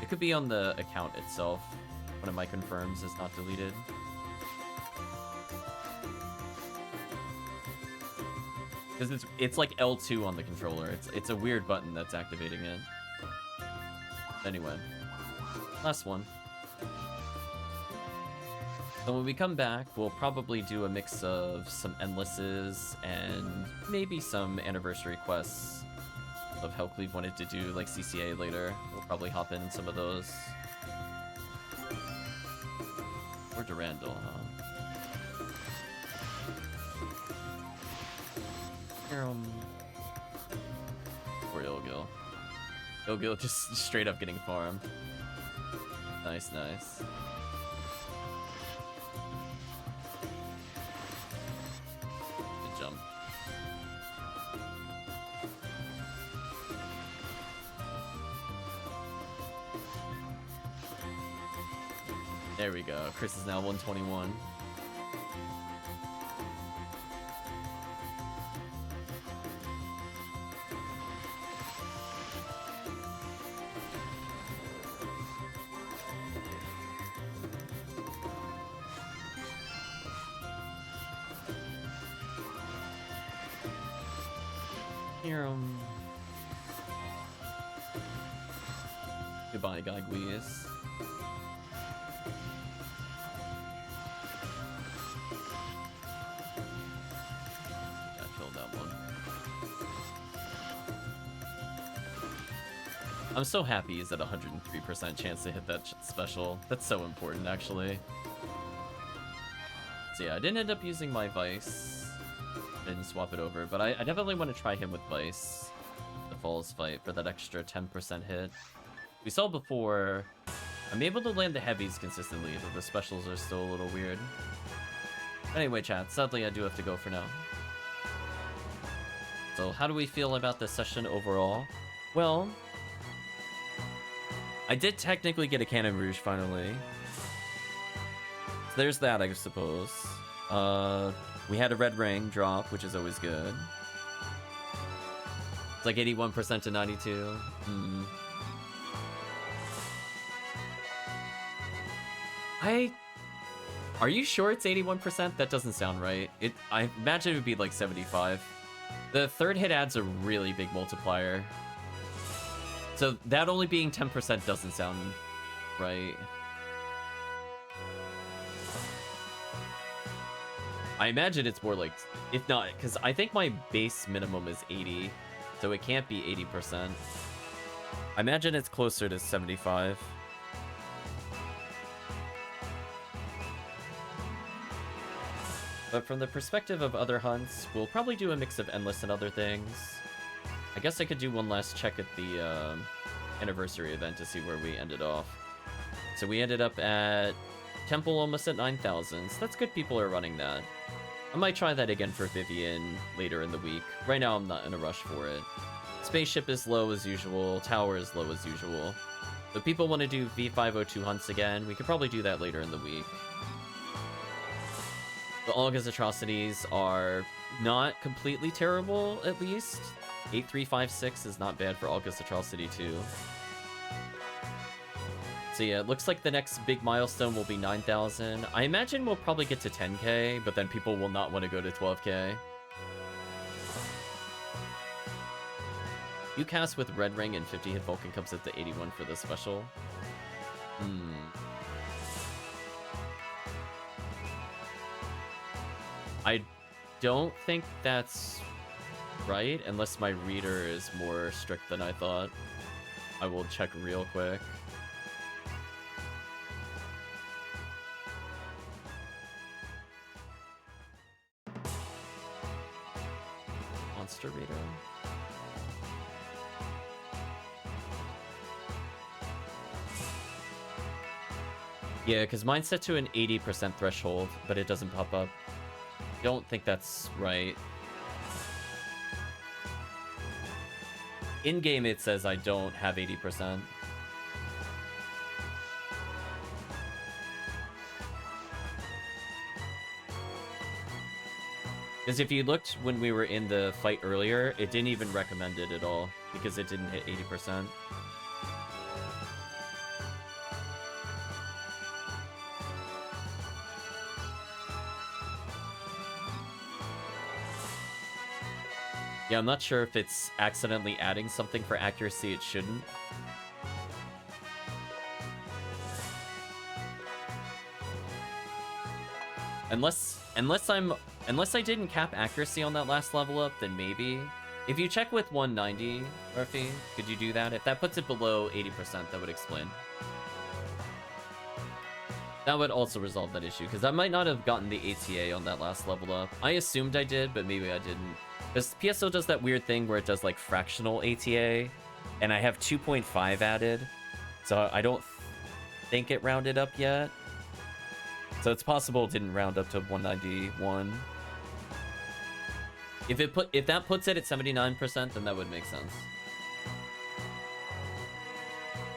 It could be on the account itself. One of my confirms is not deleted. Because it's like L2 on the controller. It's a weird button that's activating it. Anyway. Last one. So when we come back, we'll probably do a mix of some endlesses and maybe some anniversary quests of how Cleve wanted to do like CCA later. We'll probably hop in some of those. Or Durandal, huh? Here, Or Ilgil. Ilgil just straight up getting farmed. Nice, nice. Good jump. There we go. Chris is now 121. Goodbye, Gaguias. I killed that one. I'm so happy he's at 103% chance to hit that special. That's so important, actually. So yeah, I didn't end up using my Vice. Didn't swap it over, but I definitely want to try him with Vice. The Falls fight for that extra 10% hit. We saw before, I'm able to land the heavies consistently, but the specials are still a little weird. Anyway, chat, sadly I do have to go for now. So how do we feel about this session overall? Well, I did technically get a Cannon Rouge finally. So there's that, I suppose. We had a red ring drop, which is always good. It's like 81% to 92. Are you sure it's 81%? That doesn't sound right. I imagine it would be like 75. The third hit adds a really big multiplier. So that only being 10% doesn't sound right. I imagine it's more like, if not, because I think my base minimum is 80, so it can't be 80%. I imagine it's closer to 75. But from the perspective of other hunts, we'll probably do a mix of Endless and other things. I guess I could do one last check at the anniversary event to see where we ended off. So we ended up at Temple almost at 9,000, so that's good people are running that. I might try that again for Vivian later in the week. Right now I'm not in a rush for it. Spaceship is low as usual, Tower is low as usual. If people want to do V502 hunts again, we could probably do that later in the week. The Olga's Atrocities are not completely terrible, at least. 8356 is not bad for Olga's Atrocity 2. So yeah, it looks like the next big milestone will be 9,000. I imagine we'll probably get to 10k, but then people will not want to go to 12k. You cast with Red Ring and 50 hit Vulcan comes at the 81 for the special. I don't think that's right, unless my reader is more strict than I thought. I will check real quick. Monster reader. Yeah, because mine's set to an 80% threshold, but it doesn't pop up. Don't think that's right. In-game it says I don't have 80%. Because if you looked when we were in the fight earlier, it didn't even recommend it at all, because it didn't hit 80%. Yeah, I'm not sure if it's accidentally adding something for accuracy it shouldn't. Unless I didn't cap accuracy on that last level up, then maybe. If you check with 190, Murphy, could you do that? If that puts it below 80%, that would explain. That would also resolve that issue, because I might not have gotten the ATA on that last level up. I assumed I did, but maybe I didn't. Because PSO does that weird thing where it does like fractional ATA, and I have 2.5 added, so I don't think it rounded up yet. So it's possible it didn't round up to 191. If that puts it at 79%, then that would make sense.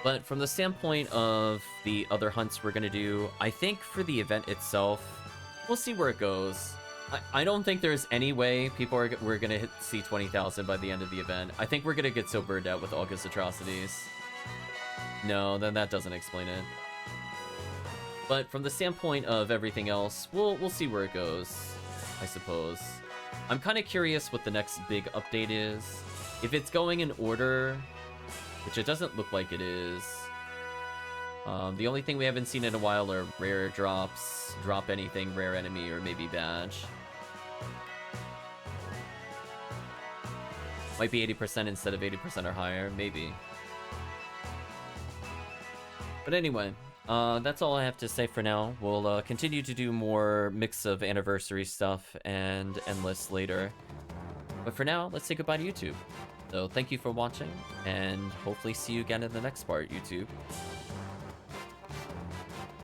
But from the standpoint of the other hunts we're gonna do, I think for the event itself, we'll see where it goes. I don't think there's any way we're gonna see 20,000 by the end of the event. I think we're gonna get so burned out with August Atrocities. No, then that doesn't explain it. But from the standpoint of everything else, we'll see where it goes, I suppose. I'm kind of curious what the next big update is. If it's going in order, which it doesn't look like it is. The only thing we haven't seen in a while are rare drops, drop anything, rare enemy, or maybe badge. Might be 80% instead of 80% or higher, maybe. But anyway, that's all I have to say for now. We'll continue to do more mix of anniversary stuff and endless later. But for now, let's say goodbye to YouTube. So thank you for watching, and hopefully see you again in the next part, YouTube.